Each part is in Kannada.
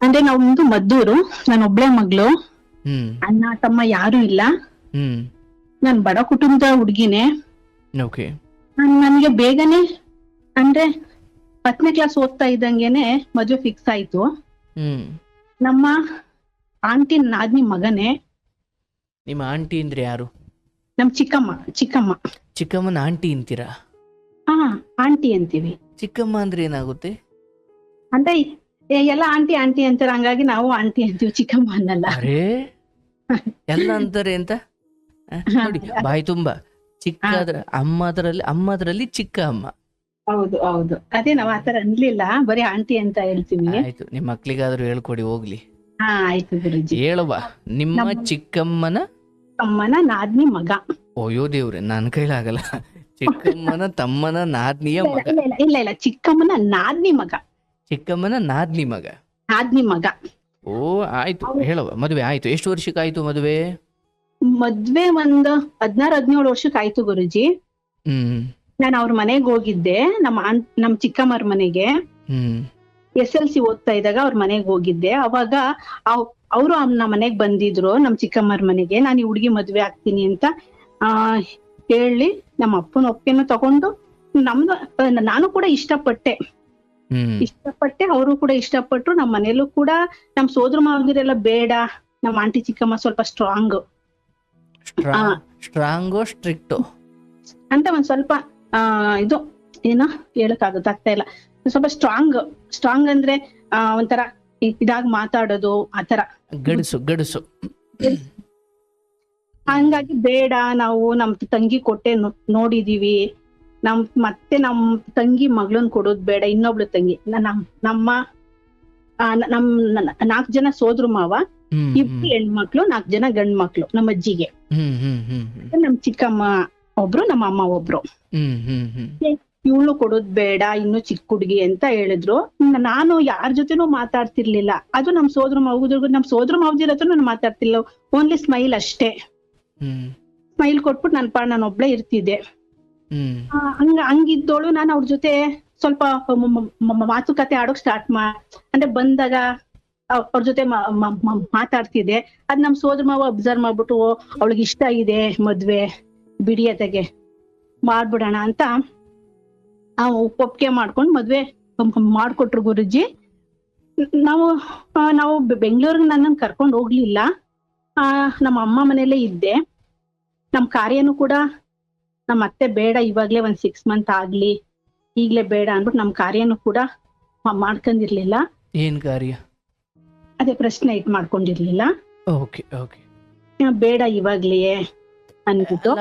ಅಂದ್ರೆ ನಮ್ದು ಮದ್ದೂರು, ನಾನು ಒಬ್ಳೆ ಮಗಳು, ಹ್ಮ್ ಅಣ್ಣ ತಮ್ಮ ಯಾರು ಇಲ್ಲ. ಹ್ಮ್ ನಾನ್ ಬಡ ಕುಟುಂಬದ ಹುಡ್ಗಿನೇ. ಓಕೆ. ನನ್ಗೆ ಬೇಗನೆ ಅಂದ್ರೆ 10ನೇ ಕ್ಲಾಸ್ ಓದ್ತಾ ಇದ್ದಂಗೆನೆ ಮದ್ವೆ ಫಿಕ್ಸ್ ಆಯ್ತು. ಹ್ಮ್ ನಮ್ಮ ಆಂಟಿ ನಾದ್ನಿ ಮಗನೇ. ನಿಮ್ಮ ಆಂಟಿ ಅಂದ್ರೆ ಯಾರು? ನಮ್ ಚಿಕ್ಕಮ್ಮ. ಚಿಕ್ಕಮ್ಮನ ಆಂಟಿ ಅಂತೀರಾ? ಹಾ, ಆಂಟಿ ಅಂತೀವಿ. ಚಿಕ್ಕಮ್ಮ ಅಂದ್ರೆ ಏನಾಗುತ್ತೆ? ಅಂದ್ರೆ ಎಲ್ಲ ಆಂಟಿ ಆಂಟಿ ಅಂತಾರೆ, ಹಂಗಾಗಿ ನಾವು ಆಂಟಿ ಅಂತೀವಿ, ಚಿಕ್ಕಮ್ಮ ಅನ್ನಲ್ಲ. ಅರೇ ಎಲ್ಲ ಅಂತಾರೆ ಅಂತ ನೋಡಿ, ಬಾಯಿ ತುಂಬಾ ಚಿಕ್ಕದ್ರ ಅಮ್ಮದ್ರಲ್ಲಿ ಚಿಕ್ಕ ಅಮ್ಮ. ಹೌದು ಹೌದು, ಅದೇ ನಾವ್ ಆತರ ಅನ್ಲಿಲ್ಲ, ಬರೀ ಆಂಟಿ ಅಂತ ಹೇಳ್ತೀವಿ. ಆಯ್ತು, ನಿಮ್ ಮಕ್ಳಿಗಾದ್ರೂ ಹೇಳ್ಕೊಡಿ ಹೋಗ್ಲಿ. ಹಾ ಆಯ್ತು ಗುರುಜಿ. ಹೇಳುವ, ನಿಮ್ಮ ಚಿಕ್ಕಮ್ಮನ ತಮ್ಮನ ನಾದ್ನಿ ಮಗ. ಅಯ್ಯೋ ದೇವ್ರೆ, ನನ್ನ ಕೈಲಾಗಲ್ಲ. ಚಿಕ್ಕಮ್ಮನ ತಮ್ಮನ ನಾದ್ನಿಯ ಮಗ. ಇಲ್ಲ, ಚಿಕ್ಕಮ್ಮನ ನಾದ್ನಿ ಮಗ. ಚಿಕ್ಕಮ್ಮನ ನಾದ್ನಿ ಮಗ. ಓ ಆಯ್ತು, ಹೇಳುವ. ಮದುವೆ ಆಯ್ತು, ಎಷ್ಟು ವರ್ಷಕ್ಕೆ ಆಯ್ತು ಮದುವೆ? ಮದ್ವೆ ಒಂದು 16-17 ವರ್ಷಕ್ಕೆ ಆಯ್ತು ಗುರುಜಿ. ನಾನು ಅವ್ರ ಮನೆಗ್ ಹೋಗಿದ್ದೆ, ನಮ್ ಚಿಕ್ಕಮ್ಮರ ಮನೆಗೆ. SLC ಓದ್ತಾ ಇದ್ದಾಗ ಅವ್ರ ಮನೆಗ್ ಹೋಗಿದ್ದೆ. ಅವಾಗ ಅವರು ನಮ್ಮ ಮನೆಗ್ ಬಂದಿದ್ರು, ನಮ್ ಚಿಕ್ಕಮ್ಮರ ಮನೆಗೆ. ನಾನು ಈ ಹುಡ್ಗಿ ಮದ್ವೆ ಆಗ್ತೀನಿ ಅಂತ ಹೇಳಿ ನಮ್ಮ ಅಪ್ಪನ ಒಪ್ಪಿಗೆನೂ ತಗೊಂಡು, ನಾನು ಕೂಡ ಇಷ್ಟಪಟ್ಟೆ, ಅವರು ಕೂಡ ಇಷ್ಟಪಟ್ರು. ನಮ್ಮ ಮನೇಲೂ ಕೂಡ ನಮ್ ಸೋದರ ಮಾವದಿರೆಲ್ಲ ಬೇಡ, ನಮ್ಮ ಆಂಟಿ ಚಿಕ್ಕಮ್ಮ ಸ್ವಲ್ಪ ಸ್ಟ್ರಾಂಗೋ ಸ್ಟ್ರಿಕ್ಟ್ ಅಂತ ಒಂದ್ ಸ್ವಲ್ಪ ಇದು ಏನೋ ಹೇಳಕ್ಕಾಗ್ತಾ ಇಲ್ಲ, ಸ್ವಲ್ಪ ಸ್ಟ್ರಾಂಗ್ ಅಂದ್ರೆ ಒಂಥರ ಇದಾಗ ಮಾತಾಡೋದು, ಆತರ ಗಡುಸು. ಹಂಗಾಗಿ ಬೇಡ, ನಾವು ನಮ್ ತಂಗಿ ಕೊಟ್ಟೆ ನೋಡಿದೀವಿ, ಮತ್ತೆ ನಮ್ ತಂಗಿ ಮಗಳನ್ ಕೊಡೋದ್ ಬೇಡ, ಇನ್ನೊಬ್ಳು ತಂಗಿ. ನಮ್ಮ 4 ಜನ ಸೋದ್ರ ಮಾವ, 2 ಹೆಣ್ಮಕ್ಳು, 4 ಜನ ಗಂಡ್ ಮಕ್ಳು ನಮ್ಮ ಅಜ್ಜಿಗೆ. ನಮ್ ಚಿಕ್ಕಮ್ಮ ಒಬ್ರು, ನಮ್ಮ ಅಮ್ಮ ಒಬ್ರು. ಇವಳು ಕೊಡೋದ್ ಬೇಡ, ಇನ್ನು ಚಿಕ್ಕ ಹುಡ್ಗಿ ಅಂತ ಹೇಳಿದ್ರು. ನಾನು ಯಾರ ಜೊತೆನೂ ಮಾತಾಡ್ತಿರ್ಲಿಲ್ಲ. ಅದು ನಮ್ ಸೋದ್ರ ಮಾವದಿರ ಹತ್ರ ನಾನು ಮಾತಾಡ್ತಿಲ್ಲ, ಓನ್ಲಿ ಸ್ಮೈಲ್ ಅಷ್ಟೇ. ಸ್ಮೈಲ್ ಕೊಟ್ಬಿಟ್ಟು ನಾನು ಒಬ್ಳೆ ಇರ್ತಿದ್ದೆ. ಹಂಗಿದ್ದೋಳು ನಾನು ಅವ್ರ ಜೊತೆ ಸ್ವಲ್ಪ ಮಾತುಕತೆ ಆಡೋಕ್ ಸ್ಟಾರ್ಟ್ ಅಂದ್ರೆ ಬಂದಾಗ ಅವ್ರ ಜೊತೆ ಮಾತಾಡ್ತಿದ್ದೆ. ಅದ್ ನಮ್ ಸೋದ್ರ ಮಾವ ಅಬ್ಸರ್ವ್ ಮಾಡ್ಬಿಟ್ಟು, ಅವಳಿಗೆ ಇಷ್ಟ ಇದೆ ಮದ್ವೆ, ಬಿಡಿಯತೆಗೆ ಮಾಡ್ಬಿಡೋಣ ಅಂತ ಒಪ್ಪಿಗೆ ಮಾಡ್ಕೊಂಡು ಮದ್ವೆ ಮಾಡ್ಕೊಟ್ರು ಗುರುಜಿ. ನಾವು ಬೆಂಗಳೂರಿಗೆ ನನ್ನನ್ನು ಕರ್ಕೊಂಡು ಹೋಗ್ಲಿಲ್ಲ, ನಮ್ಮ ಅಮ್ಮ ಮನೇಲೇ ಇದ್ದೆ. ನಮ್ ಕಾರ್ಯನು ಕೂಡ ನಮ್ಮ ಅತ್ತೆ ಬೇಡ, ಇವಾಗ್ಲೇ ಒಂದ್ 6 ಮಂತ್ ಆಗ್ಲಿ, ಈಗ್ಲೇ ಬೇಡ ಅನ್ಬಿಟ್ಟು ನಮ್ ಕಾರ್ಯನು ಕೂಡ ಮಾಡ್ಕೊಂಡಿರ್ಲಿಲ್ಲ. ಏನ್ ಕಾರ್ಯ? ಅದೇ ಪ್ರಶ್ನೆ ಮಾಡ್ಕೊಂಡಿರ್ಲಿಲ್ಲ. ಬೇಡ ಇವಾಗ್ಲೇ ಅನ್ಬಿಟ್ಟು.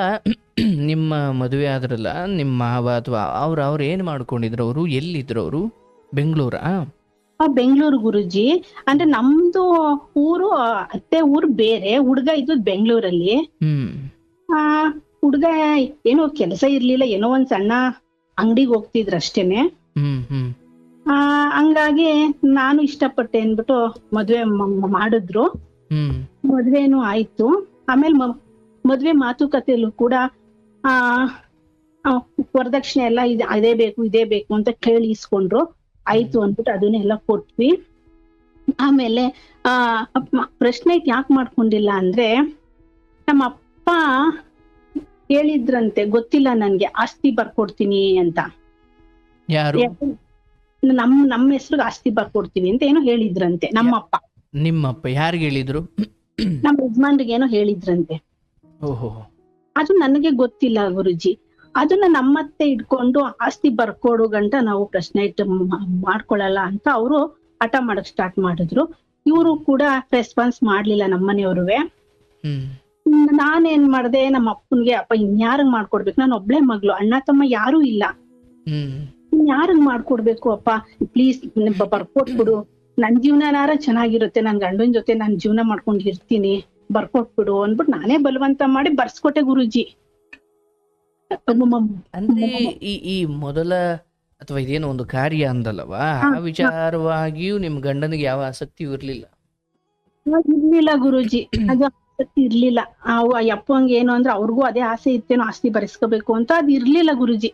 ನಿಮ್ಮ ಮದುವೆ ಆದ್ರಲ್ಲ, ನಿಮ್ಮ ಮಾವ ಅಥವಾ ಅವ್ರು ಏನ್ ಮಾಡ್ಕೊಂಡಿದ್ರು? ಅವರು ಎಲ್ಲಿದ್ರು? ಅವರು ಬೆಂಗಳೂರಾ? ಬೆಂಗಳೂರು ಗುರುಜಿ. ಅಂದ್ರೆ ನಮ್ದು ಊರು, ಅತ್ತೆ ಊರು ಬೇರೆ, ಹುಡ್ಗ ಇದ್ದು ಬೆಂಗಳೂರಲ್ಲಿ. ಹುಡ್ಗ ಏನೋ ಕೆಲಸ ಇರ್ಲಿಲ್ಲ, ಏನೋ ಒಂದ್ ಸಣ್ಣ ಅಂಗಡಿಗೆ ಹೋಗ್ತಿದ್ರ ಅಷ್ಟೇನೆ. ಹಂಗಾಗಿ ನಾನು ಇಷ್ಟಪಟ್ಟೆ ಅನ್ಬಿಟ್ಟು ಮದ್ವೆ ಮಾಡಿದ್ರು. ಮದ್ವೆನೂ ಆಯ್ತು. ಆಮೇಲೆ ಮದ್ವೆ ಮಾತುಕತೆಯಲ್ಲೂ ಕೂಡ ವರದಕ್ಷಿಣೆ ಎಲ್ಲ ಇದೇ ಬೇಕು ಅಂತ ಕೇಳಿ ಇಸ್ಕೊಂಡ್ರು. ಆಯ್ತು ಅಂದ್ಬಿಟ್ಟು ಅದನ್ನೆಲ್ಲ ಕೊಟ್ವಿ. ಆಮೇಲೆ ಪ್ರಶ್ನೆ ಯಾಕೆ ಮಾಡ್ಕೊಂಡಿಲ್ಲ ಅಂದ್ರೆ, ನಮ್ಮ ಅಪ್ಪ ಹೇಳಿದ್ರಂತೆ, ಗೊತ್ತಿಲ್ಲ ನನ್ಗೆ, ಆಸ್ತಿ ಬರ್ಕೊಡ್ತೀನಿ ಅಂತ. ಯಾರು? ನಮ್ಮ ಹೆಸ್ರಿಗೆ ಆಸ್ತಿ ಬರ್ಕೊಡ್ತೀವಿ ಅಂತ ಏನೋ ಹೇಳಿದ್ರಂತೆ ನಮ್ಮಪ್ಪ. ನಿಮ್ಮಪ್ಪ ಯಾರಿಗೆ ಹೇಳಿದ್ರು? ನಮ್ಮ ಯಜಮಾನ್ರಿಗೆ ಏನೋ ಹೇಳಿದ್ರಂತೆ. ಅದು ನನಗೆ ಗೊತ್ತಿಲ್ಲ ಗುರುಜಿ. ಅದನ್ನ ನಮ್ಮತ್ತೆ ಇಟ್ಕೊಂಡು ಆಸ್ತಿ ಬರ್ಕೊಡು ಗಂಟ ನಾವು ಪ್ರಶ್ನೆ ಇಟ್ಟು ಮಾಡ್ಕೊಳಲ್ಲ ಅಂತ ಅವರು ಹಠ ಮಾಡಕ್ ಸ್ಟಾರ್ಟ್ ಮಾಡಿದ್ರು. ಇವರು ಕೂಡ ರೆಸ್ಪಾನ್ಸ್ ಮಾಡ್ಲಿಲ್ಲ ನಮ್ಮನೆಯವ್ರುವೆ. ನಾನೇನ್ ಮಾಡ್ದೆ, ನಮ್ಮ ಅಪ್ಪನ್ಗೆ, ಅಪ್ಪ ಇನ್ಯಾರಂಗ್ ಮಾಡ್ಕೊಡ್ಬೇಕು, ನಾನು ಒಬ್ಳೆ ಮಗಳು, ಅಣ್ಣ ತಮ್ಮ ಯಾರು ಇಲ್ಲ, ಯಾರಂಗ್ ಮಾಡ್ಕೊಡ್ಬೇಕು ಅಪ್ಪ, ಪ್ಲೀಸ್ ಬರ್ಕೊಟ್ಬಿಡು, ನನ್ ಜೀವನನಾರ ಚೆನ್ನಾಗಿರುತ್ತೆ, ನನ್ ಗಂಡನ್ ಜೊತೆ ನಾನ್ ಜೀವನ ಮಾಡ್ಕೊಂಡು ಇರ್ತೀನಿ, ಬರ್ಕೊಟ್ಬಿಡು ಅಂದ್ಬಿಟ್ಟು ನಾನೇ ಬಲವಂತ ಮಾಡಿ ಬರ್ಸ್ಕೊಟ್ಟೆ ಗುರುಜಿ. ಅಂದ್ರೆ ಈ ಮೊದಲ ಅಥವಾ ಇದೇನೋ ಒಂದು ಕಾರ್ಯ ಅಂದಲ್ಲವಾ, ಆ ವಿಚಾರವಾಗಿಯೂ ನಿಮ್ ಗಂಡನಿಗೆ ಯಾವ ಆಸಕ್ತಿಯೂ ಇರ್ಲಿಲ್ಲ ಗುರುಜಿ. ಅದು ಆಸಕ್ತಿ ಇರ್ಲಿಲ್ಲ. ಅಪ್ಪಂಗೆ ಏನು ಅಂದ್ರೆ ಅವ್ರಿಗೂ ಅದೇ ಆಸೆ ಇತ್ತೇನೋ, ಆಸ್ತಿ ಬರೆಸ್ಕೋಬೇಕು ಅಂತ, ಅದ್ ಇರ್ಲಿಲ್ಲ ಗುರುಜಿ.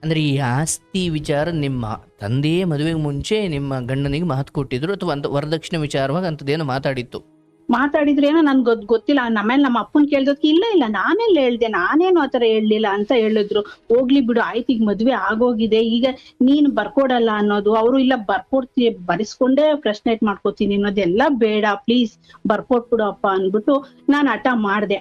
ಅಂದ್ರೆ ಈ ಆಸ್ತಿ ವಿಚಾರ ನಿಮ್ಮ ತಂದೆಯೇ ಮದುವೆಗೆ ಮುಂಚೆ ನಿಮ್ಮ ಗಂಡನಿಗೆ ಮಾತು ಕೊಟ್ಟಿದ್ರು ಅಥವಾ ಅಂತ ವರದಕ್ಷಿಣೆ ವಿಚಾರವಾಗಿ ಅಂಥದ್ದೇನೋ ಮಾತಾಡಿತ್ತು? ಮಾತಾಡಿದ್ರೇನೋ ನನ್ಗೆ ಗೊತ್ತಿಲ್ಲ. ಆಮೇಲೆ ನಮ್ಮ ಅಪ್ಪನ್ ಕೇಳ್ದಕ್ಕೆ ಇಲ್ಲ ನಾನೆಲ್ಲ ಹೇಳ್ದೆ, ನಾನೇನು ಆತರ ಹೇಳ್ಲಿಲ್ಲ ಅಂತ ಹೇಳಿದ್ರು. ಹೋಗ್ಲಿ ಬಿಡು, ಆಯ್ತು ಈಗ ಮದ್ವೆ ಆಗೋಗಿದೆ, ಈಗ ನೀನ್ ಬರ್ಕೊಡಲ್ಲ ಅನ್ನೋದು, ಅವರು ಇಲ್ಲ ಬರಿಸ್ಕೊಂಡೇ ಪ್ರಶ್ನೆ ಮಾಡ್ಕೋತೀನಿ ಅನ್ನೋದೆಲ್ಲ ಬೇಡ, ಪ್ಲೀಸ್ ಬರ್ಕೊಟ್ಬಿಡು ಅಪ್ಪ ಅನ್ಬಿಟ್ಟು ನಾನ್ ಹಠ ಮಾಡ್ದೆ.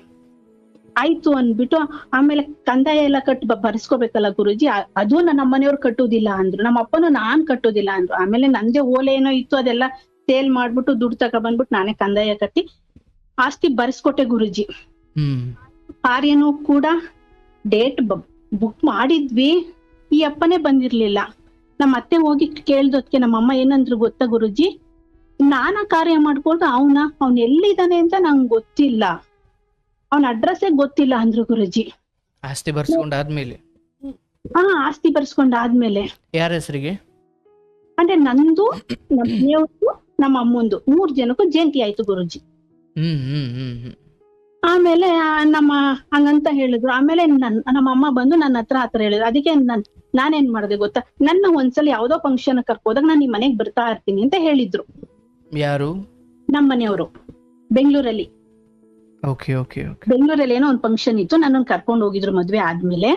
ಆಯ್ತು ಅನ್ಬಿಟ್ಟು ಆಮೇಲೆ ಕಂದಾಯ ಎಲ್ಲ ಬರೆಸ್ಕೋಬೇಕಲ್ಲ ಗುರುಜಿ, ಅದು ನಮ್ಮ ಮನೆಯವ್ರು ಕಟ್ಟುದಿಲ್ಲ ಅಂದ್ರು, ನಮ್ಮ ಅಪ್ಪನು ನಾನ್ ಕಟ್ಟುದಿಲ್ಲ ಅಂದ್ರು. ಆಮೇಲೆ ನಂದೇ ಓಲೆ ಏನೋ ಇತ್ತು, ಅದೆಲ್ಲ ಸೇಲ್ ಮಾಡ್ಬಿಟ್ಟು ದುಡ್ಡು ತಗೊಬಂದ್ಬಿಟ್ಟು ನಾನೇ ಕಂದಾಯ ಕಟ್ಟಿ ಆಸ್ತಿ ಬರೆಸ್ಕೊಟ್ಟೆ ಗುರುಜಿ. ಕಾರ್ಯನೂ ಕೂಡ ಡೇಟ್ ಬುಕ್ ಮಾಡಿದ್ವಿ, ಈ ಅಪ್ಪನೇ ಬಂದಿರ್ಲಿಲ್ಲ. ನಮ್ಮ ಅತ್ತೆ ಹೋಗಿ ಕೇಳ್ದೋದ್ಕೆ ನಮ್ಮಮ್ಮ ಏನಂದ್ರು ಗೊತ್ತಾ ಗುರುಜಿ, ನಾನ ಕಾರ್ಯ ಮಾಡ್ಕೊಂಡು ಅವ್ನ್ ಎಲ್ಲಿದ್ದಾನೆ ಅಂತ ನಂಗೆ ಗೊತ್ತಿಲ್ಲ, ಅವನ ಅಡ್ರೆಸ್ಸೇ ಗೊತ್ತಿಲ್ಲ ಅಂದ್ರು ಗುರುಜಿ. ಆಸ್ತಿ ಬರ್ಸ್ಕೊಂಡಾದ್ಮೇಲೆ? ಆಸ್ತಿ ಬರ್ಸ್ಕೊಂಡಾದ್ಮೇಲೆ. ಯಾರ ಹೆಸರಿಗೆ? ಅಂದ್ರೆ ನಂದು, ನಮ್ಮ ಮನೆಯವ್ರದ್ದು, ನಮ್ಮ ಅಮ್ಮಂದು 3 ಜನಕ್ಕೂ ಜಂಟಿ ಆಯ್ತು ಗುರುಜಿ. ಆಮೇಲೆ ಹಂಗಂತ ಹೇಳಿದ್ರು. ಆಮೇಲೆ ನಮ್ಮ ಅಮ್ಮ ಬಂದು ನನ್ನ ಹತ್ರ ಆತರ ಹೇಳಿದ್ರು. ಅದಕ್ಕೆ ನಾನೇನ್ ಮಾಡ್ದೆ ಗೊತ್ತಾ, ನನ್ನ ಒಂದ್ಸಲ ಯಾವ್ದೋ ಫಂಕ್ಷನ್ ಕರ್ಕೋದಾಗ ನಾನ್ ನಿಮ್ ಮನೆಗ್ ಬರ್ತಾ ಇರ್ತೀನಿ ಅಂತ ಹೇಳಿದ್ರು. ಯಾರು? ನಮ್ಮ ಮನೆಯವರು ಬೆಂಗಳೂರಲ್ಲಿ. ಬೆಂಗಳೂರಲ್ಲಿ ಏನೋ ಒಂದ್ ಫಂಕ್ಷನ್ ಇತ್ತು, ನನ್ನನ್ನು ಕರ್ಕೊಂಡ್ ಹೋಗಿದ್ರು ಮದ್ವೆ ಆದ್ಮೇಲೆ.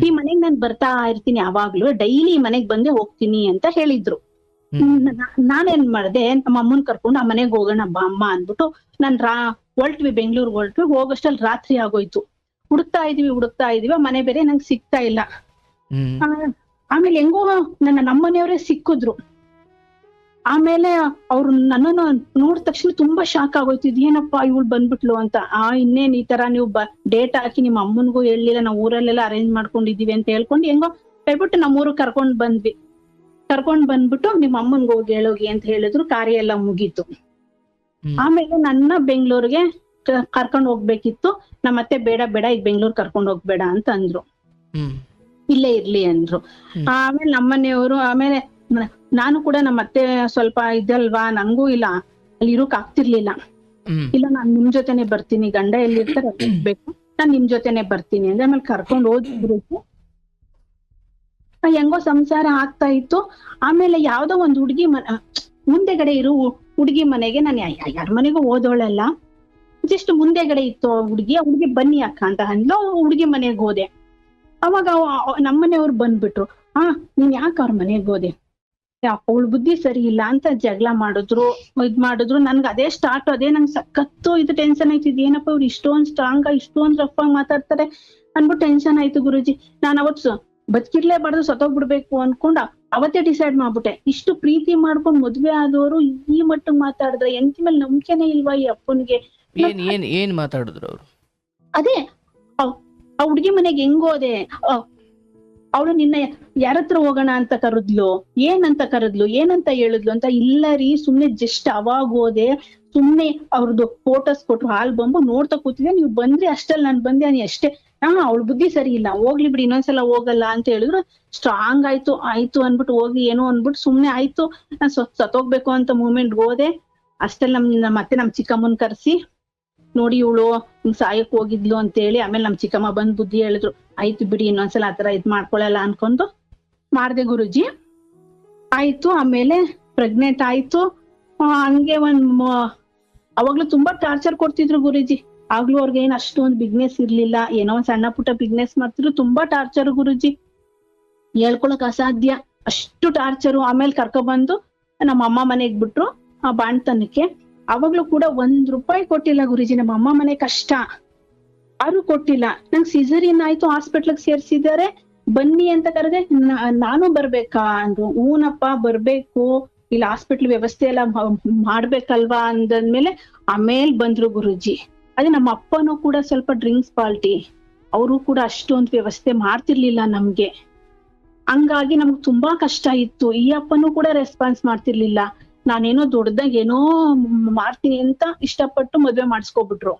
ಈ ಮನೆಗ್ ನಾನ್ ಬರ್ತಾ ಇರ್ತೀನಿ, ಯಾವಾಗ್ಲೂ ಡೈಲಿ ಈ ಮನೆಗ್ ಬಂದೇ ಹೋಗ್ತೀನಿ ಅಂತ ಹೇಳಿದ್ರು. ನಾನೇನ್ ಮಾಡ್ದೆ, ನಮ್ಮ ಅಮ್ಮನ್ ಕರ್ಕೊಂಡು ಆ ಮನೆಗ್ ಹೋಗೋಣ ಬಾ ಅಮ್ಮ ಅಂದ್ಬಿಟ್ಟು ನಾನ್ ಹೊರಟ್ವಿ, ಬೆಂಗಳೂರು ಹೊರಟ್ವಿ. ಹೋಗೋಷ್ಟಲ್ಲಿ ರಾತ್ರಿ ಆಗೋಯ್ತು. ಹುಡುಕ್ತಾ ಇದೀವಿ, ಆ ಮನೆ ಬೇರೆ ನಂಗೆ ಸಿಗ್ತಾ ಇಲ್ಲ. ಆಮೇಲೆ ಹೆಂಗೋ ನಮ್ಮನೆಯವರೇ ಸಿಕ್ಕಿದ್ರು. ಆಮೇಲೆ ಅವ್ರು ನನ್ನನ್ನು ನೋಡಿದ ತಕ್ಷಣ ತುಂಬಾ ಶಾಕ್ ಆಗೋಯ್ತು, ಇದೇನಪ್ಪ ಇವಳು ಬಂದ್ಬಿಟ್ಲು ಅಂತ. ಇನ್ನೇನ್ ಈ ತರ ನೀವು ಡೇಟ್ ಹಾಕಿ ನಿಮ್ಮ ಅಮ್ಮನ್ಗೂ ಹೇಳಿಲ್ಲ, ನಾವು ಊರಲ್ಲೆಲ್ಲ ಅರೇಂಜ್ ಮಾಡ್ಕೊಂಡಿದೀವಿ ಅಂತ ಹೇಳ್ಕೊಂಡು ಹೆಂಗೋ ಹೇಳ್ಬಿಟ್ಟು ನಮ್ಮೂರು ಕರ್ಕೊಂಡ್ ಬಂದ್ಬಿಟ್ಟು ನಿಮ್ಮ ಅಮ್ಮನ್ಗೆ ಹೋಗಿ ಹೇಳೋಗಿ ಅಂತ ಹೇಳಿದ್ರು. ಕಾರ್ಯ ಎಲ್ಲ ಮುಗೀತು. ಆಮೇಲೆ ನನ್ನ ಬೆಂಗಳೂರಿಗೆ ಕರ್ಕೊಂಡ್ ಹೋಗ್ಬೇಕಿತ್ತು. ನಮ್ಮತ್ತೆ ಬೇಡ ಈಗ ಬೆಂಗಳೂರು ಕರ್ಕೊಂಡ್ ಹೋಗ್ಬೇಡ ಅಂತ ಅಂದ್ರು, ಇಲ್ಲೇ ಇರ್ಲಿ ಅಂದ್ರು. ಆಮೇಲೆ ನಮ್ಮನೆಯವರು, ಆಮೇಲೆ ನಾನು ಕೂಡ ನಮ್ಮ ಅತ್ತೆ ಸ್ವಲ್ಪ ಇದಲ್ವಾ, ನಂಗೂ ಇಲ್ಲ ಅಲ್ಲಿ ಇರೋಕ್ ಆಗ್ತಿರ್ಲಿಲ್ಲ. ಇಲ್ಲ ನಾನ್ ನಿಮ್ ಜೊತೆನೆ ಬರ್ತೀನಿ, ಗಂಡ ಎಲ್ಲಿರ್ತಾರೆ ಹೋಗ್ಬೇಕು, ನಾನ್ ನಿಮ್ ಜೊತೆನೆ ಬರ್ತೀನಿ ಅಂದ್ರೆ ಆಮೇಲೆ ಕರ್ಕೊಂಡ್ ಹೋದ್ರು. ಹೆಂಗೋ ಸಂಸಾರ ಆಗ್ತಾ ಇತ್ತು. ಆಮೇಲೆ ಯಾವ್ದೋ ಒಂದ್ ಹುಡ್ಗಿ ಮುಂದೆಗಡೆ ಇರೋ ಹುಡ್ಗಿ ಮನೆಗೆ ನಾನು ಯಾರ ಮನೆಗೂ ಓದೋಳಲ್ಲ, ಜಸ್ಟ್ ಮುಂದೆಗಡೆ ಇತ್ತು ಹುಡ್ಗಿ. ಆ ಹುಡ್ಗಿ ಬನ್ನಿ ಅಕ್ಕ ಅಂತ ಅಂದ್ಲು. ಹುಡ್ಗಿ ಮನೆಗ್ ಹೋದೆ. ಅವಾಗ ನಮ್ಮನೆಯವ್ರು ಬಂದ್ಬಿಟ್ರು, ನೀನ್ ಯಾಕೆ ಅವ್ರ ಮನೆಗ್ ಹೋದೆ, ಅವಳು ಬುದ್ಧಿ ಸರಿ ಇಲ್ಲ ಅಂತ ಜಗಳ ಮಾಡಿದ್ರು. ನನ್ಗೆ ಅದೇ ಸ್ಟಾರ್ಟ್, ಅದೇ ನಂಗೆ ಸಖತ್ತು ಇದು ಟೆನ್ಷನ್ ಆಯ್ತು. ಏನಪ್ಪ ಇವ್ರು ಇಷ್ಟೊಂದ್ ಸ್ಟ್ರಾಂಗ್ ಇಷ್ಟೊಂದ್ ರಫ್ ಆಗಿ ಮಾತಾಡ್ತಾರೆ ಅನ್ಬಿಟ್ಟು ಟೆನ್ಷನ್ ಆಯ್ತು ಗುರುಜಿ. ನಾನ್ ಅವತ್ತು ಬದುಕಿರ್ಲೇಬಾರ್ದು, ಸತ್ತೋಗ್ಬಿಡ್ಬೇಕು ಅನ್ಕೊಂಡ ಅವತ್ತೇ ಡಿಸೈಡ್ ಮಾಡ್ಬಿಟ್ಟೆ. ಇಷ್ಟು ಪ್ರೀತಿ ಮಾಡ್ಕೊಂಡ್ ಮದ್ವೆ ಆದವರು ಈ ಮಟ್ಟಿಗೆ ಮಾತಾಡಿದ್ರೆ ಎಂತ ಮೇಲೆ ನಂಬಿಕೆನೇ ಇಲ್ವಾ ಈ ಅಪ್ಪನಿಗೆ? ಏನ್ ಮಾತಾಡಿದ್ರು ಅವ್ರು? ಅದೇ ಆ ಹುಡ್ಗಿ ಮನೆಗೆ ಹೆಂಗೋದೆ, ಅವಳು ನಿನ್ನ ಯಾರತ್ರ ಹೋಗೋಣ ಅಂತ ಕರೆದ್ಲು, ಏನಂತ ಹೇಳಿದ್ಲು ಅಂತ. ಇಲ್ಲ ರೀ, ಸುಮ್ನೆ ಜಸ್ಟ್ ಅವಾಗ ಹೋದೆ, ಸುಮ್ನೆ ಅವ್ರದ್ದು ಫೋಟೋಸ್ ಕೊಟ್ರು, ಆಲ್ಬಮ್ ನೋಡ್ತಾ ಕೂತಿದ್ದೆ, ನೀವು ಬಂದ್ರಿ ಅಷ್ಟಲ್ಲಿ ನಾನ್ ಬಂದೆ ಅಷ್ಟೇ. ಅವಳು ಬುದ್ಧಿ ಸರಿ ಇಲ್ಲ, ಹೋಗ್ಲಿ ಬಿಡಿ ಇನ್ನೊಂದ್ಸಲ ಹೋಗಲ್ಲ ಅಂತ ಹೇಳಿದ್ರು. ಸ್ಟ್ರಾಂಗ್ ಆಯ್ತು ಅನ್ಬಿಟ್ಟು ಹೋಗಿ ಏನೋ ಅನ್ಬಿಟ್ಟು ಸುಮ್ನೆ ಆಯ್ತು. ನಾನ್ ಸತ್ತೋಗ್ಬೇಕು ಅಂತ ಮೂಮೆಂಟ್ ಹೋದೆ. ಅಷ್ಟೆಲ್ಲ ಮತ್ತೆ ನಮ್ ಚಿಕ್ಕಮ್ಮನ್ ಕರ್ಸಿ, ನೋಡಿ ಇವಳು ಹಿಂಗ್ ಸಾಯಕ್ ಹೋಗಿದ್ಲು ಅಂತ ಹೇಳಿ. ಆಮೇಲೆ ನಮ್ ಚಿಕ್ಕಮ್ಮ ಬಂದ್ ಬುದ್ಧಿ ಹೇಳಿದ್ರು. ಆಯ್ತು ಬಿಡಿ ಇನ್ನೊಂದ್ಸಲ ಆತರ ಇದ್ ಮಾಡ್ಕೊಳಲ್ಲ ಅನ್ಕೊಂಡು ಮಾಡ್ದೆ ಗುರುಜಿ. ಆಯ್ತು. ಆಮೇಲೆ ಪ್ರೆಗ್ನೆಂಟ್ ಆಯ್ತು. ಹಂಗೆ ಅವಾಗ್ಲೂ ತುಂಬಾ ಟಾರ್ಚರ್ ಕೊಡ್ತಿದ್ರು ಗುರುಜಿ. ಆಗ್ಲೂ ಅವ್ರಿಗೆ ಏನ್ ಅಷ್ಟೊಂದ್ ಬಿಗ್ನೆಸ್ ಇರ್ಲಿಲ್ಲ, ಏನೋ ಒಂದ್ ಸಣ್ಣ ಪುಟ್ಟ ಬಿಗ್ನೆಸ್ ಮಾಡ್ತಿದ್ರು. ತುಂಬಾ ಟಾರ್ಚರ್ ಗುರುಜಿ, ಹೇಳ್ಕೊಳಕ್ ಅಸಾಧ್ಯ ಅಷ್ಟು ಟಾರ್ಚರು. ಆಮೇಲೆ ಕರ್ಕೊಬಂದು ನಮ್ಮ ಅಮ್ಮ ಮನೆಗ್ ಬಿಟ್ರು ಆ ಬಾಣ್ತನಕ್ಕೆ. ಅವಾಗ್ಲೂ ಕೂಡ ₹1 ಕೊಟ್ಟಿಲ್ಲ ಗುರುಜಿ. ನಮ್ಮ ಅಮ್ಮ ಮನೆ ಕಷ್ಟ, ಯಾರು ಕೊಟ್ಟಿಲ್ಲ. ನಂಗ್ ಸಿಸರಿನ್ ಆಯ್ತು, ಹಾಸ್ಪಿಟ್ಲಿಗೆ ಸೇರ್ಸಿದಾರೆ, ಬನ್ನಿ ಅಂತ ಕರೆದೆ. ನಾನು ಬರ್ಬೇಕಾ ಅಂದ್ರು. ಹೂನಪ್ಪ ಬರ್ಬೇಕು, ಇಲ್ಲಿ ಹಾಸ್ಪಿಟ್ಲ್ ವ್ಯವಸ್ಥೆ ಎಲ್ಲ ಮಾಡ್ಬೇಕಲ್ವಾ ಅಂದ್ಮೇಲೆ ಆಮೇಲೆ ಬಂದ್ರು ಗುರುಜಿ. ಅದೇ ನಮ್ಮ ಅಪ್ಪನೂ ಕೂಡ ಸ್ವಲ್ಪ ಡ್ರಿಂಕ್ಸ್ ಪಾರ್ಟಿ, ಅವರು ಕೂಡ ಅಷ್ಟೊಂದು ವ್ಯವಸ್ಥೆ ಮಾಡ್ತಿರ್ಲಿಲ್ಲ ನಮ್ಗೆ. ಹಂಗಾಗಿ ನಮ್ಗೆ ತುಂಬಾ ಕಷ್ಟ ಇತ್ತು. ಈ ಅಪ್ಪನೂ ಕೂಡ ರೆಸ್ಪಾನ್ಸ್ ಮಾಡ್ತಿರ್ಲಿಲ್ಲ. ನಾನೇನೋ ದೊಡ್ಡದಾಗ ಏನೋ ಮಾಡ್ತೀನಿ ಅಂತ ಇಷ್ಟಪಟ್ಟು ಮದ್ವೆ ಮಾಡಿಸ್ಕೊಬಿಟ್ರು.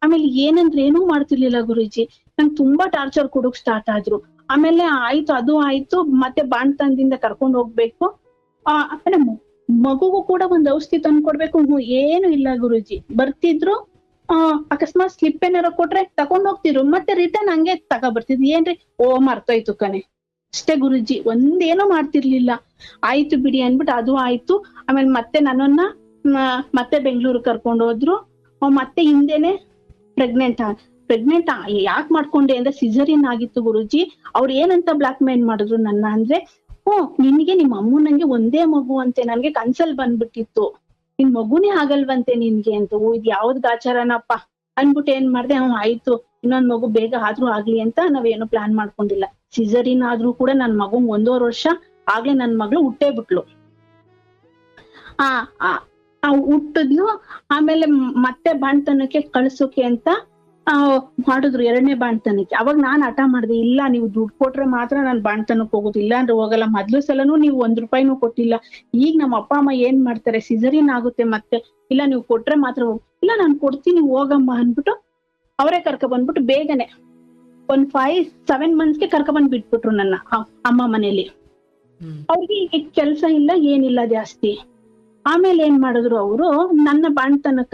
ಆಮೇಲೆ ಏನಂದ್ರೆ ಏನೂ ಮಾಡ್ತಿರ್ಲಿಲ್ಲ ಗುರುಜಿ. ನಂಗೆ ತುಂಬಾ ಟಾರ್ಚರ್ ಕೊಡೋಕ್ ಸ್ಟಾರ್ಟ್ ಆದ್ರು. ಆಮೇಲೆ ಆಯ್ತು, ಅದು ಆಯ್ತು. ಮತ್ತೆ ಬಾಣ್ತನದಿಂದ ಕರ್ಕೊಂಡ್ ಹೋಗ್ಬೇಕು. ಆಮೇಲೆ ಮಗುಗೂ ಕೂಡ ಒಂದ್ ಔಷಧಿ ತಂದು ಕೊಡ್ಬೇಕು. ಏನು ಇಲ್ಲ ಗುರುಜಿ. ಬರ್ತಿದ್ರು, ಅಕಸ್ಮಾತ್ ಸ್ಲಿಪ್ ಏನಾರ ಕೊಟ್ರೆ ತಕೊಂಡ್ ಹೋಗ್ತಿದ್ರು, ಮತ್ತೆ ರಿಟರ್ನ್ ಹಂಗೆ ತಗೊಬರ್ತಿದ್ರು. ಏನ್ರಿ, ಮರ್ತೋಯ್ತು ಕಣೆ, ಅಷ್ಟೇ ಗುರುಜಿ, ಒಂದೇನೋ ಮಾಡ್ತಿರ್ಲಿಲ್ಲ. ಆಯ್ತು ಬಿಡಿ ಅನ್ಬಿಟ್ಟು ಅದು ಆಯ್ತು. ಆಮೇಲೆ ಮತ್ತೆ ನನ್ನನ್ನ ಮತ್ತೆ ಬೆಂಗಳೂರು ಕರ್ಕೊಂಡು ಹೋದ್ರು. ಮತ್ತೆ ಹಿಂದೆನೆ ಪ್ರೆಗ್ನೆಂಟ್ ಯಾಕೆ ಮಾಡ್ಕೊಂಡೆ ಅಂದ್ರೆ ಸಿಸರಿನ್ ಆಗಿತ್ತು ಗುರುಜಿ. ಅವ್ರು ಏನಂತ ಬ್ಲಾಕ್ ಮೇಲ್ ಮಾಡಿದ್ರು ನನ್ನ ಅಂದ್ರೆ, ನಿನ್ಗೆ ನಿಮ್ಮ ಅಮ್ಮನಂಗೆ ಒಂದೇ ಮಗು ಅಂತೆ, ನನ್ಗೆ ಕನ್ಸಲ್ ಬಂದ್ಬಿಟ್ಟಿತ್ತು, ನಿನ್ ಮಗುನೇ ಆಗಲ್ವಂತೆ ನಿನ್ಗೆ ಅಂತ. ಇದ್ ಯಾವ್ದ್ ಗಾಚಾರನಪ್ಪ ಅನ್ಬಿಟ್ಟು ಏನ್ ಮಾಡ್ದೆ, ಆಯ್ತು ಇನ್ನೊಂದ್ ಮಗು ಬೇಗ ಆದ್ರೂ ಆಗ್ಲಿ ಅಂತ ನಾವೇನು ಪ್ಲಾನ್ ಮಾಡ್ಕೊಂಡಿಲ್ಲ. ಸಿಸರಿನ್ ಆದ್ರೂ ಕೂಡ ನನ್ ಮಗುಂಗ್ 1.5 ವರ್ಷ ಆಗ್ಲೇ ನನ್ ಮಗಳು ಹುಟ್ಟೇ ಬಿಟ್ಲು. ಹುಟ್ಟಿದ್ಲು. ಆಮೇಲೆ ಮತ್ತೆ ಬಾಣ್ತನಕ್ಕೆ ಕಳ್ಸೋಕೆ ಅಂತ ಮಾಡಿದ್ರು, 2ನೇ ಬಾಣ್ತನಕ್ಕೆ. ಅವಾಗ ನಾನ್ ಹಠ ಮಾಡ್ದೆ, ಇಲ್ಲ ನೀವು ದುಡ್ಡು ಕೊಟ್ರೆ ಮಾತ್ರ ನಾನ್ ಬಾಣ್ತನಕ್ ಹೋಗುದು, ಇಲ್ಲ ಅಂದ್ರೆ ಹೋಗಲ್ಲ. ಮೊದ್ಲು ಸಲನೂ ನೀವು 1 ರೂಪಾಯಿನೂ ಕೊಟ್ಟಿಲ್ಲ. ಈಗ ನಮ್ಮ ಅಪ್ಪ ಅಮ್ಮ ಏನ್ ಮಾಡ್ತಾರೆ, ಸಿಸರಿನ್ ಆಗುತ್ತೆ ಮತ್ತೆ, ಇಲ್ಲ ನೀವು ಕೊಟ್ರೆ ಮಾತ್ರ ಇಲ್ಲ ನಾನ್ ಕೊಡ್ತೀನಿ ಹೋಗಮ್ಮ ಅನ್ಬಿಟ್ಟು ಅವರೇ ಕರ್ಕ ಬಂದ್ಬಿಟ್ಟು ಬೇಗನೆ ಒಂದ್ 5-7 monthsಗೆ ಕರ್ಕ ಬಂದ್ ಬಿಟ್ಬಿಟ್ರು ನನ್ನ ಅಮ್ಮ ಮನೇಲಿ. ಅವ್ರಿಗೆ ಈಗ ಕೆಲ್ಸ ಇಲ್ಲ ಏನಿಲ್ಲ ಜಾಸ್ತಿ. ಆಮೇಲೆ ಏನ್ ಮಾಡಿದ್ರು ಅವರು, ನನ್ನ ಬಾಣ್ತನ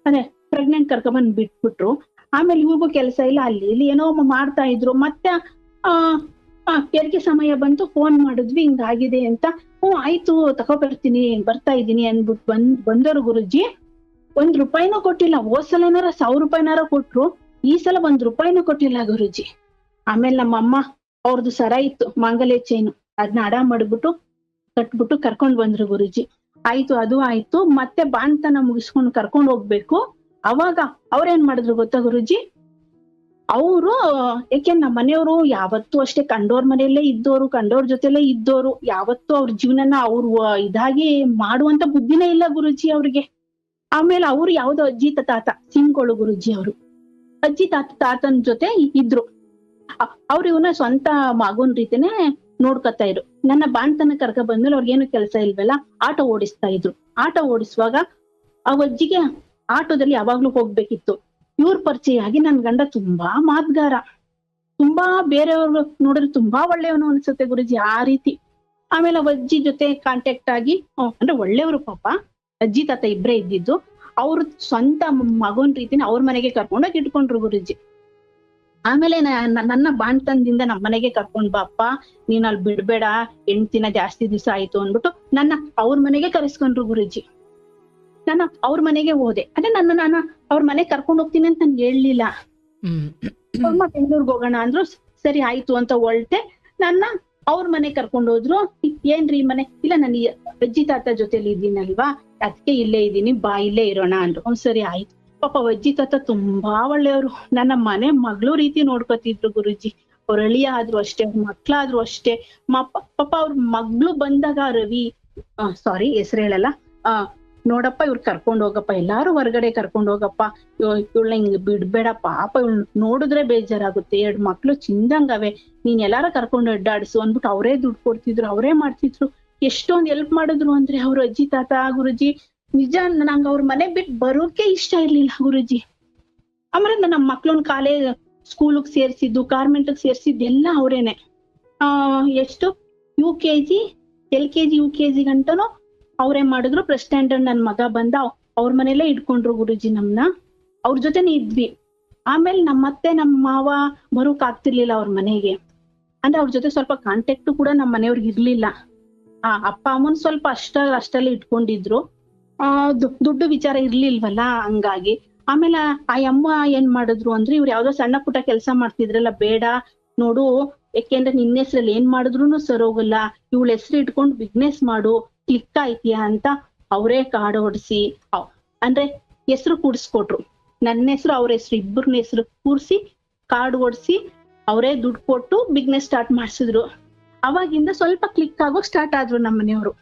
ಅದೇ ಪ್ರೆಗ್ನೆಂಟ್ ಕರ್ಕ ಬಂದ್ ಬಿಟ್ಬಿಟ್ರು. ಆಮೇಲೆ ಇವ್ರಿಗೂ ಕೆಲ್ಸ ಇಲ್ಲ, ಅಲ್ಲಿ ಇಲ್ಲಿ ಏನೋ ಮಾಡ್ತಾ ಇದ್ರು. ಮತ್ತೆ ಹೆರಿಗೆ ಸಮಯ ಬಂತು, ಫೋನ್ ಮಾಡಿದ್ವಿ ಹಿಂಗಾಗಿದೆ ಅಂತ. ಆಯ್ತು ಬರ್ತಾ ಇದೀನಿ ಅನ್ಬಿಟ್ಟು ಬಂದವರು ಗುರುಜಿ 1 ರೂಪಾಯಿನೂ ಕೊಟ್ಟಿಲ್ಲ. ಹೋದ್ ಸಲ ಏನಾರ 1000 ರೂಪಾಯಿನಾರ ಕೊಟ್ರು, ಈ ಸಲ 1 ರೂಪಾಯಿನೂ ಕೊಟ್ಟಿಲ್ಲ ಗುರುಜಿ. ಆಮೇಲೆ ನಮ್ಮಮ್ಮ ಅವ್ರದ್ದು ಸರ ಇತ್ತು, ಮಾಂಗಲ್ಯ ಚೈನು, ಅದನ್ನ ಅಡ ಮಾಡ್ಬಿಟ್ಟು ಕಟ್ಬಿಟ್ಟು ಕರ್ಕೊಂಡ್ ಬಂದ್ರು ಗುರುಜಿ. ಆಯ್ತು ಅದು ಆಯ್ತು. ಮತ್ತೆ ಬಾಣ್ತನ ಮುಗಿಸ್ಕೊಂಡು ಕರ್ಕೊಂಡ್ ಹೋಗ್ಬೇಕು. ಅವಾಗ ಅವ್ರೇನ್ ಮಾಡಿದ್ರು ಗೊತ್ತಾ ಗುರುಜಿ, ಅವರು ಯಾಕೆ ನಮ್ಮ ಮನೆಯವರು ಯಾವತ್ತೂ ಅಷ್ಟೇ ಕಂಡೋರ್ ಮನೆಯಲ್ಲೇ ಇದ್ದೋರು, ಕಂಡೋರ್ ಜೊತೆಲೇ ಇದ್ದೋರು, ಯಾವತ್ತೂ ಅವ್ರ ಜೀವನನ ಅವ್ರು ಇದಾಗಿ ಮಾಡುವಂತ ಬುದ್ಧಿನೇ ಇಲ್ಲ ಗುರುಜಿ ಅವ್ರಿಗೆ. ಆಮೇಲೆ ಅವ್ರು ಯಾವ್ದೋ ಅಜ್ಜಿ ತಾತ ಸಿಂಗೋಳು ಗುರುಜಿ, ಅವರು ಅಜ್ಜಿ ತಾತನ್ ಜೊತೆ ಇದ್ರು. ಅವ್ರು ಇವನ ಸ್ವಂತ ಮಗನ್ ರೀತಿನೇ ನೋಡ್ಕೊತಾ ಇದ್ರು. ನನ್ನ ಬಾಣ್ತನ ಕರ್ಕ ಬಂದ್ಮೇಲೆ ಅವ್ರಿಗೇನು ಕೆಲಸ ಇಲ್ವಲ್ಲ, ಆಟೋ ಓಡಿಸ್ತಾ ಇದ್ರು. ಆಟೋ ಓಡಿಸುವಾಗ ಆ ಅಜ್ಜಿಗೆ ಆಟೋದಲ್ಲಿ ಯಾವಾಗ್ಲೂ ಹೋಗ್ಬೇಕಿತ್ತು. ಇವ್ರ ಪರಿಚಯ ಆಗಿ ನನ್ ಗಂಡ ತುಂಬಾ ಮಾತ್ಗಾರ, ತುಂಬಾ ಬೇರೆಯವ್ರು ನೋಡಿದ್ರೆ ತುಂಬಾ ಒಳ್ಳೆಯವನು ಅನ್ಸುತ್ತೆ ಗುರುಜಿ, ಆ ರೀತಿ. ಆಮೇಲೆ ಅಜ್ಜಿ ಜೊತೆ ಕಾಂಟ್ಯಾಕ್ಟ್ ಆಗಿ, ಅಂದ್ರೆ ಒಳ್ಳೆಯವರು ಪಾಪ, ಅಜ್ಜಿ ತಾತ ಇಬ್ರೇ ಇದ್ದಿದ್ದು. ಅವ್ರ ಸ್ವಂತ ಮಗನ್ ರೀತಿನ ಅವ್ರ ಮನೆಗೆ ಕರ್ಕೊಂಡೋಗಿ ಇಟ್ಕೊಂಡ್ರು ಗುರುಜಿ. ಆಮೇಲೆ ನನ್ನ ಬಾಣ್ತನದಿಂದ ನಮ್ಮ ಮನೆಗೆ ಕರ್ಕೊಂಡ್ ಬಾಪ್ಪ, ನೀನ್ ಅಲ್ಲಿ ಬಿಡ್ಬೇಡ, 8 ದಿನ ಜಾಸ್ತಿ ದಿವಸ ಆಯ್ತು ಅಂದ್ಬಿಟ್ಟು ನನ್ನ ಅವ್ರ ಮನೆಗೆ ಕರೆಸ್ಕೊಂಡ್ರು ಗುರುಜಿ. ನಾನು ಅವ್ರ ಮನೆಗೆ ಹೋದೆ. ಅದೇ ನಾನು ಅವ್ರ ಮನೆಗೆ ಕರ್ಕೊಂಡ್ ಹೋಗ್ತೀನಿ ಅಂತ ನನ್ಗೆ ಹೇಳಲಿಲ್ಲ. ಬೆಂಗಳೂರಿಗೆ ಹೋಗೋಣ ಅಂದ್ರು, ಸರಿ ಆಯ್ತು ಅಂತ ಹೊರಟೆ. ನನ್ನ ಅವ್ರ ಮನೆ ಕರ್ಕೊಂಡ್ ಹೋದ್ರು. ಏನ್ರಿ ಮನೆ, ಇಲ್ಲ ನಾನು ಅಜ್ಜಿ ತಾತ ಜೊತೆಲಿ ಇದ್ದೀನಲ್ವಾ, ಅದಕ್ಕೆ ಇಲ್ಲೇ ಇದ್ದೀನಿ, ಬಾ ಇಲ್ಲೇ ಇರೋಣ ಅಂದ್ರು. ಸರಿ ಆಯ್ತು. ಪಾಪ ಅಜ್ಜಿ ತಾತ ತುಂಬಾ ಒಳ್ಳೆಯವರು, ನನ್ನ ಮನೆ ಮಗಳು ರೀತಿ ನೋಡ್ಕೊತಿದ್ರು ಗುರುಜಿ. ಅವ್ರ ಅಳಿಯ ಆದ್ರು ಅಷ್ಟೇ, ಮಕ್ಳಾದ್ರು ಅಷ್ಟೇ. ಪಾಪ ಅವ್ರ ಮಗ್ಳು ಬಂದಾಗ ರವಿ, ಸಾರಿ ಹೆಸರು ಹೇಳಲ್ಲ, ನೋಡಪ್ಪ ಇವ್ರು ಕರ್ಕೊಂಡ್ ಹೋಗಪ್ಪ, ಎಲ್ಲಾರು ಹೊರಗಡೆ ಕರ್ಕೊಂಡ್ ಹೋಗಪ್ಪ, ಇವಳನ್ನ ಹಿಂಗ್ ಬಿಡ್ಬೇಡ ಪಾಪ, ಇವ್ಳು ನೋಡಿದ್ರೆ ಬೇಜಾರಾಗುತ್ತೆ, 2 ಮಕ್ಳು ಚಿಂದಂಗವೆ, ನೀನ್ ಎಲ್ಲಾರ ಕರ್ಕೊಂಡು ಅಡ್ಡಾಡ್ಸು ಅಂದ್ಬಿಟ್ಟು ಅವರೇ ದುಡ್ಡು ಕೊಡ್ತಿದ್ರು, ಅವರೇ ಮಾಡ್ತಿದ್ರು. ಎಷ್ಟೊಂದ್ ಹೆಲ್ಪ್ ಮಾಡಿದ್ರು ಅಂದ್ರೆ ಅವ್ರ ಅಜ್ಜಿ ತಾತ ಗುರುಜಿ. ನಿಜ ನಂಗೆ ಅವ್ರ ಮನೆ ಬಿಟ್ಟು ಬರೋಕೆ ಇಷ್ಟ ಇರ್ಲಿಲ್ಲ ಗುರುಜಿ. ಆಮೇಲೆ ನಮ್ಮ ಮಕ್ಳನ್ ಸ್ಕೂಲ್ಗ್ ಸೇರ್ಸಿದ್ದು, ಕಾರ್ಮೆಂಟ್ಗ್ ಸೇರ್ಸಿದ್ದೆಲ್ಲ ಅವ್ರೇನೆ. ಎಷ್ಟು UKG LKG UKG ಗಂಟನೂ ಅವ್ರೇ ಮಾಡಿದ್ರು. ಫಸ್ಟ್ ಸ್ಟ್ಯಾಂಡರ್ಡ್ ನನ್ ಮಗ ಬಂದ, ಅವ್ರ ಮನೆಯಲ್ಲೇ ಇಟ್ಕೊಂಡ್ರು ಗುರುಜಿ ನಮ್ನ, ಅವ್ರ ಜೊತೆನೆ ಇದ್ವಿ. ಆಮೇಲೆ ನಮ್ಮತ್ತೆ ನಮ್ಮ ಮಾವ ಬರೋಕ್ ಆಗ್ತಿರ್ಲಿಲ್ಲ ಅವ್ರ ಮನೆಗೆ, ಅಂದ್ರೆ ಅವ್ರ ಜೊತೆ ಸ್ವಲ್ಪ ಕಾಂಟ್ಯಾಕ್ಟ್ ಕೂಡ ನಮ್ಮ ಮನೆಯವ್ರಿಗೆ ಇರ್ಲಿಲ್ಲ. ಅಪ್ಪ ಅಮ್ಮನ್ ಸ್ವಲ್ಪ ಅಷ್ಟಲ್ಲಿ ಇಟ್ಕೊಂಡಿದ್ರು, ದುಡ್ಡು ವಿಚಾರ ಇರ್ಲಿಲ್ವಲ್ಲ, ಹಂಗಾಗಿ. ಆಮೇಲೆ ಆ ಅಮ್ಮ ಏನ್ ಮಾಡಿದ್ರು ಅಂದ್ರೆ, ಇವ್ರು ಯಾವ್ದೋ ಸಣ್ಣ ಪುಟ್ಟ ಕೆಲ್ಸ ಮಾಡ್ತಿದ್ರಲ್ಲ, ಬೇಡ ನೋಡು, ಯಾಕೆಂದ್ರೆ ನಿನ್ನ ಹೆಸ್ರಲ್ಲಿ ಏನ್ ಮಾಡಿದ್ರು ಸರೋಗಲ್ಲ, ಇವಳ ಹೆಸ್ರು ಇಟ್ಕೊಂಡು ಬಿಸ್ನೆಸ್ ಮಾಡು, ಕ್ಲಿಕ್ ಆಯ್ತೀಯಾ ಅಂತ ಅವರೇ ಕಾರ್ಡ್ ಹೊಡ್ಸಿ, ಅಂದ್ರೆ ಹೆಸರು ಕೂಡಿಸ್ಕೊಟ್ರು. ನನ್ನ ಹೆಸರು ಅವ್ರ ಹೆಸರು ಇಬ್ಬರನ್ನ ಹೆಸರು ಕೂರ್ಸಿ ಕಾರ್ಡ್ ಹೊಡ್ಸಿ ಅವರೇ ದುಡ್ಡು ಕೊಟ್ಟು ಬಿಸ್ನೆಸ್ ಸ್ಟಾರ್ಟ್ ಮಾಡ್ಸಿದ್ರು. ಅವಾಗಿಂದ ಸ್ವಲ್ಪ ಕ್ಲಿಕ್ ಆಗೋಕ್ ಸ್ಟಾರ್ಟ್ ಆದ್ರು ನಮ್ಮ ಮನೆಯವರು.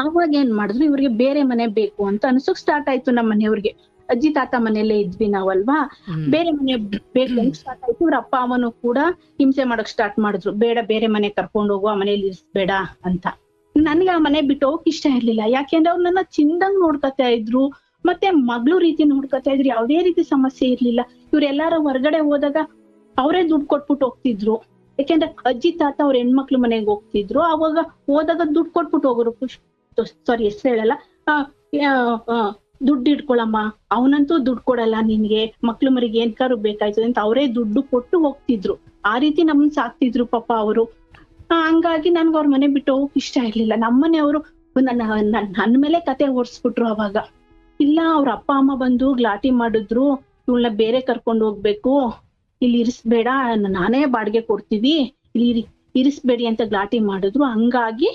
ಅವಾಗ ಏನ್ ಮಾಡಿದ್ರು, ಇವ್ರಿಗೆ ಬೇರೆ ಮನೆ ಬೇಕು ಅಂತ ಅನ್ಸೋಕ್ ಸ್ಟಾರ್ಟ್ ಆಯ್ತು ನಮ್ಮ ಮನೆಯವ್ರಿಗೆ. ಅಜ್ಜಿ ತಾತ ಮನೆಯಲ್ಲೇ ಇದ್ವಿ ನಾವಲ್ವಾ, ಬೇರೆ ಮನೆ ಬೇಕು ಅಂತ ಸ್ಟಾರ್ಟ್ ಆಯ್ತು. ಇವ್ರ ಅಪ್ಪ ಅಮ್ಮನು ಕೂಡ ಹಿಂಸೆ ಮಾಡಕ್ ಸ್ಟಾರ್ಟ್ ಮಾಡಿದ್ರು, ಬೇಡ ಬೇರೆ ಮನೆ ಕರ್ಕೊಂಡು ಹೋಗು, ಆ ಮನೇಲಿ ಇರಿಸ್ಬೇಡ ಅಂತ. ನನ್ಗೆ ಆ ಮನೆ ಬಿಟ್ಟು ಹೋಗಕ್ ಇಷ್ಟ ಇರ್ಲಿಲ್ಲ, ಯಾಕೆಂದ್ರೆ ಅವ್ರು ನನ್ನ ಚಿಂದಂಗ್ ನೋಡ್ಕೊತಾ ಇದ್ರು, ಮತ್ತೆ ಮಗಳು ರೀತಿ ನೋಡ್ಕೊತಾ ಇದ್ರು, ಯಾವ್ದೇ ರೀತಿ ಸಮಸ್ಯೆ ಇರ್ಲಿಲ್ಲ. ಇವ್ರೆಲ್ಲಾರ ಹೊರಗಡೆ ಹೋದಾಗ ಅವರೇ ದುಡ್ಡು ಕೊಟ್ಬಿಟ್ಟು ಹೋಗ್ತಿದ್ರು, ಯಾಕೆಂದ್ರೆ ಅಜ್ಜಿ ತಾತ ಅವ್ರ ಹೆಣ್ಮಕ್ಳು ಮನೆಗೆ ಹೋಗ್ತಿದ್ರು. ಅವಾಗ ಹೋದಾಗ ದುಡ್ಡು ಕೊಟ್ಬಿಟ್ಟು ಹೋಗೋರು. ಸಾರಿ ಹೆಸರು ಹೇಳಲ್ಲ, ದುಡ್ಡು ಇಟ್ಕೊಳಮ್ಮ, ಅವನಂತೂ ದುಡ್ಡು ಕೊಡಲ್ಲ ನಿನ್ಗೆ, ಮಕ್ಳು ಮರಿಗೆ ಏನ್ಕಾರು ಬೇಕಾಯ್ತು ಅಂತ ಅವರೇ ದುಡ್ಡು ಕೊಟ್ಟು ಹೋಗ್ತಿದ್ರು. ಆ ರೀತಿ ನಮ್ಮನ್ ಸಾಕ್ತಿದ್ರು ಪಾಪ ಅವರು. ಹಂಗಾಗಿ ನನ್ಗೆ ಅವ್ರ ಮನೆ ಬಿಟ್ಟು ಹೋಗಕ್ ಇಷ್ಟ ಇರ್ಲಿಲ್ಲ. ನಮ್ಮನೆಯವರು ನನ್ ಮೇಲೆ ಕತೆ ಓಡಿಸ್ಬಿಟ್ರು ಅವಾಗ. ಇಲ್ಲ ಅವ್ರ ಅಪ್ಪ ಅಮ್ಮ ಬಂದು ಗಲಾಟೆ ಮಾಡಿದ್ರು, ಇವಳನ್ನ ಬೇರೆ ಕರ್ಕೊಂಡು ಹೋಗ್ಬೇಕು, ಇಲ್ಲಿ ಇರಿಸ್ಬೇಡ, ನಾನೇ ಬಾಡಿಗೆ ಕೊಡ್ತೀವಿ, ಇಲ್ಲಿ ಇರಿಸ್ಬೇಡಿ ಅಂತ ಗಲಾಟೆ ಮಾಡಿದ್ರು. ಹಂಗಾಗಿ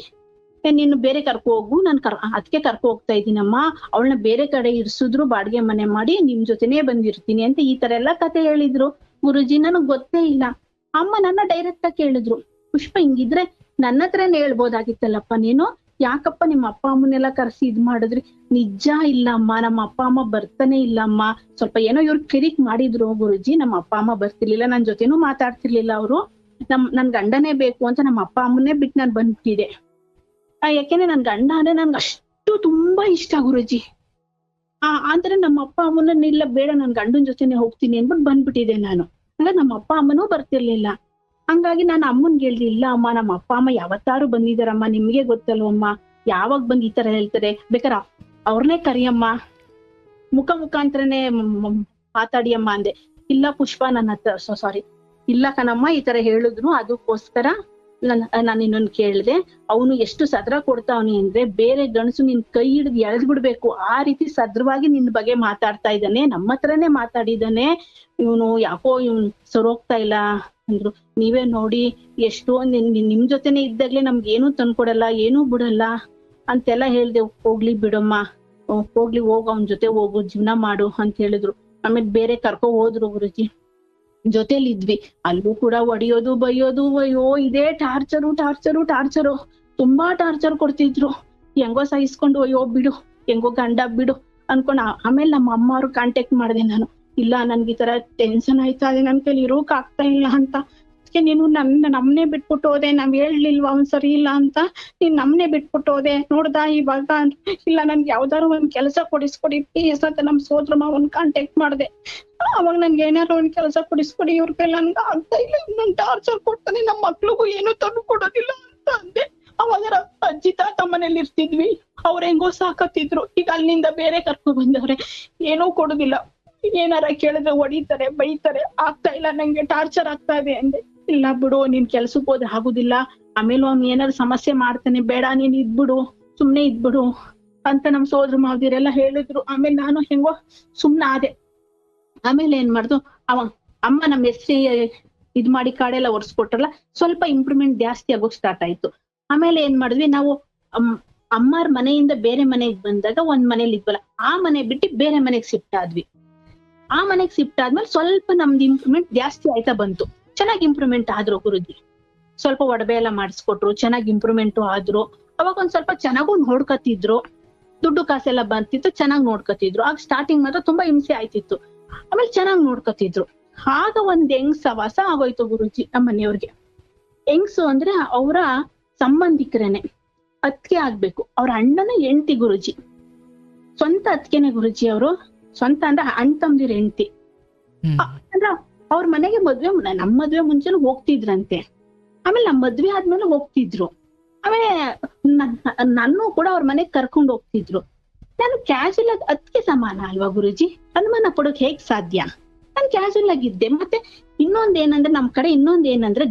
ನೀನು ಬೇರೆ ಕರ್ಕೊ ಹೋಗು, ನಾನ್ ಅದಕ್ಕೆ ಕರ್ಕೊ ಹೋಗ್ತಾ ಇದ್ದೀನಮ್ಮ, ಅವಳನ್ನ ಬೇರೆ ಕಡೆ ಇರ್ಸಿದ್ರು ಬಾಡಿಗೆ ಮನೆ ಮಾಡಿ ನಿಮ್ ಜೊತೆನೇ ಬಂದಿರ್ತೀನಿ ಅಂತ ಈ ತರ ಎಲ್ಲಾ ಕತೆ ಹೇಳಿದ್ರು ಗುರುಜಿ. ನನಗ್ ಗೊತ್ತೇ ಇಲ್ಲ. ಅಮ್ಮ ನನ್ನ ಡೈರೆಕ್ಟ್ ಆಗಿ ಕೇಳಿದ್ರು, ಪುಷ್ಪ ಹಿಂಗಿದ್ರೆ ನನ್ನ ಹತ್ರನೇ ಹೇಳ್ಬೋದಾಗಿತ್ತಲ್ಲಪ್ಪ ನೀನು, ಯಾಕಪ್ಪ ನಿಮ್ಮ ಅಪ್ಪ ಅಮ್ಮನೆಲ್ಲ ಕರ್ಸಿ ಇದ್ ಮಾಡಿದ್ರಿ? ನಿಜ ಇಲ್ಲಮ್ಮ, ನಮ್ಮ ಅಪ್ಪ ಅಮ್ಮ ಬರ್ತಾನೆ ಇಲ್ಲಮ್ಮ. ಸ್ವಲ್ಪ ಏನೋ ಇವ್ರು ಕಿರಿಕ್ ಮಾಡಿದ್ರು ಗುರುಜಿ, ನಮ್ಮ ಅಪ್ಪ ಅಮ್ಮ ಬರ್ತಿರ್ಲಿಲ್ಲ, ನನ್ ಜೊತೆನೂ ಮಾತಾಡ್ತಿರ್ಲಿಲ್ಲ ಅವರು. ನನ್ ಗಂಡನೇ ಬೇಕು ಅಂತ ನಮ್ಮ ಅಪ್ಪ ಅಮ್ಮನೇ ಬಿಟ್ಟು ನಾನ್ ಬಂದ್ಬಿಟ್ಟಿದೆ. ಯಾಕೆಂದ್ರೆ ನನ್ ಗಂಡ ಅಂದ್ರೆ ನನ್ಗೆ ಅಷ್ಟು ತುಂಬಾ ಇಷ್ಟ ಗುರುಜಿ. ಅಂದ್ರೆ ನಮ್ಮ ಅಪ್ಪ ಅಮ್ಮನ ಇಲ್ಲ ಬೇಡ, ನನ್ ಗಂಡನ್ ಜೊತೆನೆ ಹೋಗ್ತೀನಿ ಅನ್ಬಿಟ್ಟು ಬಂದ್ಬಿಟ್ಟಿದೆ ನಾನು. ಅಂದ್ರೆ ನಮ್ಮ ಅಪ್ಪ ಅಮ್ಮನೂ ಬರ್ತಿರ್ಲಿಲ್ಲ. ಹಂಗಾಗಿ ನಾನು ಅಮ್ಮನ್ಗೆ ಹೇಳ್ದೆ, ಇಲ್ಲ ಅಮ್ಮ ನಮ್ಮ ಅಪ್ಪ ಅಮ್ಮ ಯಾವತ್ತಾರು ಬಂದಿದಾರಮ್ಮ, ನಿಮ್ಗೆ ಗೊತ್ತಲ್ವಮ್ಮ, ಯಾವಾಗ ಬಂದ್ ಈ ತರ ಹೇಳ್ತಾರೆ, ಬೇಕಾರೆ ಅವ್ರನ್ನೇ ಕರಿಯಮ್ಮ, ಮುಖಾಂತರನೇ ಮಾತಾಡಿ ಅಮ್ಮ ಅಂದೆ. ಇಲ್ಲ ಪುಷ್ಪ ನನ್ನ ಹತ್ರ ಸಾರಿ ಇಲ್ಲ ಕಣಮ್ಮ, ಈ ತರ ಹೇಳಿದ್ರು, ಅದಕ್ಕೋಸ್ಕರ ನಾನು ಇನ್ನೊಂದು ಕೇಳ್ದೆ. ಅವನು ಎಷ್ಟು ಸದ್ರ ಕೊಡ್ತಾವನಿ ಅಂದ್ರೆ ಬೇರೆ ಗಂಡಸು ನಿನ್ ಕೈ ಹಿಡಿದು ಎಳ್ದ್ ಬಿಡ್ಬೇಕು, ಆ ರೀತಿ ಸದ್ರವಾಗಿ ನಿನ್ ಬಗ್ಗೆ ಮಾತಾಡ್ತಾ ಇದ್ದಾನೆ, ನಮ್ಮ ಹತ್ರನೇ ಮಾತಾಡಿದಾನೆ, ಇವನು ಯಾಕೋ ಇವ್ನು ಸರೋಗ್ತಾ ಇಲ್ಲ ಅಂದ್ರು. ನೀವೇ ನೋಡಿ ಎಷ್ಟೋ ನಿಮ್ ಜೊತೆನೆ ಇದ್ದಾಗ್ಲೇ ನಮ್ಗೆ ಏನೂ ತಂದ್ಕೊಡಲ್ಲ, ಏನೂ ಬಿಡಲ್ಲ ಅಂತೆಲ್ಲ ಹೇಳ್ದೆ. ಹೋಗ್ಲಿ ಬಿಡಮ್ಮ, ಹೋಗ್ಲಿ ಹೋಗು, ಅವನ್ ಜೊತೆ ಹೋಗು, ಜೀವನ ಮಾಡು ಅಂತ ಹೇಳಿದ್ರು. ಆಮೇಲೆ ಬೇರೆ ಕರ್ಕೊ ಹೋದ್ರು ಗುರುಜಿ. ಜೊತೆಲಿ ಇದ್ವಿ, ಅಲ್ಲೂ ಕೂಡ ಹೊಡಿಯೋದು ಬೈಯೋದು, ಅಯ್ಯೋ ಇದೇ ಟಾರ್ಚರು, ತುಂಬಾ ಟಾರ್ಚರ್ ಕೊಡ್ತಿದ್ರು. ಹೆಂಗೋ ಸಹಿಸ್ಕೊಂಡು ಅಯ್ಯೋ ಬಿಡು, ಹೆಂಗೋ ಗಂಡ ಬಿಡು ಅನ್ಕೊಂಡ್ ಆಮೇಲೆ ನಮ್ಮ ಅಮ್ಮ ಅವ್ರು ಕಾಂಟ್ಯಾಕ್ಟ್ ಮಾಡಿದೆ ನಾನು. ಇಲ್ಲ ನನ್ಗೆ ಈ ತರ ಟೆನ್ಷನ್ ಆಯ್ತಾ ಇದೆ, ನನ್ ಕೈಲಿ ಇರೋಕ್ ಆಗ್ತಾ ಇಲ್ಲ ಅಂತ. ಅದಕ್ಕೆ ನೀನು ನಮ್ನೆ ಬಿಟ್ಬಿಟ್ಟು ಹೋದೆ, ನಾವ್ ಹೇಳ್ಲಿಲ್ವಾ ಅವ್ನ್ ಸರಿ ಇಲ್ಲ ಅಂತ, ನೀನ್ ನಮ್ನೆ ಬಿಟ್ಬಿಟ್ಟು ಹೋದೆ ನೋಡ್ದಾ ಇವಾಗ. ಇಲ್ಲ ನನ್ಗೆ ಯಾವ್ದಾರು ಒಂದ್ ಕೆಲಸ ಕೊಡಿಸ್ಕೊಡಿ ಪ್ಲೀಸ್ ಅಂತ ನಮ್ ಸೋದ್ರ ಮಾವನ್ ಕಾಂಟ್ಯಾಕ್ಟ್ ಮಾಡ್ದೆ. ಅವಾಗ ನನ್ಗೆ ಏನಾರು ಒಂದ್ ಕೆಲಸ ಕೊಡಿಸ್ಕೊಡಿ, ಇವ್ರ ಕೈಲಿ ನನ್ಗೆ ಆಗ್ತಾ ಇಲ್ಲ, ನನ್ ಟಾರ್ಚರ್ ಕೊಡ್ತಾನೆ, ನಮ್ ಮಕ್ಳಿಗೂ ಏನು ತಂದು ಕೊಡೋದಿಲ್ಲ ಅಂತ ಅಂದೆ. ಅವಾಗ ಅಜ್ಜಿ ತಾತ ಮನೇಲಿ ಇರ್ತಿದ್ವಿ, ಅವ್ರ ಹೆಂಗೋ ಸಾಕತ್ತಿದ್ರು. ಈಗ ಅಲ್ಲಿಂದ ಬೇರೆ ಕರ್ಕೊಂಡ್ ಬಂದವ್ರೆ, ಏನೂ ಕೊಡುದಿಲ್ಲ, ಏನಾರ ಕೇಳಿದ್ರೆ ಹೊಡಿತಾರೆ, ಬೈತಾರೆ, ಆಗ್ತಾ ಇಲ್ಲ ನಂಗೆ, ಟಾರ್ಚರ್ ಆಗ್ತಾ ಇದೆ ಅಂದೆ. ಇಲ್ಲ ಬಿಡು, ನೀನ್ ಕೆಲ್ಸಕ್ ಹೋದ್ರೆ ಆಗುದಿಲ್ಲ, ಆಮೇಲೆ ಅವ್ನ್ ಏನಾದ್ರು ಸಮಸ್ಯೆ ಮಾಡ್ತಾನೆ, ಬೇಡ ನೀನ್ ಇದ್ಬಿಡು, ಸುಮ್ನೆ ಇದ್ಬಿಡು ಅಂತ ನಮ್ ಸೋದ್ರ ಮಾವದಿರೆಲ್ಲ ಹೇಳಿದ್ರು. ಆಮೇಲೆ ನಾನು ಹೆಂಗೋ ಸುಮ್ನೆ ಆದೆ. ಆಮೇಲೆ ಏನ್ ಮಾಡ್ದು, ಅಮ್ಮ ನಮ್ಮ ಹೆಸ್ರಿ ಇದ್ ಮಾಡಿ ಕಾಡೆಲ್ಲ ಒರ್ಸ್ಕೊಟ್ರಲ್ಲ, ಸ್ವಲ್ಪ ಇಂಪ್ರೂವ್ಮೆಂಟ್ ಜಾಸ್ತಿ ಆಗೋಕ್ ಸ್ಟಾರ್ಟ್ ಆಯ್ತು. ಆಮೇಲೆ ಏನ್ ಮಾಡಿದ್ವಿ ನಾವು, ಅಮ್ಮರ ಮನೆಯಿಂದ ಬೇರೆ ಮನೆಗ್ ಬಂದಾಗ ಒಂದ್ ಮನೇಲಿ ಇದ್ವಲ್ಲ, ಆ ಮನೆ ಬಿಟ್ಟು ಬೇರೆ ಮನೆಗ್ ಶಿಫ್ಟ್ ಆದ್ವಿ. ಆ ಮನೆಗ್ ಶಿಫ್ಟ್ ಆದ್ಮೇಲೆ ಸ್ವಲ್ಪ ನಮ್ದು ಇಂಪ್ರೂವ್ಮೆಂಟ್ ಜಾಸ್ತಿ ಆಯ್ತಾ ಬಂತು. ಚೆನ್ನಾಗಿ ಇಂಪ್ರೂವ್ಮೆಂಟ್ ಆದ್ರು ಗುರುಜಿ, ಸ್ವಲ್ಪ ಒಡವೆ ಎಲ್ಲ ಮಾಡಿಸ್ಕೊಟ್ರು, ಚೆನ್ನಾಗಿ ಇಂಪ್ರೂವ್ಮೆಂಟ್ ಆದ್ರು. ಅವಾಗ ಒಂದ್ ಸ್ವಲ್ಪ ಚೆನ್ನಾಗೂ ನೋಡ್ಕತಿದ್ರು, ದುಡ್ಡು ಕಾಸೆಲ್ಲ ಬಂತಿತ್ತು, ಚೆನ್ನಾಗ್ ನೋಡ್ಕತಿದ್ರು. ಆಗ ಸ್ಟಾರ್ಟಿಂಗ್ ಮಾತ್ರ ತುಂಬಾ ಹಿಂಸೆ ಆಯ್ತಿತ್ತು, ಆಮೇಲೆ ಚೆನ್ನಾಗ್ ನೋಡ್ಕತಿದ್ರು. ಆಗ ಒಂದ್ ಹೆಂಗ್ ಸವಾಸ ಆಗೋಯ್ತು ಗುರುಜಿ ನಮ್ಮ ಮನೆಯವ್ರಿಗೆ. ಹೆಂಗ್ಸು ಅಂದ್ರೆ ಅವರ ಸಂಬಂಧಿಕರೇನೆ, ಅತ್ತಿಗೆ ಆಗ್ಬೇಕು, ಅವ್ರ ಅಣ್ಣನ ಹೆಂಡತಿ ಗುರುಜಿ, ಸ್ವಂತ ಅತ್ತಿಗೆನೆ ಗುರುಜಿ. ಅವರು ಸ್ವಂತ ಅಂದ್ರೆ ಅಣ್ಣ ತಮ್ದಿರ ಹೆಂಡತಿ. ಅಂದ್ರ ಅವ್ರ ಮನೆಗೆ ನಮ್ಮ ಮದ್ವೆ ಮುಂಚೆನೂ ಹೋಗ್ತಿದ್ರಂತೆ, ಆಮೇಲೆ ನಮ್ಮ ಮದ್ವೆ ಆದ್ಮೇಲೆ ಹೋಗ್ತಿದ್ರು. ಆಮೇಲೆ ನನ್ನೂ ಕೂಡ ಅವ್ರ ಮನೆಗ್ ಕರ್ಕೊಂಡ್ ಹೋಗ್ತಿದ್ರು. ನಾನು ಕ್ಯಾಶುಯಲ್ ಆಗಿ ಅತ್ತಿಗೆ ಸಮಾನ ಅಲ್ವಾ ಗುರುಜಿ, ಅನುಮಾನ ಪಡೋಕ್ ಹೇಗ್ ಸಾಧ್ಯ? ನಾನ್ ಕ್ಯಾಶುಯಲ್ ಆಗಿದ್ದೆ. ಮತ್ತೆ ಇನ್ನೊಂದೇನಂದ್ರೆ ನಮ್ ಕಡೆ ಇನ್ನೊಂದೇನಂದ್ರೆ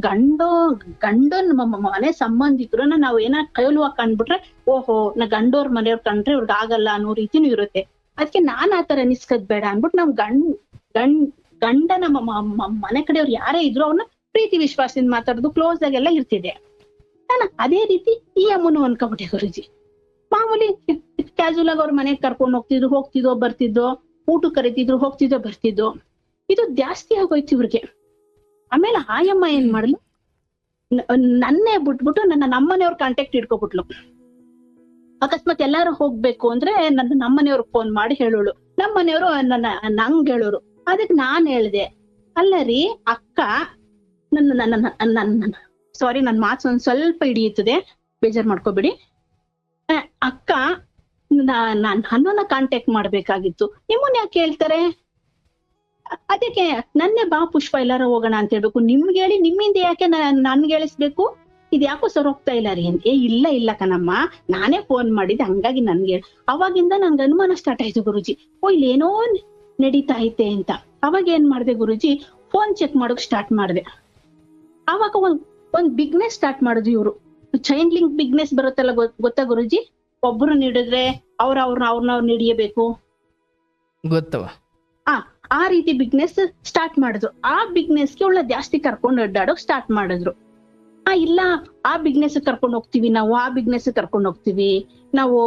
ಗಂಡನ್ ಮನೆ ಸಂಬಂಧಿಕರನ್ನ ನಾವ್ ಏನಾರ ಕೈಲುವಾಗಿ ಕಂಡ್ಬಿಟ್ರೆ, ಓಹೋ ನಾ ಗಂಡೋರ್ ಮನೆಯವ್ರ ಕಂಡ್ರೆ ಇವ್ರಿಗೆ ಆಗಲ್ಲ ಅನ್ನೋ ರೀತಿನೂ ಇರುತ್ತೆ. ಅದಕ್ಕೆ ನಾನ್ ಆತರ ಅನಿಸ್ಕದ್ ಬೇಡ ಅನ್ಬಿಟ್ಟು ನಾವ್ ಗಂಡನ ಮನೆ ಕಡೆಯವ್ರು ಯಾರೇ ಇದ್ರು ಅವ್ರನ್ನ ಪ್ರೀತಿ ವಿಶ್ವಾಸದಿಂದ ಮಾತಾಡೋದು, ಕ್ಲೋಸ್ ಆಗೆಲ್ಲ ಇರ್ತಿದೆ. ನಾನು ಅದೇ ರೀತಿ ಈ ಅಮ್ಮನು ಅನ್ಕೊಬಿಟ್ಟೆ ಗುರುಜಿ. ಮಾಮೂಲಿ ಕ್ಯಾಶುಯಲ್ ಆಗಿ ಅವ್ರ ಮನೆಗ್ ಕರ್ಕೊಂಡ್ ಹೋಗ್ತಿದ್ದೋ ಬರ್ತಿದ್ದೋ, ಊಟ ಕರಿತಿದ್ರು, ಹೋಗ್ತಿದ್ದೋ ಬರ್ತಿದ್ದೋ. ಇದು ಜಾಸ್ತಿ ಆಗೋಯ್ತು ಇವ್ರಿಗೆ. ಆಮೇಲೆ ಆಯಮ್ಮ ಏನ್ ಮಾಡ್ಲು, ನನ್ನೇ ಬಿಟ್ಬಿಟ್ಟು ನಮ್ಮನೆಯವ್ರ ಕಾಂಟ್ಯಾಕ್ಟ್ ಇಟ್ಕೊಬಿಟ್ಲು. ಅಕಸ್ಮಾತ್ ಎಲ್ಲಾರು ಹೋಗ್ಬೇಕು ಅಂದ್ರೆ ನಮ್ಮನೆಯವ್ರಿಗೆ ಫೋನ್ ಮಾಡಿ ಹೇಳೋಳು, ನಮ್ಮನೆಯವರು ನಂಗ್ ಹೇಳೋರು. ಅದಕ್ಕೆ ನಾನ್ ಹೇಳ್ದೆ, ಅಲ್ಲ ರೀ ಅಕ್ಕ, ಸಾರಿ ನನ್ ಮಾತು ಒಂದ್ ಸ್ವಲ್ಪ ಹಿಡಿಯುತ್ತದೆ, ಬೇಜಾರ್ ಮಾಡ್ಕೋಬೇಡಿ. ಅಕ್ಕ ನನ್ನನ್ನ ಕಾಂಟ್ಯಾಕ್ಟ್ ಮಾಡ್ಬೇಕಾಗಿತ್ತು, ನಿಮ್ಮನ್ನ ಯಾಕೆ ಹೇಳ್ತಾರೆ? ಅದಕ್ಕೆ ನನ್ನೇ ಬಾ ಪುಷ್ಪ ಎಲ್ಲಾರ ಹೋಗೋಣ ಅಂತ ಹೇಳ್ಬೇಕು, ನಿಮ್ಗೆ ಹೇಳಿ ನಿಮ್ಮಿಂದ ಯಾಕೆ ನನ್ಗೆ ಹೇಳಿಸ್ಬೇಕು? ಇದ್ಯಾಕೋ ಸರ್ ಹೋಗ್ತಾ ಇಲ್ಲ ರೀ ಅಂತ. ಇಲ್ಲ ಕಣಮ್ಮ, ನಾನೇ ಫೋನ್ ಮಾಡಿದ್ದೆ, ಹಂಗಾಗಿ ನನ್ಗೆ ಅವಾಗಿಂದ ನನ್ಗೆ ಅನುಮಾನ ಸ್ಟಾರ್ಟ್ ಆಯ್ತು ಗುರುಜಿ. ಇಲ್ಲಿ ಏನೋ ನಡೀತಾ ಐತೆ ಅಂತ. ಅವಾಗ ಏನ್ ಮಾಡ್ದೆ ಗುರುಜಿ, ಫೋನ್ ಚೆಕ್ ಮಾಡೋಕ್ ಸ್ಟಾರ್ಟ್ ಮಾಡ್ದೆ. ಆವಾಗ ಒಂದ್ ಬಿಗ್ನೆಸ್ ಸ್ಟಾರ್ಟ್ ಮಾಡಿದ್ರು ಇವ್ರು. ಚೈನ್ ಲಿಂಕ್ ಬಿಗ್ನೆಸ್ ಬರುತ್ತಲ್ಲ, ಗೊತ್ತಾ ಗುರುಜಿ? ಒಬ್ರು ನೀಡಿದ್ರೆ ಅವ್ರನ್ನ ಹಿಡಿಯಬೇಕು, ಗೊತ್ತವ. ಆ ರೀತಿ ಬಿಗ್ನೆಸ್ ಸ್ಟಾರ್ಟ್ ಮಾಡಿದ್ರು. ಆ ಬಿಗ್ನೆಸ್ಗೆ ಅವಳ ಜಾಸ್ತಿ ಕರ್ಕೊಂಡು ಅಡ್ಡಾಡೋಕ್ ಸ್ಟಾರ್ಟ್ ಮಾಡಿದ್ರು. ಇಲ್ಲ, ಆ ಬಿಗ್ನೆಸ್ ಕರ್ಕೊಂಡು ಹೋಗ್ತೀವಿ ನಾವು, ಆ ಬಿಗ್ನೆಸ್ ಕರ್ಕೊಂಡು ಹೋಗ್ತೀವಿ ನಾವು,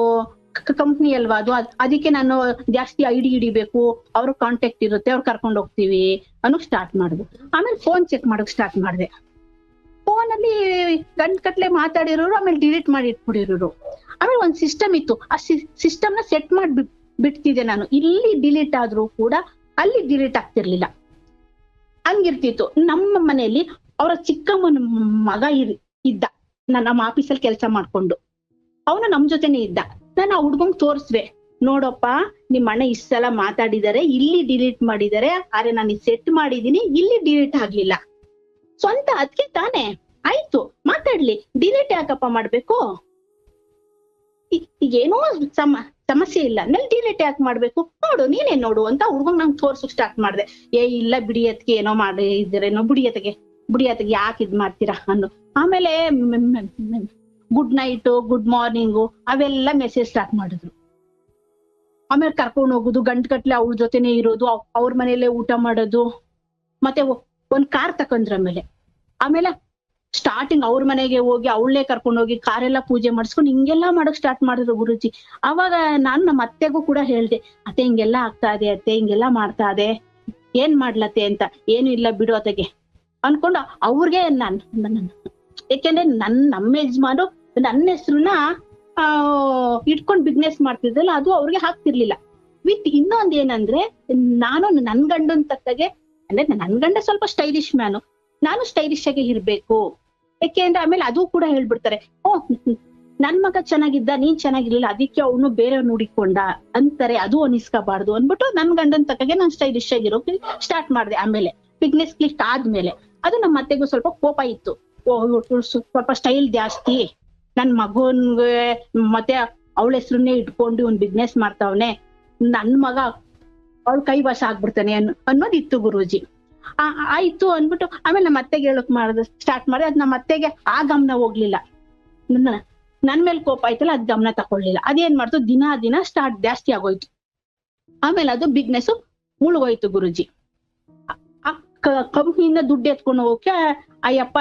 ಕಂಪ್ನಿ ಅಲ್ವಾ ಅದು, ಅದಕ್ಕೆ ನಾನು ಜಾಸ್ತಿ ಐಡಿ ಹಿಡಿಬೇಕು, ಅವ್ರ ಕಾಂಟ್ಯಾಕ್ಟ್ ಇರುತ್ತೆ, ಅವ್ರು ಕರ್ಕೊಂಡು ಹೋಗ್ತೀವಿ ಅನ್ನೋಕ್ ಸ್ಟಾರ್ಟ್ ಮಾಡಿದ್ರು. ಆಮೇಲೆ ಫೋನ್ ಚೆಕ್ ಮಾಡೋಕ್ ಸ್ಟಾರ್ಟ್ ಮಾಡಿದೆ. ಫೋನ್ ಅಲ್ಲಿ ಗಂಟ್ಕಟ್ಲೆ ಮಾತಾಡಿರೋರು ಆಮೇಲೆ ಡಿಲೀಟ್ ಮಾಡಿ ಇಟ್ಬಿಡಿರೋರು. ಆಮೇಲೆ ಒಂದ್ ಸಿಸ್ಟಮ್ ಇತ್ತು, ಆ ಸಿಸ್ಟಮ್ ನ ಸೆಟ್ ಮಾಡಿ ಬಿಡ್ತಿದ್ದೆ ನಾನು. ಇಲ್ಲಿ ಡಿಲೀಟ್ ಆದ್ರೂ ಕೂಡ ಅಲ್ಲಿ ಡಿಲೀಟ್ ಆಗ್ತಿರ್ಲಿಲ್ಲ, ಹಂಗಿರ್ತಿತ್ತು. ನಮ್ಮ ಮನೆಯಲ್ಲಿ ಅವರ ಚಿಕ್ಕಮ್ಮನ ಮಗ ಇದ್ದ, ನಮ್ಮ ಆಫೀಸಲ್ಲಿ ಕೆಲಸ ಮಾಡ್ಕೊಂಡು, ಅವನು ನಮ್ ಜೊತೆನೆ ಇದ್ದ. ನಾನು ಆ ಹುಡ್ಗಂಗ್ ತೋರ್ಸ್ದೆ, ನೋಡಪ್ಪ ನಿಮ್ ಅಣ್ಣ ಇಷ್ಟ ಸಲ ಮಾತಾಡಿದಾರೆ, ಇಲ್ಲಿ ಡಿಲೀಟ್ ಮಾಡಿದಾರೆ, ಆದ್ರೆ ನಾನು ಸೆಟ್ ಮಾಡಿದೀನಿ, ಇಲ್ಲಿ ಡಿಲೀಟ್ ಆಗ್ಲಿಲ್ಲ. ಸ್ವಂತ ಅದಕ್ಕೆ ತಾನೇ, ಆಯ್ತು ಮಾತಾಡ್ಲಿ, ಡಿಲೀಟ್ ಯಾಕಪ್ಪ ಮಾಡ್ಬೇಕು, ಈಗೇನೋ ಸಮಸ್ಯೆ ಇಲ್ಲ, ನಲ್ಲಿ ಡಿಲೀಟ್ ಯಾಕೆ ಮಾಡ್ಬೇಕು, ನೋಡು ನೀನೇ ನೋಡು ಅಂತ ಹುಡ್ಗಂಗ್ ನಂಗೆ ತೋರ್ಸಕ್ ಸ್ಟಾರ್ಟ್ ಮಾಡ್ದೆ. ಇಲ್ಲ ಬಿಡಿಯತ್ಗೆ ಏನೋ ಮಾಡಿದಿರೇನೋ, ಬಿಡಿಯತ್ಗೆ ಯಾಕೆ ಇದ್ ಮಾಡ್ತೀರಾ ಅನ್ನೋ. ಆಮೇಲೆ ಗುಡ್ ನೈಟ್, ಗುಡ್ ಮಾರ್ನಿಂಗು ಅವೆಲ್ಲ ಮೆಸೇಜ್ ಸ್ಟಾರ್ಟ್ ಮಾಡಿದ್ರು. ಆಮೇಲೆ ಕರ್ಕೊಂಡು ಹೋಗುದು, ಗಂಟ್ಗಟ್ಲೆ ಅವ್ರ ಜೊತೆನೆ ಇರೋದು, ಅವ್ರ ಮನೆಯಲ್ಲೇ ಊಟ ಮಾಡೋದು. ಮತ್ತೆ ಒಂದ್ ಕಾರ್ ತಕೊಂಡ್ರ ಆಮೇಲೆ ಸ್ಟಾರ್ಟಿಂಗ್ ಅವ್ರ ಮನೆಗೆ ಹೋಗಿ ಅವಳೇ ಕರ್ಕೊಂಡು ಹೋಗಿ ಕಾರೆಲ್ಲ ಪೂಜೆ ಮಾಡಿಸ್ಕೊಂಡು ಹಿಂಗೆಲ್ಲಾ ಮಾಡಕ್ ಸ್ಟಾರ್ಟ್ ಮಾಡಿದ್ರು ಗುರುಜಿ. ಅವಾಗ ನಾನು ನಮ್ಮ ಅತ್ತೆಗೂ ಕೂಡ ಹೇಳ್ದೆ, ಅತ್ತೆ ಹಿಂಗೆಲ್ಲಾ ಆಗ್ತಾ ಇದೆ, ಅತ್ತೆ ಹಿಂಗೆಲ್ಲಾ ಮಾಡ್ತಾ ಇದೆ, ಏನ್ ಮಾಡ್ಲತ್ತೆ ಅಂತ. ಏನು ಇಲ್ಲ ಬಿಡು ಅತೆಗೆ ಅನ್ಕೊಂಡು ಅವ್ರಿಗೆ ಯಾಕೆಂದ್ರೆ ನಮ್ಮ ಯಜಮಾನು ನನ್ನ ಹೆಸರನ್ನ ಇಟ್ಕೊಂಡ್ ಬಿಸ್ನೆಸ್ ಮಾಡ್ತಿದ್ರಲ್ಲ, ಅದು ಅವ್ರಿಗೆ ಹಾಕ್ತಿರ್ಲಿಲ್ಲ. ವಿತ್ ಇನ್ನೊಂದ್ ಏನಂದ್ರೆ, ನಾನು ನನ್ ಗಂಡನ್ ತಕ್ಕಗೆ, ಅಂದ್ರೆ ನನ್ ಗಂಡ ಸ್ವಲ್ಪ ಸ್ಟೈಲಿಶ್ ಮ್ಯಾನು, ನಾನು ಸ್ಟೈಲಿಶ್ ಆಗಿ ಇರ್ಬೇಕು. ಯಾಕೆಂದ್ರೆ ಆಮೇಲೆ ಅದು ಕೂಡ ಹೇಳ್ಬಿಡ್ತಾರೆ, ನನ್ ಮಗ ಚೆನ್ನಾಗಿದ್ದ, ನೀನ್ ಚೆನ್ನಾಗಿರ್ಲಿಲ್ಲ, ಅದಕ್ಕೆ ಅವನು ಬೇರೆ ನೋಡಿಕೊಂಡ ಅಂತಾರೆ, ಅದು ಅನಿಸ್ಕೋಬಾರ್ದು ಅನ್ಬಿಟ್ಟು ನನ್ ಗಂಡನ್ ತಕ್ಕಗೆ ನಾನು ಸ್ಟೈಲಿಶ್ ಆಗಿರೋಕೆ ಸ್ಟಾರ್ಟ್ ಮಾಡಿದೆ. ಆಮೇಲೆ ಬಿಗ್ನೆಸ್ ಕ್ಲಿಕ್ ಆದ್ಮೇಲೆ ಅದು ನಮ್ಮ ಅತ್ತೆಗೂ ಸ್ವಲ್ಪ ಕೋಪ ಇತ್ತು. ಸ್ವಲ್ಪ ಸ್ಟೈಲ್ ಜಾಸ್ತಿ, ನನ್ ಮಗನ್ಗೆ ಮತ್ತೆ ಅವಳ ಹೆಸರನ್ನೇ ಇಟ್ಕೊಂಡು ಒಂದ್ ಬಿಸ್ನೆಸ್ ಮಾಡ್ತಾವನೆ, ನನ್ ಮಗ ಅವಳ ಕೈ ವಶ ಆಗ್ಬಿಡ್ತಾನೆ ಅನ್ನೋದಿತ್ತು ಗುರೂಜಿ. ಆಯ್ತು ಅನ್ಬಿಟ್ಟು ಆಮೇಲೆ ನಮ್ಮ ಅತ್ತೆಗೆ ಹೇಳಕ್ ಸ್ಟಾರ್ಟ್ ಮಾಡಿದೆ. ಅದ್ ನಮ್ಮ ಅತ್ತೆಗೆ ಆ ಗಮನ ಹೋಗ್ಲಿಲ್ಲ, ನನ್ ಮೇಲೆ ಕೋಪ ಆಯ್ತಲ್ಲ, ಅದ್ ಗಮನ ತಕೊಳ್ಳಿಲ್ಲ. ಅದೇನ್ ಮಾಡ್ತು, ದಿನ ಸ್ಟಾರ್ಟ್ ಜಾಸ್ತಿ ಆಗೋಯ್ತು. ಆಮೇಲೆ ಅದು ಬಿಗ್ನೆಸ್ ಮುಳುಗೋಯ್ತು ಗುರುಜಿ. ಆ ಕಂಪ್ನಿಯಿಂದ ದುಡ್ಡು ಎತ್ಕೊಂಡು ಹೋಗಕ್ಕೆ ಅಯ್ಯಪ್ಪ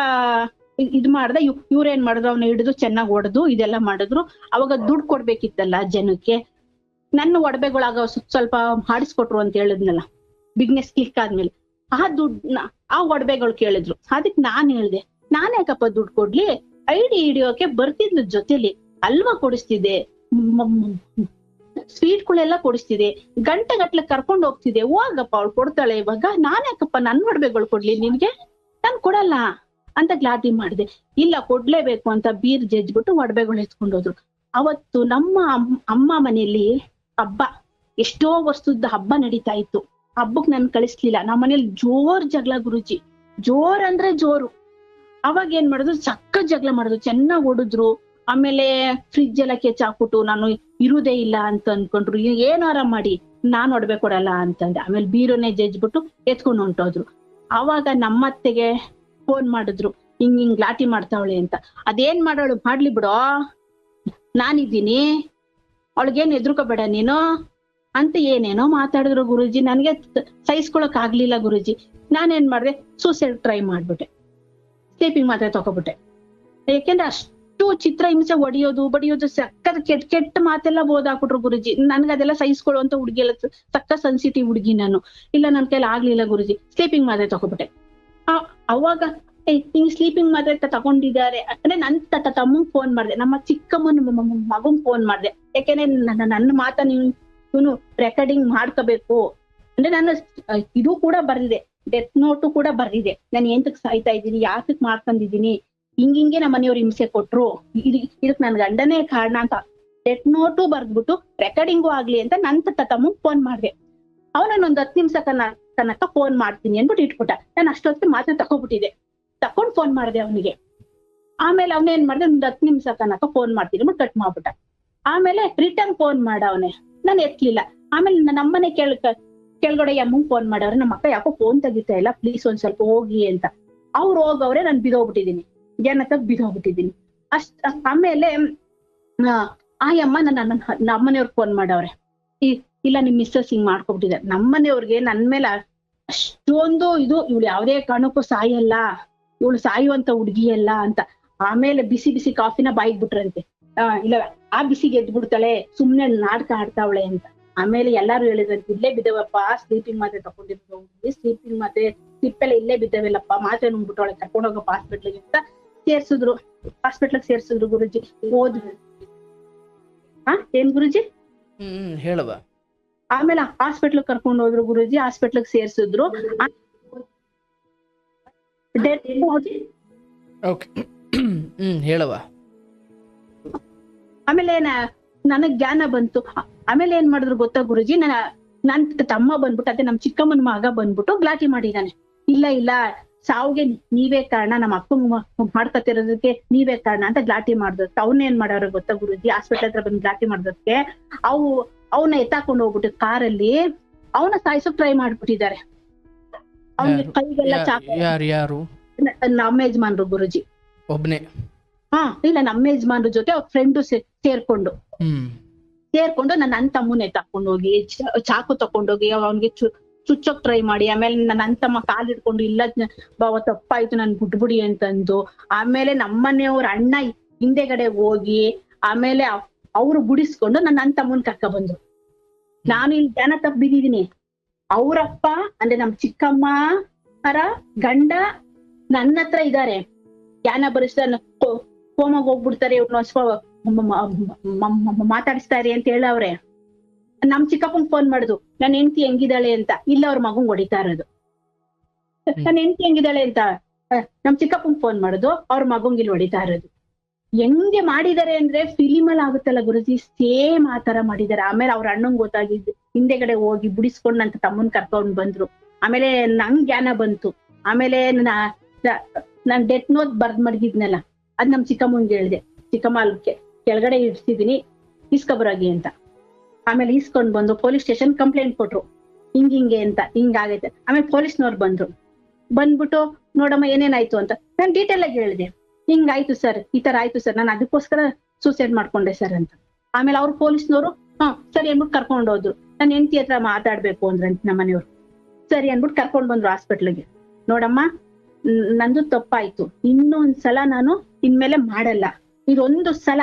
ಇದ್ ಮಾಡ್ದ. ಇವ್ರೇನ್ ಮಾಡಿದ್ರು, ಅವ್ನ ಹಿಡಿದು ಚೆನ್ನಾಗ್ ಹೊಡೆದು ಇದೆಲ್ಲ ಮಾಡಿದ್ರು. ಅವಾಗ ದುಡ್ಡು ಕೊಡ್ಬೇಕಿತ್ತಲ್ಲ ಜನಕ್ಕೆ, ನನ್ನ ಒಡವೆಗಳಾಗ ಸ್ವಲ್ಪ ಹಾಡಿಸ್ಕೊಟ್ರು ಅಂತ ಹೇಳಿದ್ನಲ್ಲ ಬಿಗ್ನೆಸ್ ಕ್ಲಿಕ್ ಆದ್ಮೇಲೆ. ಆ ದುಡ್ಡನ್ನ ಆ ಒಡವೆಗಳು ಕೇಳಿದ್ರು. ಅದಕ್ಕೆ ನಾನ್ ಹೇಳ್ದೆ, ನಾನ್ ಯಾಕಪ್ಪ ದುಡ್ಡು ಕೊಡ್ಲಿ, ಐಡಿ ಹಿಡಿಯೋಕೆ ಬರ್ತಿದ್ಲು ಜೊತೆಲಿ, ಅಲ್ವಾ ಕೊಡಿಸ್ತಿದೆ, ಸ್ವೀಟ್ಗಳೆಲ್ಲ ಕೊಡಿಸ್ತಿದೆ, ಗಂಟೆ ಕರ್ಕೊಂಡು ಹೋಗ್ತಿದೆ, ಹೋಗಪ್ಪ ಅವಳು ಕೊಡ್ತಾಳೆ. ಇವಾಗ ನಾನ್ ಯಾಕಪ್ಪ ನನ್ ಒಡವೆಗಳು ಕೊಡ್ಲಿ ನಿನ್ಗೆ, ನಾನ್ ಕೊಡಲ್ಲ ಅಂತ ಗ್ಲಾಟಿ ಮಾಡಿದೆ. ಇಲ್ಲ ಕೊಡ್ಲೇಬೇಕು ಅಂತ ಬೀರ್ ಜಜ್ಬಿಟ್ಟು ಒಡವೆಗಳು ಎತ್ಕೊಂಡೋದ್ರು. ಅವತ್ತು ನಮ್ಮ ಅಮ್ಮ ಮನೆಯಲ್ಲಿ ಹಬ್ಬ, ಎಷ್ಟೋ ವರ್ಷದ ಹಬ್ಬ ನಡೀತಾ ಇತ್ತು. ಹಬ್ಬಕ್ ನನ್ ಕಳಿಸ್ಲಿಲ್ಲ. ನಮ್ಮ ಮನೇಲಿ ಜೋರ್ ಜಗಳ ಗುರುಜಿ, ಜೋರ್ ಅಂದ್ರೆ ಜೋರು. ಅವಾಗ ಏನ್ ಮಾಡಿದ್ರು, ಸಕ್ಕ ಜಗಳ ಮಾಡಿದ್ರು, ಚೆನ್ನಾಗ್ ಹೊಡಿದ್ರು. ಆಮೇಲೆ ಫ್ರಿಡ್ಜ್ ಎಲ್ಲ ಕೆಚ್ಚಾಕ್ಬಿಟ್ಟು ನಾನು ಇರುವುದೇ ಇಲ್ಲ ಅಂತ ಅನ್ಕೊಂಡ್ರು. ಏನಾರ ಮಾಡಿ ನಾನ್ ಒಡವೆ ಕೊಡಲ್ಲ ಅಂತಂದೆ. ಆಮೇಲೆ ಬೀರನ್ನೇ ಜಜ್ಬಿಟ್ಟು ಎತ್ಕೊಂಡು ಹೊಂಟೋದ್ರು. ಅವಾಗ ನಮ್ಮತ್ತೆಗೆ ಫೋನ್ ಮಾಡಿದ್ರು, ಹಿಂಗ್ ಲಾಟಿ ಮಾಡ್ತಾವಳೆ ಅಂತ. ಅದೇನ್ ಮಾಡೋಳು ಮಾಡ್ಲಿ ಬಿಡೋ, ನಾನಿದ್ದೀನಿ, ಅವಳಿಗೇನ್ ಎದ್ರುಕೋಬೇಡ ನೀನು ಅಂತ ಏನೇನೋ ಮಾತಾಡಿದ್ರು ಗುರುಜಿ. ನನ್ಗೆ ಸಹಿಸ್ಕೊಳಕ್ ಆಗ್ಲಿಲ್ಲ ಗುರುಜಿ. ನಾನೇನ್ ಮಾಡ್ದೆ, ಸೂಸೈಡ್ ಟ್ರೈ ಮಾಡ್ಬಿಟ್ಟೆ, ಸ್ಲೀಪಿಂಗ್ ಮಾತ್ರೆ ತಗೋಬಿಟ್ಟೆ. ಯಾಕೆಂದ್ರೆ ಅಷ್ಟು ಚಿತ್ರ ಹಿಂಸೆ, ಬಡಿಯೋದು ಸಕ್ಕತ್ ಕೆಟ್ಟ ಮಾತೆಲ್ಲ ಓದಾಕ್ಬಿಟ್ರು ಗುರುಜಿ. ನನ್ಗದೆಲ್ಲ ಸಹಿಸ್ಕೊಳ್ಳುವಂತ ಹುಡುಗಿ ಎಲ್ಲ, ಸಕ್ಕ ಸೆನ್ಸಿಟಿವ್ ಹುಡುಗಿ ನಾನು. ಇಲ್ಲ ನನ್ ಕೈಲಿ ಆಗ್ಲಿಲ್ಲ ಗುರುಜಿ, ಸ್ಲೀಪಿಂಗ್ ಮಾತ್ರೆ ತಗೋಬಿಟ್ಟೆ. ಅವಾಗ ಹಿಂಗ್ ಸ್ಲೀಪಿಂಗ್ ಮಾತ್ರೆ ತಗೊಂಡಿದ್ದಾರೆ ಅಂದ್ರೆ ನನ್ ತಮ್ಮಂಗ್ ಫೋನ್ ಮಾಡ್ದೆ, ನಮ್ಮ ಚಿಕ್ಕಮ್ಮನ ಮಗಂಗ್ ಫೋನ್ ಮಾಡ್ದೆ. ಯಾಕೆಂದ್ರೆ ನನ್ನ ಮಾತ ಇವನು ರೆಕಾರ್ಡಿಂಗ್ ಮಾಡ್ಕೋಬೇಕು ಅಂದ್ರೆ, ನಾನು ಇದು ಕೂಡ ಬರ್ದಿದೆ, ಡೆತ್ ನೋಟು ಕೂಡ ಬರ್ದಿದೆ. ನಾನು ಎಂತಕ್ ಸಾಯ್ತಾ ಇದ್ದೀನಿ, ಯಾಕಕ್ ಮಾಡ್ಕೊಂಡಿದೀನಿ, ಹಿಂಗೆ ನಮ್ಮ ಮನೆಯವ್ರು ಹಿಂಸೆ ಕೊಟ್ರು, ಇದಕ್ ನನ್ ಗಂಡನೇ ಕಾರಣ ಅಂತ ಡೆತ್ ನೋಟು ಬರ್ದ್ಬಿಟ್ಟು ರೆಕಾರ್ಡಿಂಗು ಆಗ್ಲಿ ಅಂತ ನನ್ ತಮ್ಮಂಗ್ ಫೋನ್ ಮಾಡ್ದೆ. ಅವನೊಂದ್ 10 ನಿಮಿಷ ತನಕ ಫೋನ್ ಮಾಡ್ತೀನಿ ಅನ್ಬಿಟ್ಟು ಇಟ್ಬಿಟ್ಟ. ನಾನು ಅಷ್ಟೊತ್ತಿಗೆ ಮಾತ್ರ ತಕೊಂಡ್ ಫೋನ್ ಮಾಡ್ದೆ ಅವನಿಗೆ. ಆಮೇಲೆ ಅವನೇನ್ ಮಾಡ್ದೆ, ಒಂದ್ 10 ನಿಮಿಷ ತನಕ ಫೋನ್ ಮಾಡ್ತೀನಿ ಅಂದ್ಬಿಟ್ಟು ಕಟ್ ಮಾಡ್ಬಿಟ್ಟ. ಆಮೇಲೆ ರಿಟರ್ನ್ ಫೋನ್ ಅವನೇ, ನಾನು ಎತ್ಲಿಲ್ಲ. ಆಮೇಲೆ ನಮ್ಮನೆ ಕೆಳಗಡೆ ಅಮ್ಮಂಗ್ ಫೋನ್ ಮಾಡವ್ರೆ, ನಮ್ಮ ಅಕ್ಕ ಯಾಕೋ ಫೋನ್ ತೆಗಿತಾ ಇಲ್ಲ, ಪ್ಲೀಸ್ ಒಂದ್ ಸ್ವಲ್ಪ ಹೋಗಿ ಅಂತ. ಅವ್ರು ಹೋಗವ್ರೆ, ನಾನು ಬಿದೋಗ್ಬಿಟ್ಟಿದೀನಿ, ಜ್ಞಾನ ಬಿದೋಗ್ಬಿಟ್ಟಿದೀನಿ. ಆಮೇಲೆ ಆಯಮ್ಮ ನಮ್ಮನೆಯವ್ರಿಗೆ ಫೋನ್ ಮಾಡವ್ರೆ, ಇಲ್ಲ ನಿಮ್ ಮಿಸ್ಸಸ್ ಹಿಂಗ್ ಮಾಡ್ಕೊಬಿಟ್ಟಿದ್ದಾರೆ. ನಮ್ಮನೆಯವ್ರಿಗೆ ನನ್ ಮೇಲೆ ಅಷ್ಟೊಂದು ಇದು, ಇವಳು ಯಾವ್ದೇ ಕಾರಣಕ್ಕೂ ಸಾಯಲ್ಲ, ಇವಳು ಸಾಯುವಂತ ಹುಡುಗಿಯಲ್ಲ ಅಂತ. ಆಮೇಲೆ ಬಿಸಿ ಬಿಸಿ ಕಾಫಿನ ಬಾಯಿಗೆ ಬಿಟ್ರಂತೆ. ಇಲ್ಲ ಆ ಬಿಸಿಗೆ ಎದ್ದು ಬಿಡ್ತಾಳೆ, ಸುಮ್ನೆ ನಾಟಕ ಆಡ್ತಾವಳೆ ಅಂತ. ಆಮೇಲೆ ಎಲ್ಲಾರು ಹೇಳಿದ್ರಂತೆ, ಇಲ್ಲೇ ಬಿದ್ದವಪ್ಪ, ಸ್ಲೀಪಿಂಗ್ ಮಾತ್ರೆ ತಕೊಂಡಿದ್ರು, ಸ್ಲೀಪಿಂಗ್ ಮಾತ್ರೆ ಸಿಪ್ಪೆಲ್ಲ ಇಲ್ಲೇ ಬಿದ್ದವಿಲ್ಲಪ್ಪ, ಮಾತ್ರೆ ನುಂಗ್ಬಿಟ್ಟವಳೆ, ಕರ್ಕೊಂಡೋಗಪ್ಪ ಹಾಸ್ಪಿಟ್ಲಿಗೆ ಅಂತ ಸೇರ್ಸಿದ್ರು. ಹಾಸ್ಪಿಟ್ಲಿಗೆ ಸೇರ್ಸಿದ್ರು ಗುರುಜಿ. ಹೋದ್ವಿ. ಏನ್ ಗುರುಜಿ? ಹೇಳುವ. ಆಮೇಲೆ ಹಾಸ್ಪಿಟ್ಲ್ ಕರ್ಕೊಂಡು ಹೋದ್ರು ಗುರುಜಿ, ಹಾಸ್ಪಿಟ್ಲಿಗೆ ಸೇರ್ಸಿದ್ರು. ಹೇಳುವ. ಆಮೇಲೆ ನನಗ್ ಜ್ಞಾನ ಬಂತು. ಆಮೇಲೆ ಏನ್ ಮಾಡಿದ್ರು ಗೊತ್ತಾ ಗುರುಜಿ, ನನ್ ತಮ್ಮ ಬಂದ್ಬಿಟ್ಟು, ಅದೇ ನಮ್ ಚಿಕ್ಕಮ್ಮನ ಮಗ ಬಂದ್ಬಿಟ್ಟು ಗಲಾಟೆ ಮಾಡಿದಾನೆ. ಇಲ್ಲ ಸಾವುಗೆ ನೀವೇ ಕಾರಣ, ನಮ್ಮ ಅಪ್ಪಂಗ್ ಮಾಡ್ಕೊತಿರೋದಕ್ಕೆ ನೀವೇ ಕಾರಣ ಅಂತ ಗಲಾಟೆ ಮಾಡಿದ್ರು. ಅವ್ನೇನ್ ಮಾಡೋರು ಗೊತ್ತಾ ಗುರುಜಿ, ಹಾಸ್ಪಿಟ್ಲ್ ಹತ್ರ ಬಂದು ಗಲಾಟೆ ಮಾಡೋದಕ್ಕೆ ಅವನ್ನ ಎತ್ತಾಕೊಂಡು ಹೋಗ್ಬಿಟ್ಟು ಕಾರಲ್ಲಿ ಅವನ ಸಾಯಿಸೋಕ್ ಟ್ರೈ ಮಾಡ್ಬಿಟ್ಟಿದ್ದಾರೆ. ಅವ್ನಿಗೆ ಕೈಗೆಲ್ಲ ಯಾರು? ನಮ್ಮ ಯಜಮಾನ್ರು ಗುರುಜಿ. ಒಬ್ನೇ? ಇಲ್ಲ, ನಮ್ಮ ಯಜಮಾನ್ರ ಜೊತೆ ಅವ್ರ ಫ್ರೆಂಡು ಸೇರ್ಕೊಂಡು ನನ್ನ ತಮ್ಮನ ಎತ್ತಾಕೊಂಡು ಹೋಗಿ ಚಾಕು ತಕೊಂಡೋಗಿ ಅವ್ನಿಗೆ ಚುಚ್ಚೋಕ್ ಟ್ರೈ ಮಾಡಿ, ಆಮೇಲೆ ನನ್ನ ತಮ್ಮ ಕಾಲ್ ಹಿಡ್ಕೊಂಡು, ಇಲ್ಲ ಬಾವ ತಪ್ಪಾಯ್ತು ನನ್ ಬಿಟ್ಬಿಡಿ ಅಂತಂದು. ಆಮೇಲೆ ನಮ್ಮನೆಯವ್ರ ಅಣ್ಣ ಹಿಂದೆಗಡೆ ಹೋಗಿ ಆಮೇಲೆ ಅವ್ರು ಬುಡಿಸ್ಕೊಂಡು ನನ್ನ ತಮ್ಮನ್ ಕರ್ಕ ಬಂದ್ರು. ನಾನು ಇಲ್ಲಿ ಜ್ಞಾನ ತಪ್ಪ ಬಿದ್ದಿದೀನಿ. ಅವ್ರಪ್ಪ ಅಂದ್ರೆ ನಮ್ ಚಿಕ್ಕಮ್ಮ ಗಂಡ ನನ್ನ ಹತ್ರ ಇದಾರೆ, ಜ್ಞಾನ ಬರಿಸ್ತಾ ಹೋಮಾಗ ಹೋಗ್ಬಿಡ್ತಾರೆ, ಮಾತಾಡಿಸ್ತಾರೆ ಅಂತ ಹೇಳವ್ರೆ. ನಮ್ ಚಿಕ್ಕಪ್ಪಂಗ್ ಫೋನ್ ಮಾಡುದು, ನನ್ ಹೆಂಡತಿ ಹೆಂಗಿದ್ದಾಳೆ ಅಂತ. ಇಲ್ಲ, ಅವ್ರ ಮಗಂಗ್ ಹೊಡಿತಾ ಇರೋದು. ನನ್ ಹೆಂಡತಿ ಹೆಂಗಿದ್ದಾಳೆ ಅಂತ ನಮ್ ಚಿಕ್ಕಪ್ಪಂಗ್ ಫೋನ್ ಮಾಡುದು, ಅವ್ರ ಮಗಂಗ್ ಇಲ್ಲಿ ಹೊಡಿತಾ ಇರೋದು. ಹೆಂಗೆ ಮಾಡಿದಾರೆ ಅಂದ್ರೆ ಫಿಲಿಮ್ ಅಲ್ಲಿ ಆಗುತ್ತಲ್ಲ ಗುರುಜಿ, ಸೇಮ್ ಆ ತರ ಮಾಡಿದಾರೆ. ಆಮೇಲೆ ಅವ್ರ ಅಣ್ಣಂಗ್ ಗೊತ್ತಾಗಿದ್ದು, ಹಿಂದೆಗಡೆ ಹೋಗಿ ಬುಡಿಸ್ಕೊಂಡು ನನ್ನ ತಮ್ಮನ್ ಕರ್ಕೊಂಡ್ ಬಂದ್ರು. ಆಮೇಲೆ ನಂಗ್ ಜ್ಞಾನ ಬಂತು. ಆಮೇಲೆ ನಾನ್ ಡೆತ್ ನೋಟ್ ಬರ್ದ್ ಮಡಗಿದ್ನಲ್ಲ, ಅದ್ ನಮ್ ಚಿಕ್ಕಮ್ಮಂಗೆ ಹೇಳ್ದೆ, ಚಿಕ್ಕಮ್ಮ ಅಲ್ಲಿ ಕೆಳಗಡೆ ಇಡ್ತಿದೀನಿ, ಇಸ್ಕೊಬರಾಗಿ ಅಂತ. ಆಮೇಲೆ ಇಸ್ಕೊಂಡ್ ಬಂದು ಪೊಲೀಸ್ ಸ್ಟೇಷನ್ ಕಂಪ್ಲೇಂಟ್ ಕೊಟ್ರು, ಹಿಂಗೆ ಅಂತ, ಹಿಂಗಾಗೈತೆ. ಆಮೇಲೆ ಪೊಲೀಸ್ನವ್ರು ಬಂದ್ಬಿಟ್ಟು ನೋಡಮ್ಮ ಏನೇನಾಯ್ತು ಅಂತ ನಾನ್ ಡೀಟೇಲ್ ಆಗಿ ಹೇಳಿದೆ. ಹಿಂಗಾಯ್ತು ಸರ್, ಈ ತರ ಆಯ್ತು ಸರ್, ನಾನು ಅದಕ್ಕೋಸ್ಕರ ಸೂಸೈಡ್ ಮಾಡ್ಕೊಂಡೆ ಸರ್ ಅಂತ. ಆಮೇಲೆ ಅವ್ರು ಪೊಲೀಸ್ನವರು ಸರಿ ಅನ್ಬಿಟ್ಟು ಕರ್ಕೊಂಡು ಹೋದ್ರು. ನನ್ನ ಹೆಂಡತಿ ಹತ್ರ ಮಾತಾಡ್ಬೇಕು ಅಂದ್ರಂತ ನಮ್ಮನೆಯವ್ರು. ಸರಿ ಅನ್ಬಿಟ್ಟು ಕರ್ಕೊಂಡ್ ಬಂದ್ರು ಹಾಸ್ಪಿಟ್ಲಿಗೆ. ನೋಡಮ್ಮ, ನಂದು ತಪ್ಪಾಯ್ತು, ಇನ್ನೊಂದ್ಸಲ ನಾನು ಇನ್ಮೇಲೆ ಮಾಡಲ್ಲ, ಇದೊಂದು ಸಲ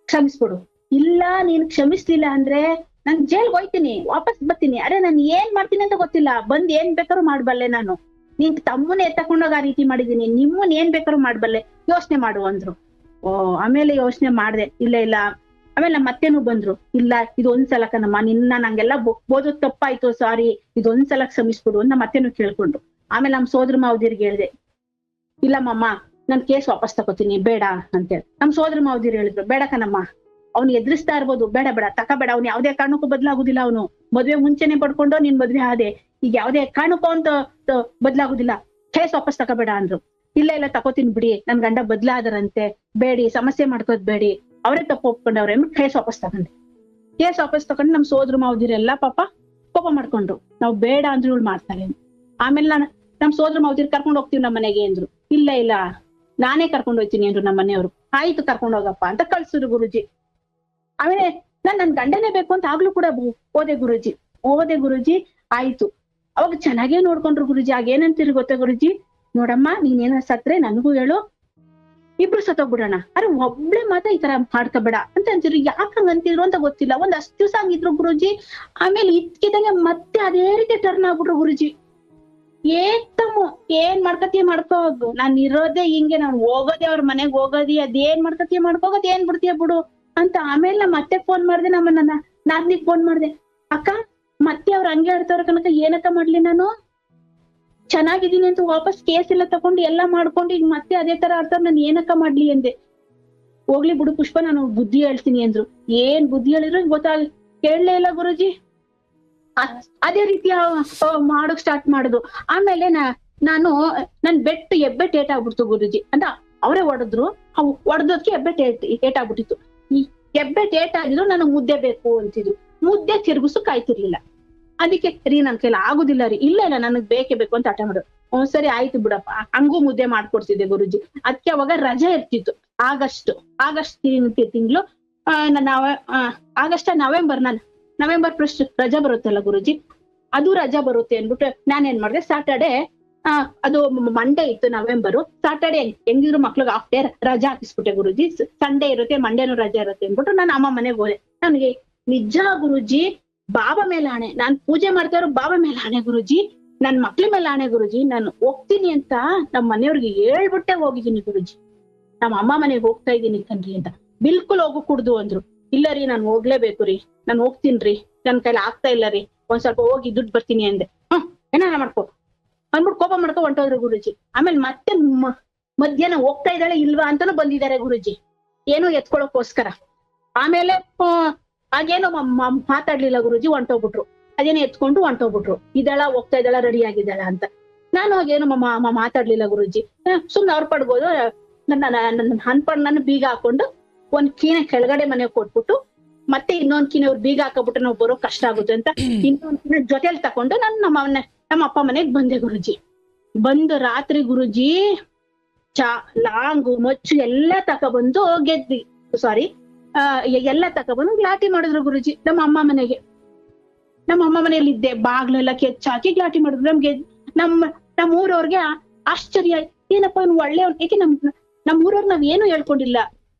ಕ್ಷಮಿಸ್ಬಿಡು. ಇಲ್ಲ ನೀನ್ ಕ್ಷಮಿಸ್ಲಿಲ್ಲ ಅಂದ್ರೆ ನಾನ್ ಜೈಲ್ಗೆ ಹೋಯ್ತೀನಿ, ವಾಪಸ್ ಬರ್ತೀನಿ. ಅರೆ ನಾನು ಏನ್ ಮಾಡ್ತೀನಿ ಅಂತ ಗೊತ್ತಿಲ್ಲ, ಬಂದ್ ಏನ್ ಬೇಕಾದ್ರೂ ಮಾಡ್ಬಲ್ಲೆ ನಾನು. ನೀನ್ ತಮ್ಮನೇ ಎತ್ತಕೊಂಡೋಗ ಆ ರೀತಿ ಮಾಡಿದೀನಿ, ನಿಮ್ಮನ್ ಏನ್ ಬೇಕಾದ್ರೂ ಮಾಡ್ಬಲ್ಲೆ, ಯೋಚನೆ ಮಾಡು ಅಂದ್ರು. ಆಮೇಲೆ ಯೋಚನೆ ಮಾಡ್ದೆ, ಇಲ್ಲ. ಆಮೇಲೆ ನಮ್ಮ ಅತ್ತೆನೂ ಬಂದ್ರು, ಇಲ್ಲ ಇದೊಂದ್ಸಲ ಕಣಮ್ಮ, ನಿನ್ನ ನಂಗೆಲ್ಲ ಬೋದೋದ್ ತಪ್ಪಾಯ್ತು, ಸಾರಿ, ಇದೊಂದ್ಸಲ ಕ್ಷಮಿಸ್ಬಿಡು ಅಂತ ನಮ್ಮ ಅತ್ತೆನೂ ಕೇಳ್ಕೊಂಡು. ಆಮೇಲೆ ನಮ್ ಸೋದ್ರ ಮಾವದಿರ್ಗೆ ಹೇಳ್ದೆ, ಇಲ್ಲಮ್ಮಮ್ಮ ನಾನ್ ಕೇಸ್ ವಾಪಸ್ ತಗೋತೀನಿ, ಬೇಡ ಅಂತೇಳಿ. ನಮ್ ಸೋದ್ರ ಮಾವದಿರ್ ಹೇಳಿದ್ರು, ಬೇಡ ಕಣಮ್ಮ, ಅವ್ನು ಎದುರಿಸ್ತಾ ಇರ್ಬೋದು, ಬೇಡ ತಕಬೇಡ, ಅವ್ನು ಯಾವ್ದೇ ಕಾರಣಕ್ಕೂ ಬದ್ಲಾಗುದಿಲ್ಲ, ಅವನು ಮದ್ವೆ ಮುಂಚೆನೆ ಪಡ್ಕೊಂಡು ನಿನ್ ಮದ್ವೆ ಆದೆ, ಈಗ ಯಾವ್ದೇ ಕಾರಣಕ್ಕೂ ಅಂತ ಬದ್ಲಾಗುದಿಲ್ಲ, ಕೇಸ್ ವಾಪಸ್ ತಕೋಬೇಡ ಅಂದ್ರು. ಇಲ್ಲ ತಕೋತೀನಿ ಬಿಡಿ, ನನ್ ಗಂಡ ಬದ್ಲಾದರಂತೆ, ಬೇಡಿ ಸಮಸ್ಯೆ ಮಾಡ್ಕೋದ್ ಬೇಡಿ, ಅವರೇ ತಪ್ಪು ಒಪ್ಕೊಂಡವ್ರೆ ಅಂದ್ಬಿಟ್ಟು ಕೇಸ್ ವಾಪಸ್ ತಗೊಂಡೆ. ಕೇಸ್ ವಾಪಸ್ ತಗೊಂಡು ನಮ್ ಸೋದ್ರ ಮಾವದಿರೆಲ್ಲ ಪಾಪ ಕೋಪ ಮಾಡ್ಕೊಂಡ್ರು, ನಾವ್ ಬೇಡ ಅಂದ್ರೆ ಇವಳು ಮಾಡ್ತಾರೆ. ಆಮೇಲೆ ನಮ್ ಸೋದ್ರ ಮಾವದಿರ್ ಕರ್ಕೊಂಡ್ ಹೋಗ್ತೀವಿ ನಮ್ಮ ಮನೆಗೆ ಅಂದ್ರು. ಇಲ್ಲ ನಾನೇ ಕರ್ಕೊಂಡ್ ಹೋಗ್ತೀನಿ ಅಂದ್ರು ನಮ್ಮ ಮನೆಯವ್ರು. ಆಯ್ತು ಕರ್ಕೊಂಡ್ ಹೋಗಪ್ಪ ಅಂತ ಕಳ್ಸಿದ್ರು ಗುರುಜಿ. ಆಮೇಲೆ ನನ್ ಗಂಡನೇ ಬೇಕು ಅಂತ ಆಗ್ಲೂ ಕೂಡ ಹೋದೆ ಗುರುಜಿ. ಆಯ್ತು, ಅವಾಗ ಚೆನ್ನಾಗೇ ನೋಡ್ಕೊಂಡ್ರು ಗುರುಜಿ. ಆಗೇನಂತೀರಿ ಗೊತ್ತಾ ಗುರುಜಿ, ನೋಡಮ್ಮ ನೀನೇನ ಸತ್ರೆ ನನಗೂ ಹೇಳು, ಇಬ್ರು ಸತ್ತೋಗ್ಬಿಡೋಣ, ಅರೆ ಒಬ್ಳೆ ಮಾತ್ರ ಈ ತರ ಮಾಡ್ಕೋಬೇಡ ಅಂತ ಅಂತಿದ್ರು. ಯಾಕಂಗ ಅಂತಿದ್ರು ಅಂತ ಗೊತ್ತಿಲ್ಲ. ಒಂದ್ ಅಷ್ಟು ದಿವ್ಸ ಹಂಗಿದ್ರು ಗುರುಜಿ. ಆಮೇಲೆ ಇದ್ಕಿದಂಗೆ ಮತ್ತೆ ಅದೇ ರೀತಿ ಟರ್ನ್ ಆಗ್ಬಿಟ್ರು ಗುರುಜಿ. ಏನ್ ಮಾಡ್ಕತಿ ಮಾಡ್ಕೋದು, ನಾನ್ ಇರೋದೇ ಹಿಂಗೆ, ನಾನ್ ಹೋಗೋದೇ ಅವ್ರ ಮನೆಗ್ ಹೋಗೋದಿ, ಅದೇನ್ ಮಾಡ್ಕತಿ ಮಾಡ್ಕೋಗೋದ್, ಏನ್ ಬಿಡ್ತೀಯ ಬಿಡು ಅಂತ. ಆಮೇಲೆ ಮತ್ತೆ ಫೋನ್ ಮಾಡ್ದೆ, ನನ್ನ ನಾದ್ನಿಗ್ ಫೋನ್ ಮಾಡ್ದೆ, ಅಕ್ಕ ಮತ್ತೆ ಅವ್ರ ಹಂಗೆ ಆಡ್ತವ್ರ ಕನಕ ಏನಕ್ಕ ಮಾಡ್ಲಿ, ನಾನು ಚೆನ್ನಾಗಿದ್ದೀನಿ ಅಂತ ವಾಪಸ್ ಕೇಸ್ ಎಲ್ಲ ತಗೊಂಡು ಎಲ್ಲಾ ಮಾಡ್ಕೊಂಡು ಈಗ ಮತ್ತೆ ಅದೇ ತರ ಆಡ್ತಾರ, ನಾನು ಏನಕ್ಕ ಮಾಡ್ಲಿ ಅಂದೆ. ಹೋಗ್ಲಿ ಬಿಡು ಪುಷ್ಪ, ನಾನು ಬುದ್ಧಿ ಹೇಳ್ತೀನಿ ಅಂದ್ರು. ಏನ್ ಬುದ್ಧಿ ಹೇಳಿದ್ರು ಕೇಳಲೇ ಇಲ್ಲ ಗುರುಜಿ. ಅದೇ ರೀತಿ ಮಾಡೋಕ್ ಸ್ಟಾರ್ಟ್ ಮಾಡುದು. ಆಮೇಲೆ ನಾನು ನನ್ ಎಬ್ಬೆಟ್ ಏಟಾಗ್ಬಿಡ್ತು ಗುರುಜಿ ಅಂತ. ಅವರೇ ಹೊಡೆದ್ರು, ಹೊಡೆದೋದಕ್ಕೆ ಎಬ್ಬೆಟ್ ಏಟಾಗ್ಬಿಟ್ಟಿತ್ತು. ಈ ಎಬ್ಬೆಟ್ ಏಟಾಗಿದ್ರು ನನಗ್ ಮುದ್ದೆ ಬೇಕು ಅಂತಿದ್ರು. ಮುದ್ದೆ ತಿರ್ಗಿಸು ಕಾಯ್ತಿರ್ಲಿಲ್ಲ. ಅದಕ್ಕೆ ರೀ ನನ್ ಕೈಲಿ ಆಗುದಿಲ್ಲ ರೀ, ಇಲ್ಲ ನನಗ್ ಬೇಕೇ ಬೇಕು ಅಂತ ಹಠ ಮಾಡೋದು. ಸರಿ ಆಯ್ತು ಬಿಡಪ್ಪ, ಹಂಗೂ ಮುದ್ದೆ ಮಾಡ್ಕೊಡ್ತಿದ್ದೆ ಗುರುಜಿ. ಅದಕ್ಕೆ ಅವಾಗ ರಜೆ ಇರ್ತಿತ್ತು. ಆಗಸ್ಟ್ ತಿಂಗಳು ಆಗಸ್ಟ್ ನವೆಂಬರ್ ಫಸ್ಟ್ ರಜಾ ಬರುತ್ತಲ್ಲ ಗುರುಜಿ, ಅದು ರಜಾ ಬರುತ್ತೆ ಅನ್ಬಿಟ್ಟು ನಾನೇನ್ ಮಾಡ್ದೆ, ಸ್ಯಾಟರ್ಡೆ ಅದು ಮಂಡೇ ಇತ್ತು ನವೆಂಬರು, ಸ್ಯಾಟರ್ಡೆ ಹೆಂಗಿದ್ರು ಮಕ್ಳಿಗೆ ಹಾಫ್ ಡೇ ರಜಾ ಹಾಕಿಸ್ಬಿಟ್ಟೆ ಗುರುಜಿ. ಸಂಡೇ ಇರುತ್ತೆ, ಮಂಡೇನು ರಜಾ ಇರುತ್ತೆ ಅನ್ಬಿಟ್ಟು ನಾನು ಅಮ್ಮ ಮನೆಗೆ ಹೋದೆ. ನನಗೆ ನಿಜ ಗುರುಜಿ, ಬಾಬಾ ಮೇಲೆ ಆಣೆ, ನಾನ್ ಪೂಜೆ ಮಾಡ್ತಾ ಇರೋ ಬಾಬಾ ಮೇಲೆ ಆಣೆ ಗುರುಜಿ, ನನ್ ಮಕ್ಳ ಮೇಲೆ ಆಣೆ ಗುರುಜಿ, ನಾನು ಹೋಗ್ತೀನಿ ಅಂತ ನಮ್ಮ ಮನೆಯವ್ರಿಗೆ ಹೇಳ್ಬಿಟ್ಟೆ ಹೋಗಿದ್ದೀನಿ ಗುರುಜಿ. ನಮ್ಮ ಅಮ್ಮ ಮನೆಗೆ ಹೋಗ್ತಾ ಇದ್ದೀನಿ ಕಣ್ರಿ ಅಂತ. ಬಿಲ್ಕುಲ್ ಹೋಗು ಕುಡ್ದು ಅಂದ್ರು. ಇಲ್ಲ ರೀ ನಾನ್ ಹೋಗ್ಲೇಬೇಕು ರೀ, ನಾನ್ ಹೋಗ್ತೀನ್ರಿ, ನನ್ ಕೈಲಿ ಆಗ್ತಾ ಇಲ್ಲ ರೀ, ಒಂದ್ ಸ್ವಲ್ಪ ಹೋಗಿ ದುಡ್ಡು ಬರ್ತೀನಿ ಅಂದೆ. ಏನಾರ ಮಾಡ್ಕೊ ಅಂದ್ಬಿಟ್ಟು ಕೋಪ ಮಾಡ್ಕೊ ಹೊಂಟೋದ್ರು ಗುರುಜಿ. ಆಮೇಲೆ ಮತ್ತೆ ಮಧ್ಯಾಹ್ನ ಹೋಗ್ತಾ ಇದ್ದಾಳೆ ಇಲ್ವಾ ಅಂತಾನು ಬಂದಿದ್ದಾರೆ ಗುರುಜಿ, ಏನೋ ಎತ್ಕೊಳಕೋಸ್ಕರ. ಆಮೇಲೆ ಹಾಗೇನೋ ಮಾತಾಡ್ಲಿಲ್ಲ ಗುರುಜಿ, ಹೊಂಟೋಗ್ಬಿಟ್ರು. ಅದೇನೋ ಎತ್ಕೊಂಡು ಹೊಂಟೋಗ್ಬಿಟ್ರು. ಇದೆಲ್ಲ ಹೋಗ್ತಾ ಇದ್ದಾಳ, ರೆಡಿ ಆಗಿದ್ದಾಳ ಅಂತ. ನಾನು ಹಾಗೇನು ಮಾತಾಡ್ಲಿಲ್ಲ ಗುರುಜಿ. ಸುಮ್ನೆ ಅವ್ರ ಪಡ್ಬೋದು ನನ್ನ ಅನ್ಪಡ್ ನನ್ನ ಬೀಗ ಹಾಕೊಂಡು ಒಂದ್ ಕೀನೆ ಕೆಳಗಡೆ ಮನೆಗೆ ಕೊಟ್ಬಿಟ್ಟು, ಮತ್ತೆ ಇನ್ನೊಂದ್ ಕೀನೆ ಅವ್ರು ಬೀಗ ಹಾಕಬಿಟ್ಟು ನಾವು ಬರೋ ಕಷ್ಟ ಆಗುತ್ತೆ ಅಂತ ಇನ್ನೊಂದ್ ಕೀನೆ ಜೊತೆಲಿ ತಕೊಂಡು ನಾನು ನಮ್ಮ ಅಪ್ಪ ಮನೆಗ್ ಬಂದೆ ಗುರುಜಿ. ಬಂದು ರಾತ್ರಿ ಗುರುಜಿ ಲಾಂಗು ಮಚ್ಚು ಎಲ್ಲ ತಕೊಬಂದು ಎಲ್ಲ ತಕೊಬಂದು ಗ್ಲಾಟಿ ಮಾಡಿದ್ರು ಗುರುಜಿ ನಮ್ಮ ಅಮ್ಮ ಮನೆಗೆ. ನಮ್ಮ ಅಮ್ಮ ಮನೆಯಲ್ಲಿ ಇದ್ದೆ, ಬಾಗ್ಲೆಲ್ಲ ಕೆಚ್ಚಾಕಿ ಗ್ಲಾಟಿ ಮಾಡಿದ್ರು. ನಮ್ಗೆ ನಮ್ಮ ಊರವ್ರಿಗೆ ಆಶ್ಚರ್ಯ, ಏನಪ್ಪ ಅವ್ನು ಒಳ್ಳೆಯವ್ನು, ಏಕೆ ನಮ್ಮ ಊರವ್ರು ನಾವ್ ಏನು ಹೇಳ್ಕೊಂಡಿಲ್ಲ.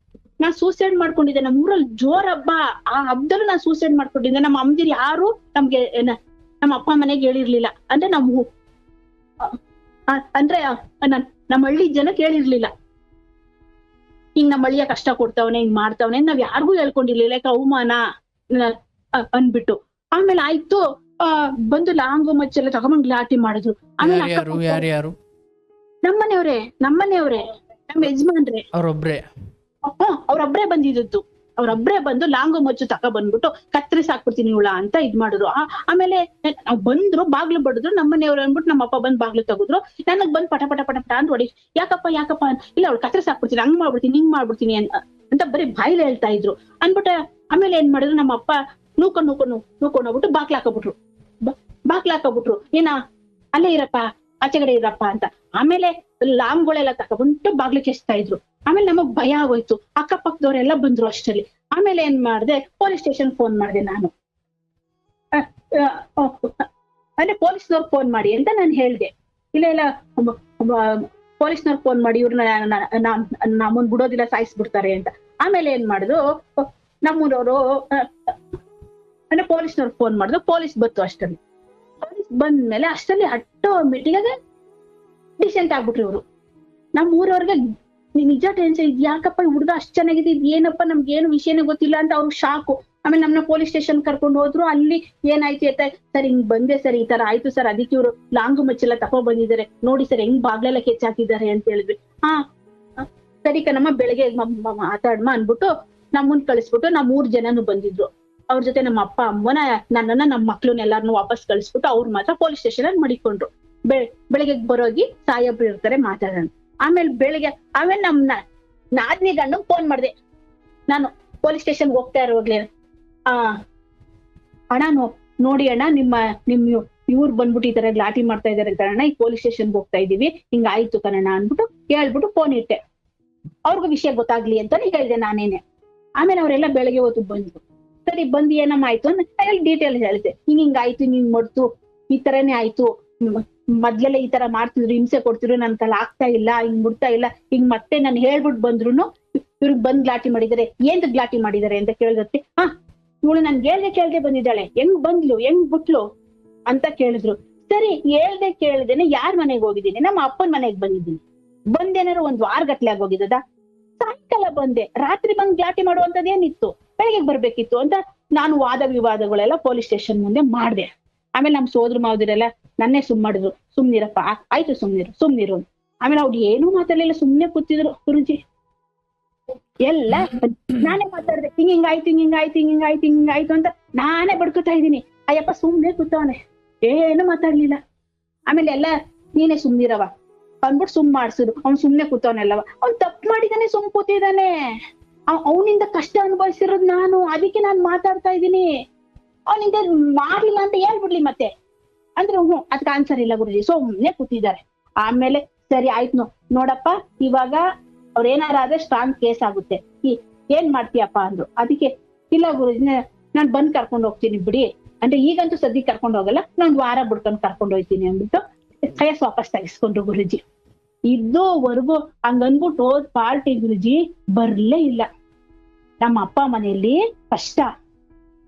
ನಾನ್ ಸೂಸೈಡ್ ಮಾಡ್ಕೊಂಡಿದ್ದೆ, ನಮ್ಮ ಊರಲ್ಲಿ ಜೋರ್ ಹಬ್ಬ, ಆ ಹಬ್ಬದಲ್ಲೂ ನಾನ್ ಸೂಸೈಡ್ ಮಾಡ್ಕೊಂಡಿದ್ದೆ. ನಮ್ಮ ಅಮ್ಮದಿರು ಯಾರು ನಮ್ಗೆ ನಮ್ಮ ಅಪ್ಪ ಮನೆಗೆ ಹೇಳಿರ್ಲಿಲ್ಲ. ಅಂದ್ರೆ ನಮ್ಮ ಹಳ್ಳಿ ಜನಕ್ಕೆ ಹೇಳಿರ್ಲಿಲ್ಲ, ಹಿಂಗ್ ನಮ್ಮ ಹಳ್ಳಿಯ ಕಷ್ಟ ಕೊಡ್ತಾವನೆ, ಹಿಂಗ್ ಮಾಡ್ತಾವನೆ, ನಾವ್ ಯಾರಿಗೂ ಹೇಳ್ಕೊಂಡಿರ್ಲಿಲ್ಲ, ಯಾಕೆ ಅವಮಾನ ಅನ್ಬಿಟ್ಟು. ಆಮೇಲೆ ಆಯ್ತು, ಬಂದು ಲಾಂಗು ಮಚ್ಚೆಲ್ಲ ತಗೊಂಡ್ ಗ್ಲಾಟಿ ಮಾಡಿದ್ರು. ಆಮೇಲೆ ಯಾರು? ನಮ್ಮನೆಯವ್ರೆ, ನಮ್ಮ ಯಜಮಾನ್ರೆ, ಅವ್ರೊಬ್ರೇ ಬಂದಿದ್ದು. ಅವ್ರೊಬ್ರೇ ಬಂದು ಲಾಂಗು ಮಚ್ಚು ಬಂದ್ಬಿಟ್ಟು ಕತ್ರಿಸ್ ಹಾಕ್ಬಿಡ್ತೀನಿ ಇವಳ ಅಂತ ಇದ್ ಮಾಡಿದ್ರು. ಆಮೇಲೆ ಬಂದ್ರು, ಬಾಗ್ಲು ಬಡಿದ್ರು. ನಮ್ಮನೆಯವ್ರು ಅಂದ್ಬಿಟ್ಟು ನಮ್ಮ ಅಪ್ಪ ಬಂದ್ ಬಾಗ್ಲು ತೆಗೆದ್ರು. ನನಗ್ ಬಂದ್ ಪಟ ಪಟ ಪಟ ಪಟ ಅಂತ ಹೊಡಿ, ಯಾಕಪ್ಪ ಇಲ್ಲ ಅವ್ಳು ಕತ್ರಿಸ್ ಹಾಕ್ಬಿಡ್ತೀನಿ, ಹಂಗ್ ಮಾಡ್ಬಿಡ್ತೀನಿ, ಹಿಂಗ್ ಮಾಡ್ಬಿಡ್ತೀನಿ ಅಂತ ಬರೀ ಬಾಯಿಲೆ ಹೇಳ್ತಾ ಇದ್ರು ಅನ್ಬಿಟ್ಟು. ಆಮೇಲೆ ಏನ್ ಮಾಡಿದ್ರು, ನಮ್ಮ ಅಪ್ಪ ನೂಕೊಂಡು ಹೋಗ್ಬಿಟ್ಟು ಬಾಕ್ಲಾಕಬಿಟ್ರು. ಏನ ಅಲ್ಲೇ ಇರಪ್ಪ, ಆಚೆಗಡೆ ಇರಪ್ಪ ಅಂತ. ಆಮೇಲೆ ಲಾಂಗ್ಗಳೆಲ್ಲ ತಕೊಂಡ್ಬಿಟ್ಟು ಬಾಗ್ಲು ಕೆಸ್ತಾ ಇದ್ರು. ಆಮೇಲೆ ನಮಗ್ ಭಯ ಆಗೋಯ್ತು. ಅಕ್ಕಪಕ್ಕದವ್ರೆಲ್ಲ ಬಂದ್ರು ಅಷ್ಟರಲ್ಲಿ. ಆಮೇಲೆ ಏನ್ ಮಾಡ್ದೆ, ಪೊಲೀಸ್ ಸ್ಟೇಷನ್ ಫೋನ್ ಮಾಡ್ದೆ ನಾನು. ಅಂದ್ರೆ ಪೊಲೀಸ್ನವ್ರು ಫೋನ್ ಮಾಡಿ ಅಂತ ನಾನು ಹೇಳ್ದೆ. ಇಲ್ಲ ಪೊಲೀಸ್ನವ್ರು ಫೋನ್ ಮಾಡಿ, ಇವ್ರನ್ನ ನಮ್ಮನ್ ಬಿಡೋದಿಲ್ಲ, ಸಾಯಿಸ್ಬಿಡ್ತಾರೆ ಅಂತ. ಆಮೇಲೆ ಏನ್ ಮಾಡಿದ್ರು, ನಮ್ಮೂರವ್ರು ಅಂದ್ರೆ ಪೊಲೀಸ್ನವ್ರು ಫೋನ್ ಮಾಡಿದ್ರು. ಪೊಲೀಸ್ ಬತ್ತು ಅಷ್ಟರಲ್ಲಿ. ಪೊಲೀಸ್ ಬಂದ್ಮೇಲೆ ಅಷ್ಟರಲ್ಲಿ ಆಟೋಮೆಟಿಕ್ ಡಿಸೆಂಟ್ ಆಗ್ಬಿಟ್ರು ಇವ್ರು. ನಮ್ಮ ಊರವ್ರಿಗೆ ನಿಜ ಟೆನ್ಷನ್, ಯಾಕಪ್ಪ ಹುಡುಗ ಅಷ್ಟ್ ಚೆನ್ನಾಗಿದೆ, ಏನಪ್ಪ ನಮ್ಗೆ ಏನು ವಿಷಯನೇ ಗೊತ್ತಿಲ್ಲ ಅಂತ ಅವ್ರು ಶಾಕು. ಆಮೇಲೆ ನಮ್ನ ಪೊಲೀಸ್ ಸ್ಟೇಷನ್ ಕರ್ಕೊಂಡು ಹೋದ್ರು. ಅಲ್ಲಿ ಏನಾಯ್ತು ಅಂತ, ಸರ್ ಹಿಂಗ್ ಬಂದೆ ಸರ್, ಈ ತರ ಆಯ್ತು ಸರ್, ಅದಕ್ಕೆ ಇವ್ರು ಲಾಂಗು ಮಚ್ಚೆಲ್ಲ ತಕೊಂಡ್ ಬಂದಿದ್ದಾರೆ, ನೋಡಿ ಸರ್ ಹೆಂಗ್ ಬಾಗ್ಲೆಲ್ಲ ಕೆಚ್ಚಾಕಿದ್ದಾರೆ ಅಂತ ಹೇಳಿದ್ವಿ. ಸರಿ ಕಣಮ್ಮ, ಬೆಳಗ್ಗೆ ಮಾತಾಡ್ಮ ಅನ್ಬಿಟ್ಟು ನಮ್ಮನ್ ಕಳಿಸ್ಬಿಟ್ಟು, ನಮ್ಮ 3 ಜನನು ಬಂದಿದ್ರು. ಅವ್ರ ಜೊತೆ ನಮ್ಮ ಅಪ್ಪ ಅಮ್ಮನ, ನನ್ನನ್ನ, ನಮ್ಮ ಮಕ್ಳನ್ನ ಎಲ್ಲಾರನು ವಾಪಸ್ ಕಳಿಸ್ಬಿಟ್ಟು ಅವ್ರ ಮಾತ್ರ ಪೊಲೀಸ್ ಸ್ಟೇಷನ್ ಅಲ್ಲಿ ಮಡಿಕೊಂಡ್ರು. ಬೆಳಿಗ್ಗೆ ಬರೋಗಿ ಸಾಯಬ್ರು ಇರ್ತಾರೆ, ಮಾತಾಡೋಣ. ಆಮೇಲೆ ನಮ್ಮ ನಾದ್ನಿ ಗಂಡಂಗ್ ಫೋನ್ ಮಾಡ್ದೆ ನಾನು, ಪೊಲೀಸ್ ಸ್ಟೇಷನ್ ಹೋಗ್ತಾ ಇರೋವಾಗ್ಲೇ, ಅಣ್ಣ ನೋಡಿ ಅಣ್ಣ, ನಿಮ್ ಇವ್ರು ಬಂದ್ಬಿಟ್ಟು ಈ ತರ ಗ್ಲಾಟಿ ಮಾಡ್ತಾ ಇದಾರೆ ಕಣಣ್ಣ, ಈ ಪೊಲೀಸ್ ಸ್ಟೇಷನ್ಗೆ ಹೋಗ್ತಾ ಇದೀವಿ, ಹಿಂಗಾಯ್ತು ಕಣಣ್ಣ ಅನ್ಬಿಟ್ಟು ಹೇಳ್ಬಿಟ್ಟು ಫೋನ್ ಇಟ್ಟೆ. ಅವ್ರಿಗೂ ವಿಷಯ ಗೊತ್ತಾಗ್ಲಿ ಅಂತಾನೆ ಹೇಳ್ದೆ ನಾನೇನೆ. ಆಮೇಲೆ ಅವರೆಲ್ಲ ಬೆಳಗ್ಗೆ ಹೊತ್ತು ಬಂದ್ರು. ಸರಿ ಬಂದು ಏನಮ್ಮ ಆಯ್ತು ಅಂತ ಡೀಟೇಲ್ ಹೇಳಿದೆ. ಹಿಂಗಾಯ್ತು, ಹಿಂಗ್ ಮಾಡ್ತು, ಈ ತರನೇ ಆಯ್ತು, ಮೊದ್ಲೆಲ್ಲ ಈ ತರ ಮಾಡ್ತಿದ್ರು, ಹಿಂಸೆ ಕೊಡ್ತಿದ್ರು, ನನ್ ಕೈಲಿ ಆಗ್ತಾ ಇಲ್ಲ, ಹಿಂಗ್ ಬಿಡ್ತಾ ಇಲ್ಲ, ಹಿಂಗ್ ಮತ್ತೆ ನಾನು ಹೇಳ್ಬಿಟ್ಟು ಬಂದ್ರು ಇವ್ರಿಗೆ ಬಂದ್ ಗ್ಲಾಟಿ ಮಾಡಿದಾರೆ, ಏನ್ ಗ್ಲಾಟಿ ಮಾಡಿದಾರೆ ಅಂತ ಕೇಳಿದತ್ತೆ. ಇವಳು ನನ್ ಕೇಳ್ದೆ ಬಂದಿದ್ದಾಳೆ, ಹೆಂಗ್ ಬಂದ್ಲು, ಹೆಂಗ್ ಬಿಟ್ಲು ಅಂತ ಕೇಳಿದ್ರು. ಸರಿ ಹೇಳ್ದೆ ಕೇಳ್ದೇನೆ ಯಾರ್ ಮನೆಗ್ ಹೋಗಿದ್ದೀನಿ, ನಮ್ಮ ಅಪ್ಪನ ಮನೆಗ್ ಬಂದಿದ್ದೀನಿ. ಬಂದೇನಾರು 1 ವಾರ ಗಟ್ಲೆ ಆಗೋಗಿದ್ದದ. ಸಾಯಂಕಾಲ ಬಂದೆ, ರಾತ್ರಿ ಬಂದ್ ಗ್ಲಾಟಿ ಮಾಡುವಂತದ್ ಏನಿತ್ತು, ಬೆಳಗ್ಗೆ ಬರ್ಬೇಕಿತ್ತು ಅಂತ ನಾನು ವಾದ ವಿವಾದಗಳೆಲ್ಲ ಪೊಲೀಸ್ ಸ್ಟೇಷನ್ ಮುಂದೆ ಮಾಡ್ದೆ. ಆಮೇಲೆ ನಮ್ ಸೋದ್ರ ಮಾವದಿರೆಲ್ಲ ನನ್ನೇ ಮಾಡಿದ್ರು, ಸುಮ್ನಿರಪ್ಪ, ಆಯ್ತು ಸುಮ್ನಿರು. ಆಮೇಲೆ ಅವ್ರು ಏನೂ ಮಾತಾಡ್ಲಿಲ್ಲ, ಸುಮ್ನೆ ಕೂತಿದ್ರು ಗುರುಜಿ. ಎಲ್ಲ ನಾನೇ ಮಾತಾಡ್ದೆ, ಹಿಂಗಾಯ್ತು ಅಂತ ನಾನೇ ಬಡ್ಕೋತಾ ಇದ್ದೀನಿ. ಅಯ್ಯಪ್ಪ ಸುಮ್ನೆ ಕೂತವನೆ, ಏನು ಮಾತಾಡ್ಲಿಲ್ಲ. ಆಮೇಲೆ ಎಲ್ಲ ನೀನೇ ಸುಮ್ನಿರವ ಅಂದ್ಬಿಟ್ಟು ಮಾಡ್ಸಿದ್ರು. ಅವ್ನು ಸುಮ್ನೆ ಕೂತವನೆಲ್ಲವ, ಅವ್ನ್ ತಪ್ಪು ಮಾಡಿದಾನೆ, ಕೂತಿದ್ದಾನೆ. ಅವನಿಂದ ಕಷ್ಟ ಅನುಭವಿಸಿರೋದು ನಾನು, ಅದಕ್ಕೆ ನಾನ್ ಮಾತಾಡ್ತಾ ಇದ್ದೀನಿ. ಅವನಿಂದ ಮಾಡ್ಲಿಲ್ಲ ಅಂತ ಹೇಳ್ಬಿಡ್ಲಿ ಮತ್ತೆ ಅಂದ್ರೆ ಅದಕ್ಕೆ ಆನ್ಸರ್ ಇಲ್ಲ ಗುರುಜಿ, ಸುಮ್ನೆ ಕೂತಿದ್ದಾರೆ. ಆಮೇಲೆ ಸರಿ ಆಯ್ತು ನೋಡಪ್ಪ, ಇವಾಗ ಅವ್ರ ಏನಾರ ಆದ್ರೆ ಸ್ಟ್ರಾಂಗ್ ಕೇಸ್ ಆಗುತ್ತೆ, ಏನ್ ಮಾಡ್ತೀಯಪ್ಪ ಅಂದ್ರು. ಅದಕ್ಕೆ ಇಲ್ಲ ಗುರುಜಿ ನಾನ್ ಬಂದ್ ಕರ್ಕೊಂಡ್ ಹೋಗ್ತೀನಿ ಬಿಡಿ, ಅಂದ್ರೆ ಈಗಂತೂ ಸದ್ಯಕ್ಕೆ ಕರ್ಕೊಂಡ್ ಹೋಗಲ್ಲ, ನಾನ್ ವಾರ ಬಿಡ್ಕೊಂಡ್ ಕರ್ಕೊಂಡ್ ಹೋಗ್ತೀನಿ ಅಂದ್ಬಿಟ್ಟು ಕೇಸ್ ವಾಪಸ್ ತೆಗಿಸ್ಕೊಂಡ್ರು ಗುರುಜಿ. ಇದುವರೆಗೂ ಹಂಗನ್ಬಿಟ್ಟು ಹೋದ್ ಪಾರ್ಟಿ ಗುರುಜಿ ಬರ್ಲೇ ಇಲ್ಲ. ನಮ್ಮ ಅಪ್ಪ ಮನೆಯಲ್ಲಿ ಕಷ್ಟ,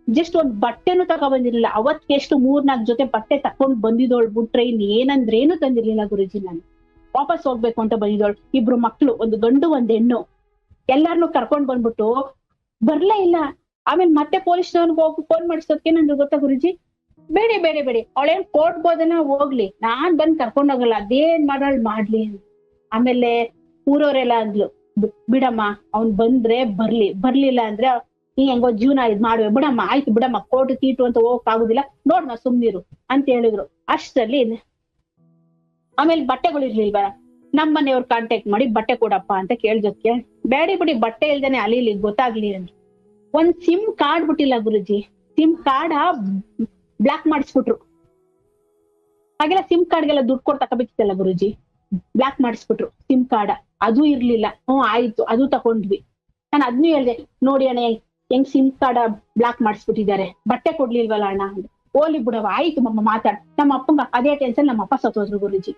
ಜಸ್ಟ್ ಒಂದ್ ಬಟ್ಟೆನೂ ತಗೊ ಬಂದಿರ್ಲಿಲ್ಲ. ಅವತ್ಗೆ ಎಷ್ಟು 3-4 ಜೊತೆ ಬಟ್ಟೆ ತಕೊಂಡ್ ಬಂದಿದ್ದೋಳ್ ಬಿಟ್ರೆ ಇನ್ ಏನಂದ್ರೇನು ತಂದಿರ್ಲಿಲ್ಲ ಗುರುಜಿ. ನಾನು ವಾಪಸ್ ಹೋಗ್ಬೇಕು ಅಂತ ಬಂದಿದ್ದೋಳು. 2 ಮಕ್ಳು, ಒಂದು ಗಂಡು 1 ಹೆಣ್ಣು, ಎಲ್ಲಾರ್ನು ಕರ್ಕೊಂಡ್ ಬಂದ್ಬಿಟ್ಟು ಬರ್ಲೇ ಇಲ್ಲ. ಆಮೇಲೆ ಮತ್ತೆ ಪೊಲೀಸ್ನವ್ರಿಗೆ ಹೋಗಿ ಫೋನ್ ಮಾಡಿಸೋದಕ್ಕೆ ನನ್ಗೆ ಗೊತ್ತಾ ಗುರುಜಿ, ಬೇಡಿ ಅವಳೇನ್ ಕೊಡ್ಬೋದನ್ನ ಹೋಗ್ಲಿ, ನಾನ್ ಬಂದ್ ಕರ್ಕೊಂಡ್ ಹೋಗಲ್ಲ, ಅದೇನ್ ಮಾಡೋಳ್ ಮಾಡ್ಲಿ. ಆಮೇಲೆ ಊರವ್ರೆಲ್ಲ ಅಂದ್ಲು, ಬಿಡಮ್ಮ ಅವ್ನ್ ಬಂದ್ರೆ ಬರ್ಲಿಲ್ಲ ಅಂದ್ರೆ ನೀ ಹೆಂಗೋ ಜೀವನ ಇದ್ ಮಾಡುವೆ, ಬಿಡಮ್ಮ ಆಯ್ತು ಬಿಡಮ್ಮ, ಕೋರ್ಟ್ ತೀಟು ಅಂತ ಹೋಗಕ್ ಆಗುದಿಲ್ಲ, ನೋಡ್ಮ ಸುಮ್ನಿರು ಅಂತ ಹೇಳಿದ್ರು. ಅಷ್ಟರಲ್ಲಿ ಆಮೇಲೆ ಬಟ್ಟೆಗಳು ಇರ್ಲಿಲ್ವಾ, ನಮ್ ಮನೆಯವ್ರು ಕಾಂಟ್ಯಾಕ್ಟ್ ಮಾಡಿ ಬಟ್ಟೆ ಕೊಡಪ್ಪ ಅಂತ ಕೇಳ್ದಕ್ಕೆ, ಬೇಡಿ ಬಿಡಿ ಬಟ್ಟೆ ಇಲ್ದೇನೆ ಅಲಿಲಿ ಗೊತ್ತಾಗ್ಲಿ ಅಂದ್ರು. ಒಂದ್ ಸಿಮ್ ಕಾರ್ಡ್ ಬಿಟ್ಟಿಲ್ಲ ಗುರುಜಿ, ಸಿಮ್ ಕಾರ್ಡ್ ಬ್ಲಾಕ್ ಮಾಡಿಸ್ಬಿಟ್ರು. ಹಾಗೆಲ್ಲ ಸಿಮ್ ಕಾರ್ಡ್ಗೆಲ್ಲ ದುಡ್ಡು ಕೊಟ್ಟು ತಗೋಬೇಕಿತ್ತಲ್ಲ ಗುರುಜಿ, ಬ್ಲಾಕ್ ಮಾಡಿಸ್ಬಿಟ್ರು ಸಿಮ್ ಕಾರ್ಡ್. ಅದು ಇರ್ಲಿಲ್ಲ. ಆಯ್ತು ಅದು ತಗೊಂಡ್ವಿ. ನಾನು ಅದ್ನು ಹೇಳ್ದೆ, ನೋಡಿ ಅಣ್ಣ ಹೆಂಗ್ ಸಿಮ್ ಕಾರ್ಡ್ ಬ್ಲಾಕ್ ಮಾಡಿಸ್ಬಿಟ್ಟಿದ್ದಾರೆ, ಬಟ್ಟೆ ಕೊಡ್ಲಿಲ್ವಲ್ಲ ಅಣ್ಣ ಅಂದ್ರೆ, ಹೋಲಿ ಬಿಡವ ಆಯ್ತು ಮಮ್ಮ ಮಾತಾಡ್. ನಮ್ಮ ಅಪ್ಪಂಗ ಅದೇ ಟೆನ್ಷನ್, ನಮ್ಮ ಅಪ್ಪ ಸತ್ತೋದ್ರು ಗುರುಜಿ.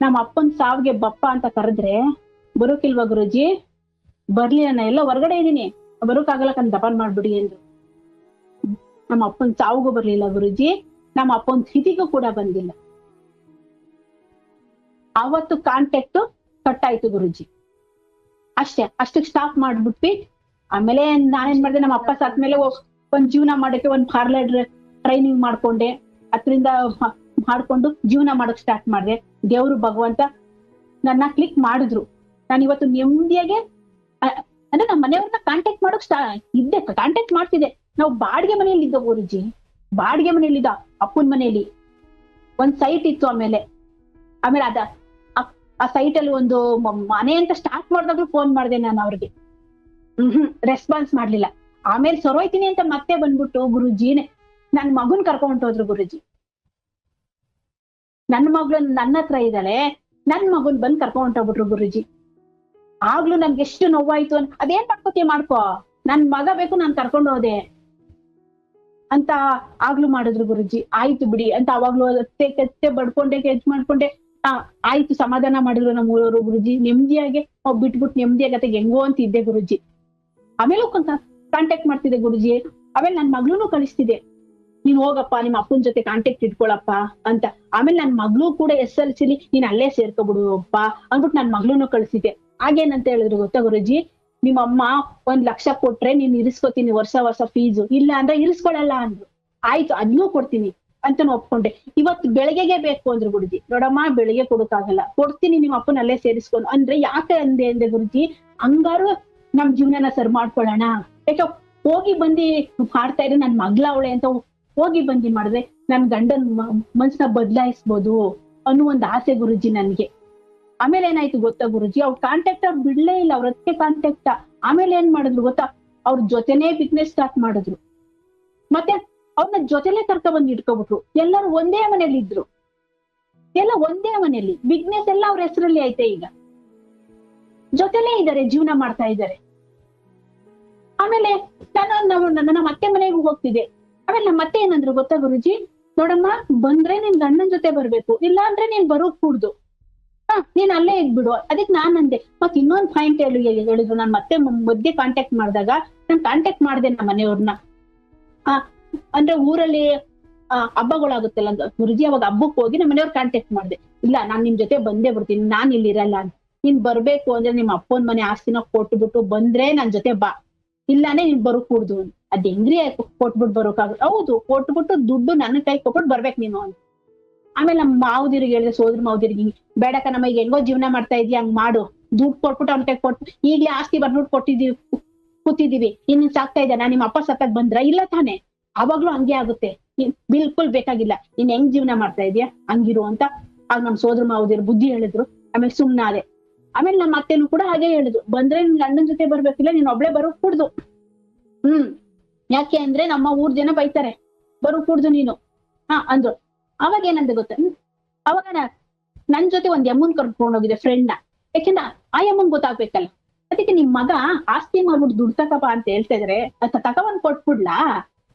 ನಮ್ಮ ಅಪ್ಪನ್ ಸಾವಿಗೆ ಬಪ್ಪ ಅಂತ ಕರೆದ್ರೆ ಬರೋಕಿಲ್ವಾ ಗುರುಜಿ, ಬರ್ಲಿ ಅಣ್ಣ ಎಲ್ಲ ಹೊರಗಡೆ ಇದೀನಿ, ಬರೋಕಾಗಲ್ಲ ಕಂದ್ ದಪನ್ ಮಾಡ್ಬಿಡಿ ಅಂದ್ರು. ನಮ್ಮ ಅಪ್ಪನ್ ಸಾವಿಗೂ ಬರ್ಲಿಲ್ಲ ಗುರುಜಿ, ನಮ್ಮ ಅಪ್ಪನ್ ಸ್ಥಿತಿಗೂ ಕೂಡ ಬಂದಿಲ್ಲ. ಅವತ್ತು ಕಾಂಟ್ಯಾಕ್ಟ್ ಕಟ್ ಆಯ್ತು ಗುರುಜಿ. ಅಷ್ಟಕ್ಕೆ ಸ್ಟಾಪ್ ಮಾಡ್ಬಿಟ್ವಿ. ಆಮೇಲೆ ನಾನೇನ್ ಮಾಡ್ದೆ, ನಮ್ಮ ಅಪ್ಪ ಸತ್ಮೇಲೆ ಒಂದ್ ಜೀವನ ಮಾಡಕ್ಕೆ ಒಂದ್ ಪಾರ್ಲರ್ ಟ್ರೈನಿಂಗ್ ಮಾಡ್ಕೊಂಡೆ, ಅದ್ರಿಂದ ಮಾಡ್ಕೊಂಡು ಜೀವನ ಮಾಡಕ್ ಸ್ಟಾರ್ಟ್ ಮಾಡ್ದೆ. ದೇವ್ರು ಭಗವಂತ ನನ್ನ ಕ್ಲಿಕ್ ಮಾಡಿದ್ರು. ನಾನು ಇವತ್ತು ನೆಮ್ಮದಿಯಾಗೆ, ಅಂದ್ರೆ ನಮ್ಮ ಮನೆಯವ್ರನ್ನ ಕಾಂಟ್ಯಾಕ್ಟ್ ಮಾಡಕ್ ಕಾಂಟ್ಯಾಕ್ಟ್ ಮಾಡ್ತಿದ್ದೆ. ನಾವು ಬಾಡಿಗೆ ಮನೆಯಲ್ಲಿ ಇದ್ದ ಗುರುಜಿ, ಬಾಡಿಗೆ ಮನೆಯಲ್ಲಿದ್ದ ಅಪ್ಪನ ಮನೆಯಲ್ಲಿ ಒಂದ್ ಸೈಟ್ ಇತ್ತು. ಆಮೇಲೆ ಆ ಸೈಟ್ ಅಲ್ಲಿ ಒಂದು ಮನೆ ಅಂತ ಸ್ಟಾರ್ಟ್ ಮಾಡಿದಾಗ್ಲೂ ಫೋನ್ ಮಾಡಿದೆ ನಾನು ಅವ್ರಿಗೆ, ರೆಸ್ಪಾನ್ಸ್ ಮಾಡ್ಲಿಲ್ಲ. ಆಮೇಲೆ ಸರೋಯ್ತೀನಿ ಅಂತ ಮತ್ತೆ ಬಂದ್ಬಿಟ್ಟು ಗುರುಜಿನೇ ನನ್ ಮಗನ್ ಕರ್ಕೊಂಡ್ ಹೋದ್ರು ಗುರುಜಿ. ನನ್ ಮಗಳು ನನ್ನ ಹತ್ರ ಇದ್ದಾಳೆ, ನನ್ ಮಗನ್ ಬಂದ್ ಕರ್ಕೊಂಡ್ ಹೋಗ್ಬಿಟ್ರು ಗುರುಜಿ. ಆಗ್ಲೂ ನನ್ಗೆ ಎಷ್ಟು ನೋವಾಯ್ತು. ಅದೇನ್ ಮಾಡ್ಕೋತೀಯ ಮಾಡ್ಕೋ, ನನ್ ಮಗ ಬೇಕು ನಾನ್ ಕರ್ಕೊಂಡು ಹೋದೆ ಅಂತ ಆಗ್ಲೂ ಮಾಡಿದ್ರು ಗುರುಜಿ. ಆಯ್ತು ಬಿಡಿ ಅಂತ ಅವಾಗ್ಲೂ ಕೆತ್ತೆ ಬಡ್ಕೊಂಡೆ, ಕೆಚ್ ಮಾಡ್ಕೊಂಡೆ, ಆಯ್ತು ಸಮಾಧಾನ ಮಾಡಿದ್ರು ನಮ್ಮ ಊರವರು ಗುರುಜಿ. ನೆಮ್ಮದಿಯಾಗೆ ಬಿಟ್ಬಿಟ್ಟು ನೆಮ್ಮದಿಯಾಗಿ ಅತ್ತೆ ಹೆಂಗೋ ಅಂತ ಇದ್ದೆ ಗುರುಜಿ. ಆಮೇಲೆ ಕಾಂಟ್ಯಾಕ್ಟ್ ಮಾಡ್ತಿದ್ದೆ ಗುರುಜಿ. ಆಮೇಲೆ ನನ್ ಮಗ್ಳೂನು ಕಳಿಸ್ತಿದ್ದೆ, ನೀನ್ ಹೋಗಪ್ಪ ನಿಮ್ಮ ಅಪ್ಪನ ಜೊತೆ ಕಾಂಟ್ಯಾಕ್ಟ್ ಇಟ್ಕೊಳಪ್ಪ ಅಂತ. ಆಮೇಲೆ ನನ್ ಮಗ್ಳು ಕೂಡ SLC ನೀನ್ ಅಲ್ಲೇ ಸೇರ್ಕೊಬಿಡು ಅಪ್ಪ ಅಂದ್ಬಿಟ್ಟು ನನ್ ಮಗ್ಳೂನು ಕಳ್ಸಿದ್ದೆ. ಹಾಗೇನಂತ ಹೇಳಿದ್ರು ಗೊತ್ತಾ ಗುರುಜಿ, ನಿಮ್ಮಮ್ಮ 1 ಲಕ್ಷ ಕೊಟ್ರೆ ನೀನ್ ಇರಿಸ್ಕೊತೀನಿ ವರ್ಷ ಫೀಸು, ಇಲ್ಲ ಅಂದ್ರೆ ಇರಿಸ್ಕೊಳಲ್ಲ ಅಂದ್ರು. ಆಯ್ತು ಅದ್ನೂ ಕೊಡ್ತೀನಿ ಅಂತ ಒಪ್ಕೊಂಡೆ. ಇವತ್ತು ಬೆಳಗ್ಗೆಗೆ ಬೇಕು ಅಂದ್ರು ಗುರುಜಿ. ನೋಡಮ್ಮ ಬೆಳಿಗ್ಗೆ ಕೊಡಕ್ಕಾಗಲ್ಲ, ಕೊಡ್ತೀನಿ ನಿಮ್ಮ ಅಪ್ಪನ ಅಲ್ಲೇ ಸೇರಿಸ್ಕೊಂಡು ಅಂದ್ರೆ. ಯಾಕೆ ಅಂದೆ ಗುರುಜಿ, ಹಂಗಾರು ನಮ್ ಜೀವನನ ಸರ್ ಮಾಡ್ಕೊಳ್ಳೋಣ, ಯಾಕೆ ಹೋಗಿ ಬಂದಿ ಮಾಡ್ತಾ ಇದ್ರೆ ನನ್ ಮಗ್ಳ ಅವಳೆ ಅಂತ ಹೋಗಿ ಬಂದಿ ಮಾಡಿದ್ರೆ ನನ್ ಗಂಡನ್ ಮನ್ಸನ್ನ ಬದಲಾಯಿಸ್ಬೋದು ಅನ್ನೋ ಒಂದ್ ಆಸೆ ಗುರುಜಿ ನನ್ಗೆ. ಆಮೇಲೆ ಏನಾಯ್ತು ಗೊತ್ತಾ ಗುರುಜಿ, ಅವ್ರ ಕಾಂಟ್ಯಾಕ್ಟ್ ಅವ್ರು ಬಿಡ್ಲೇ ಇಲ್ಲ, ಅವ್ರ ಅದಕ್ಕೆ ಕಾಂಟ್ಯಾಕ್ಟ್. ಆಮೇಲೆ ಏನ್ ಮಾಡಿದ್ರು ಗೊತ್ತಾ, ಅವ್ರ ಜೊತೆನೇ ಬಿಸ್ನೆಸ್ ಸ್ಟಾರ್ಟ್ ಮಾಡಿದ್ರು. ಮತ್ತೆ ಅವ್ರನ್ನ ಜೊತೆಲೆ ಕರ್ಕ ಬಂದು ಇಟ್ಕೊಬಿಟ್ರು. ಎಲ್ಲರೂ ಒಂದೇ ಮನೇಲಿ ಇದ್ರು, ಎಲ್ಲ ಒಂದೇ ಮನೆಯಲ್ಲಿ, ಬಿಸ್ನೆಸ್ ಎಲ್ಲ ಅವ್ರ ಹೆಸರಲ್ಲಿ ಐತೆ. ಈಗ ಜೊತೆಲೇ ಇದ್ದಾರೆ, ಜೀವನ ಮಾಡ್ತಾ ಇದ್ದಾರೆ. ಆಮೇಲೆ ನಮ್ಮ ಅತ್ತೆ ಮನೆಗೂ ಹೋಗ್ತಿದ್ದೆ. ಆಮೇಲೆ ನಮ್ಮ ಅತ್ತೆ ಏನಂದ್ರು ಗೊತ್ತಾ ಗುರುಜಿ, ನೋಡಮ್ಮ ಬಂದ್ರೆ ನಿನ್ ಗಂಡನ್ ಜೊತೆ ಬರ್ಬೇಕು, ಇಲ್ಲ ಅಂದ್ರೆ ನೀನ್ ಬರೋಕ್ ಕೂಡ್ದು, ನೀನ್ ಅಲ್ಲೇ ಇದ್ಬಿಡು. ಅದಕ್ಕೆ ನಾನ್ ಅಂದೆ. ಮತ್ ಇನ್ನೊಂದ್ ಪಾಯಿಂಟ್ ಹೇಳಿದ್ರು, ನಾನ್ ಮತ್ತೆ ಮಧ್ಯೆ ಕಾಂಟ್ಯಾಕ್ಟ್ ಮಾಡಿದಾಗ ನಾನ್ ಕಾಂಟ್ಯಾಕ್ಟ್ ಮಾಡ್ದೆ ನಮ್ಮ ಮನೆಯವ್ರನ್ನ. ಅಂದ್ರೆ ಊರಲ್ಲಿ ಹಬ್ಬಗಳಾಗುತ್ತಲ್ಲ ಗುರುಜಿ, ಅವಾಗ ಹಬ್ಬಕ್ಕೆ ಹೋಗಿ ನಮ್ಮ ಮನೆಯವ್ರ ಕಾಂಟ್ಯಾಕ್ಟ್ ಮಾಡ್ದೆ. ಇಲ್ಲ ನಾನ್ ನಿಮ್ ಜೊತೆ ಬಂದೇ ಬರ್ತೀನಿ, ನಾನ್ ಇಲ್ಲಿ ಇರಲ್ಲ ಅಂತ. ನೀನ್ ಬರ್ಬೇಕು ಅಂದ್ರೆ ನಿಮ್ಮ ಅಪ್ಪನ ಮನೆ ಆಸ್ತಿನ ಕೊಟ್ಬಿಟ್ಟು ಬಂದ್ರೆ ನನ್ ಜೊತೆ ಬಾ, ಇಲ್ಲಾಂದ್ರೆ ನೀನ್ ಬರೋಕ್ ಕೂಡ್ದು. ಅದ್ ಹೆಂಗ್ರಿ ಕೊಟ್ಬಿಟ್ಟು ಬರೋಕಾಗುತ್ತೆ? ಹೌದು, ಕೊಟ್ಬಿಟ್ಟು ದುಡ್ಡು ನನ್ನ ಕೈ ಕೊಟ್ಬಿಟ್ಟು ಬರ್ಬೇಕು ನೀನು ಅಂತ. ಆಮೇಲೆ ನಮ್ಮ ಮಾವದಿರಿಗೆ ಹೇಳಿದೆ, ಸೋದ್ರ ಮಾವದಿರಿಗೆ, ಬೇಡಕ ನಮ್ಮ ಈಗ ಹೆಂಗೋ ಜೀವನ ಮಾಡ್ತಾ ಇದೀಯ, ಹಂಗ್ ಮಾಡು, ದುಡ್ಡು ಕೊಟ್ಬಿಟ್ಟು ಅವ್ನ ಕೈ ಕೊಟ್ಟು ಈಗ್ಲೇ ಆಸ್ತಿ ಬರ್ಬಿಟ್ಟು ಕೊಟ್ಟಿದೀವಿ, ಕೂತಿದೀವಿ, ಇನ್ ಸಾಕ್ತಾ ಇದ್ದ, ನಾನ್ ನಿಮ್ಮ ಅಪ್ಪ ಸತ್ತಾಗ ಬಂದ್ರ ಇಲ್ಲ ತಾನೆ? ಅವಾಗ್ಲೂ ಹಂಗೆ ಆಗುತ್ತೆ, ಬಿಲ್ಕುಲ್ ಬೇಕಾಗಿಲ್ಲ, ನೀನ್ ಹೆಂಗ್ ಜೀವನ ಮಾಡ್ತಾ ಇದೀಯ ಹಂಗಿರು ಅಂತ ಆಗ ನಮ್ ಸೋದ್ರ ಮಾವದಿರು ಬುದ್ಧಿ ಹೇಳಿದ್ರು. ಆಮೇಲೆ ಸುಮ್ನಾದೆ. ಆಮೇಲೆ ನಮ್ಮ ಅತ್ತೆನೂ ಕೂಡ ಹಾಗೆ ಹೇಳಿದ್ರು, ಬಂದ್ರೆ ನಿನ್ ಗಂಡನ್ ಜೊತೆ ಬರ್ಬೇಕಿಲ್ಲ, ನೀನ್ ಒಬ್ಳೆ ಬರೋಕ್ ಕೂಡ್ದು. ಯಾಕೆ ಅಂದ್ರೆ ನಮ್ಮ ಊರ್ ಜನ ಬೈತಾರೆ, ಬರೋಕ್ ಕೂಡ್ದು ನೀನು ಅಂದ್ರು. ಅವಾಗ ಏನಂದ ಗೊತ್ತ, ಅವಾಗ ನನ್ ಜೊತೆ ಒಂದ್ ಯಮ್ಮನ್ ಕರ್ಕೊಂಡು ಹೋಗಿದೆ ಫ್ರೆಂಡ್ ನ. ಯಾಕೆಂದ್ರೆ ಆ ಯಮ್ಮನ್ ಗೊತ್ತಾಗ್ಬೇಕಲ್ಲ. ಅದಕ್ಕೆ ನಿಮ್ ಮಗ ಆಸ್ತಿ ಮಾಡ್ಬಿಟ್ಟು ದುಡ್ಡು ತಕಪ ಅಂತ ಹೇಳ್ತಾ ಇದ್ರೆ ತಕವನ್ ಕೊಟ್ಬಿಡ್ಲಾ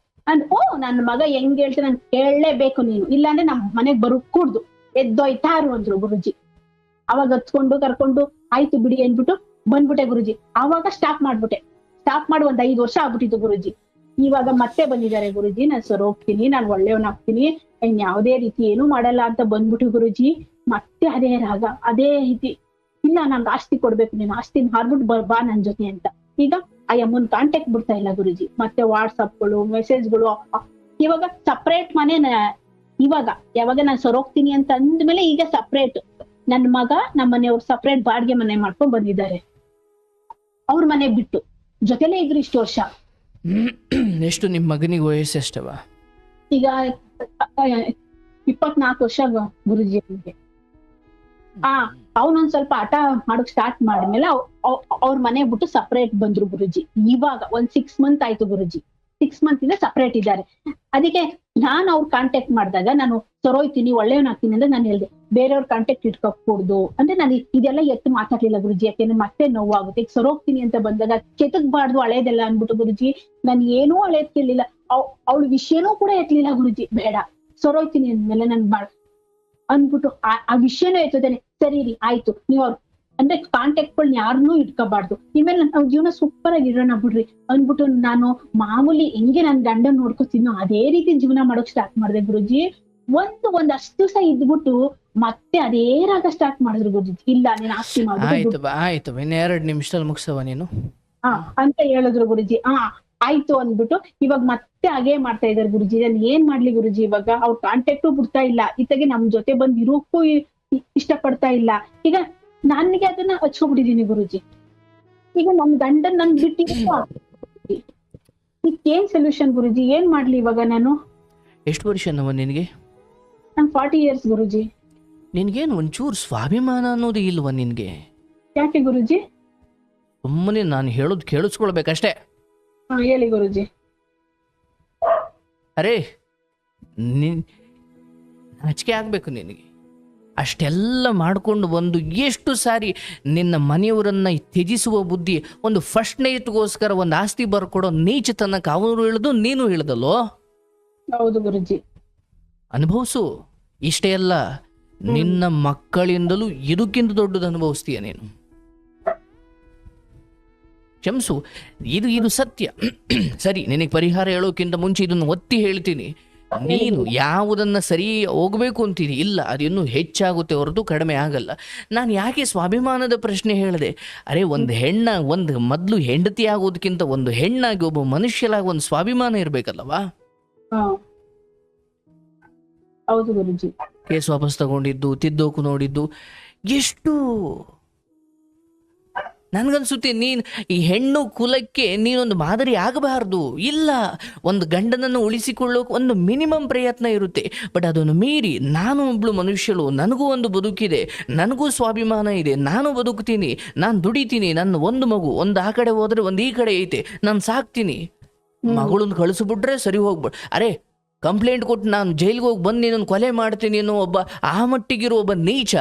ಓ ನನ್ ಮಗ ಹೆಂಗ್ ಹೇಳ್ತಾರೆ ನನ್ ಕೇಳಲೇಬೇಕು ನೀನು, ಇಲ್ಲಾಂದ್ರೆ ನಮ್ ಮನೆಗ್ ಬರುಕೂಡ್ದು, ಎದ್ದೋಯ್ತಾರು ಅಂದ್ರು ಗುರುಜಿ. ಅವಾಗ ಹತ್ಕೊಂಡು ಕರ್ಕೊಂಡು ಆಯ್ತು ಬಿಡಿ ಅಂದ್ಬಿಟ್ಟು ಬಂದ್ಬಿಟ್ಟೆ ಗುರುಜಿ. ಅವಾಗ ಸ್ಟಾಪ್ ಮಾಡಿ ಒಂದ್ 5 ವರ್ಷ ಆಗ್ಬಿಟ್ಟಿತ್ತು ಗುರುಜಿ. ಇವಾಗ ಮತ್ತೆ ಬಂದಿದ್ದಾರೆ ಗುರುಜಿ, ನಾನ್ ಸರ್ ಹೋಗ್ತೀನಿ, ನಾನ್ ಒಳ್ಳೆಯವನಾಗ್ತೀನಿ, ಇನ್ ಯಾವ್ದೇ ರೀತಿ ಏನು ಮಾಡಲ್ಲ ಅಂತ ಬಂದ್ಬಿಟ್ಟು ಗುರುಜಿ. ಮತ್ತೆ ಅದೇ ರಾಗ, ಅದೇ ರೀತಿ, ಇಲ್ಲ ನಂಗೆ ಆಸ್ತಿ ಕೊಡ್ಬೇಕು, ನೀನು ಆಸ್ತಿ ಮಾರ್ಬಿಟ್ಟು ಬಾ ನನ್ ಜೊತೆ ಅಂತ. ಈಗ ಆ ಅಮ್ಮನ್ ಕಾಂಟ್ಯಾಕ್ಟ್ ಬಿಡ್ತಾ ಇಲ್ಲ ಗುರುಜಿ. ಮತ್ತೆ ವಾಟ್ಸಪ್ಗಳು, ಮೆಸೇಜ್ಗಳು. ಇವಾಗ ಸಪ್ರೇಟ್ ಮನೆ. ಇವಾಗ ಯಾವಾಗ ನಾನ್ ಸರೋಗ್ತೀನಿ ಅಂತ ಅಂದ್ಮೇಲೆ ಈಗ ಸಪ್ರೇಟ್ ನನ್ ಮಗ ನಮ್ಮ ಮನೆಯವ್ರು ಸಪ್ರೇಟ್ ಬಾಡಿಗೆ ಮನೆ ಮಾಡ್ಕೊಂಡ್ ಬಂದಿದ್ದಾರೆ. ಅವ್ರ ಮನೆ ಬಿಟ್ಟು ಜೊತೆಲೇ ಇದ್ರು ಇಷ್ಟು ವರ್ಷ. ಎಷ್ಟು ನಿಮ್ ಮಗನಿಗೆ ವಯಸ್ಸು ಎಷ್ಟವ? ಈಗ 24 ವರ್ಷ ಗುರುಜಿ ಅವ್ನಿಗೆ. ಅವನೊಂದ್ ಸ್ವಲ್ಪ ಆಟ ಮಾಡಕ್ ಸ್ಟಾರ್ಟ್ ಮಾಡಿದ್ಮೇಲೆ ಅವ್ರ ಮನೆ ಬಿಟ್ಟು ಸಪ್ರೇಟ್ ಬಂದ್ರು ಗುರುಜಿ. ಇವಾಗ ಒಂದ್ 6 ಮಂತ್ ಆಯ್ತು ಗುರುಜಿ. 6 ಮಂತ್ ಇಂದ ಸಪ್ರೇಟ್ ಇದ್ದಾರೆ. ಅದಕ್ಕೆ ನಾನ್ ಅವ್ರ ಕಾಂಟ್ಯಾಕ್ಟ್ ಮಾಡಿದಾಗ ನಾನು ಸರೋಯ್ತೀನಿ, ಒಳ್ಳೆಯವನಾಗ್ತೀನಿ ಅಂದ್ರೆ ನಾನು ಹೇಳ್ದೆ ಬೇರೆಯವ್ರ ಕಾಂಟ್ಯಾಕ್ಟ್ ಇಟ್ಕೊಡ್ದು ಅಂದ್ರೆ ನಾನು ಇದೆಲ್ಲ ಎತ್ತು ಮಾತಾಡ್ಲಿಲ್ಲ ಗುರುಜಿ. ಯಾಕೆಂದ್ರೆ ಮತ್ತೆ ನೋವಾಗುತ್ತೆ. ಈಗ ಸರೋಗ್ತೀನಿ ಅಂತ ಬಂದಾಗ ಕೆತಕ್ಬಾರ್ದು ಹಳೇದೆಲ್ಲ ಅನ್ಬಿಟ್ಟು ಗುರುಜಿ ನಾನು ಏನೂ ಹಳೇದ್ ಕೇಳಲಿಲ್ಲ. ಅವಳ ವಿಷಯನೂ ಕೂಡ ಎತ್ಲಿಲ್ಲ ಗುರುಜಿ. ಬೇಡ ಸರೋಯ್ತೀನಿ ಅಂದ್ಮೇಲೆ ನನ್ ಅಂದ್ಬಿಟ್ಟು ಆ ವಿಷಯನೂ ಎತ್ತದೇನೆ. ಸರಿ ರೀ ಆಯ್ತು, ನೀವ್ ಅವ್ರ ಅಂದ್ರೆ ಕಾಂಟ್ಯಾಕ್ಟ್ಗಳನ್ನ ಯಾರನ್ನೂ ಇಟ್ಕೋಬಾರ್ದು, ಇನ್ಮೇಲೆ ನಾವ್ ಜೀವನ ಸೂಪರ್ ಆಗಿ ಇರೋಣ ಬಿಡ್ರಿ ಅಂದ್ಬಿಟ್ಟು ನಾನು ಮಾಮೂಲಿ ಹೆಂಗೆ ನನ್ ಗಂಡನ್ ನೋಡ್ಕೊತೀನೋ ಅದೇ ರೀತಿ ಜೀವನ ಮಾಡೋಕ್ ಸ್ಟಾರ್ಟ್ ಮಾಡಿದೆ ಗುರುಜಿ. ಒಂದಷ್ಟು ದಿವಸ ಇದ್ಬಿಟ್ಟು ಮತ್ತೆ ಅದೇ ರಾಗ ಸ್ಟಾರ್ಟ್ ಮಾಡಿದ್ರು ಗುರುಜಿ. ಇಲ್ಲ ನೀನ್ ಆಸ್ತಿ ಮಾಡ್ಬಿಟ್ಟು ಆಯ್ತು 2 ನಿಮಿಷದಲ್ಲಿ ಮುಗಿಸವ ನೀನು ಅಂತ ಹೇಳಿದ್ರು ಗುರುಜಿ. ಆಯ್ತು ಅಂದ್ಬಿಟ್ಟು ಇವಾಗ ಮತ್ತೆ ಹಾಗೆ ಮಾಡ್ತಾ ಇದಾರೆ ಗುರುಜಿ. ನಾನು ಏನ್ ಮಾಡ್ಲಿ ಗುರುಜಿ? ಇವಾಗ ಅವ್ರ ಕಾಂಟ್ಯಾಕ್ಟು ಬಿಡ್ತಾ ಇಲ್ಲ, ಇತ್ತಾಗೆ ನಮ್ ಜೊತೆ ಬಂದ್ ಇರೋಕ್ಕೂ ಇಷ್ಟ ಪಡ್ತಾ ಇಲ್ಲ. ಈಗ ನನಗೆ ಅದನ್ನ ಹಚ್ಕೊಬಿಟ್ಟಿದೀನಿ ಗುರುಜಿ. ಈಗ ನಮ್ ಗಂಡನ್ ನನ್ ಬಿಟ್ಟಿದ್ದು ಏನ್ ಸೊಲ್ಯೂಷನ್ ಗುರುಜಿ? ಏನ್ ಮಾಡ್ಲಿ ಇವಾಗ ನಾನು? ಎಷ್ಟು ವರ್ಷ ನಿನಗೆ? ನನ್ 40 years ಗುರುಜಿ. ನಿನ್ಗೇನು ಒಂಚೂರು ಸ್ವಾಭಿಮಾನ ಅನ್ನೋದು ಇಲ್ವಾ ನಿನ್ಗೆ? ಯಾಕೆ ಗುರುಜಿ? ಸುಮ್ಮನೆ ನಾನು ಹೇಳೋದು ಕೇಳಿಸ್ಕೊಳ್ಬೇಕಷ್ಟೇ. ಹೇಳಿ ಗುರುಜಿ. ಅರೇ ನಾಚಿಕೆ ಆಗ್ಬೇಕು ನಿನಗೆ. ಅಷ್ಟೆಲ್ಲ ಮಾಡ್ಕೊಂಡು ಬಂದು ಎಷ್ಟು ಸಾರಿ ನಿನ್ನ ಮನೆಯವರನ್ನ ತ್ಯಜಿಸುವ ಬುದ್ಧಿ, ಒಂದು ಫಸ್ಟ್ ನೈಟ್ಗೋಸ್ಕರ ಒಂದು ಆಸ್ತಿ ಬರ್ಕೊಡೋ ನೀಚತನಕ್ಕೆ ಅವರು ಇಳಿದು ನೀನು ಇಳ್ದಲ್ಲೋ. ಹೌದು ಗುರುಜಿ. ಅನುಭವಿಸು. ಇಷ್ಟೇ ಅಲ್ಲ, ನಿನ್ನ ಮಕ್ಕಳಿಂದಲೂ ಇದಕ್ಕಿಂತ ದೊಡ್ಡದು ಅನುಭವಿಸ್ತೀಯ ನೀನು. ಕ್ಷಮಿಸು, ಇದು ಸತ್ಯ. ಸರಿ, ನಿನಗೆ ಪರಿಹಾರ ಹೇಳೋಕ್ಕಿಂತ ಮುಂಚೆ ಇದನ್ನು ಒತ್ತಿ ಹೇಳ್ತೀನಿ. ನೀನು ಯಾವುದನ್ನ ಸರಿ ಹೋಗ್ಬೇಕು ಅಂತೀನಿ ಇಲ್ಲ, ಅದಿನ್ನೂ ಹೆಚ್ಚಾಗುತ್ತೆ ಹೊರತು ಕಡಿಮೆ ಆಗಲ್ಲ. ನಾನು ಯಾಕೆ ಸ್ವಾಭಿಮಾನದ ಪ್ರಶ್ನೆ ಹೇಳಿದೆ? ಅರೆ, ಒಂದು ಮೊದಲು ಹೆಂಡತಿ ಆಗೋದಕ್ಕಿಂತ ಒಂದು ಹೆಣ್ಣಾಗಿ ಒಬ್ಬ ಮನುಷ್ಯಲಾಗಿ ಒಂದು ಸ್ವಾಭಿಮಾನ ಇರ್ಬೇಕಲ್ಲವಾ? ಹೌದು ಗುರುಜಿ. ಕೇಸ್ ವಾಪಸ್ ತಗೊಂಡಿದ್ದು, ತಿದ್ದೋಕು ನೋಡಿದ್ದು ಎಷ್ಟು ನನ್ಗನ್ಸುತ್ತೆ. ನೀನ್ ಈ ಹೆಣ್ಣು ಕುಲಕ್ಕೆ ನೀನೊಂದು ಮಾದರಿ ಆಗಬಾರ್ದು. ಇಲ್ಲ, ಒಂದು ಗಂಡನನ್ನು ಉಳಿಸಿಕೊಳ್ಳೋಕೆ ಒಂದು ಮಿನಿಮಮ್ ಪ್ರಯತ್ನ ಇರುತ್ತೆ. ಬಟ್ ಅದನ್ನು ಮೀರಿ ನಾನು ಒಬ್ಳು ಮನುಷ್ಯಳು, ನನಗೂ ಒಂದು ಬದುಕಿದೆ, ನನಗೂ ಸ್ವಾಭಿಮಾನ ಇದೆ, ನಾನು ಬದುಕ್ತೀನಿ, ನಾನು ದುಡಿತೀನಿ, ನನ್ನ ಒಂದು ಮಗು ಒಂದು ಆ ಕಡೆ ಹೋದ್ರೆ ಒಂದು ಈ ಕಡೆ ಐತೆ, ನಾನು ಸಾಕ್ತೀನಿ. ಮಗಳನ್ನ ಕಳಿಸ್ಬಿಟ್ರೆ ಸರಿ ಹೋಗ್ಬಿಡ್. ಅರೆ, ಕಂಪ್ಲೇಂಟ್ ಕೊಟ್ಟು ನಾನು ಜೈಲಿಗೆ ಹೋಗಿ ಬಂದು ನೀನನ್ನು ಕೊಲೆ ಮಾಡ್ತೀನಿ ಅನ್ನೋ ಒಬ್ಬ ಆ ಮಟ್ಟಿಗಿರೋ ಒಬ್ಬ ನೀಚ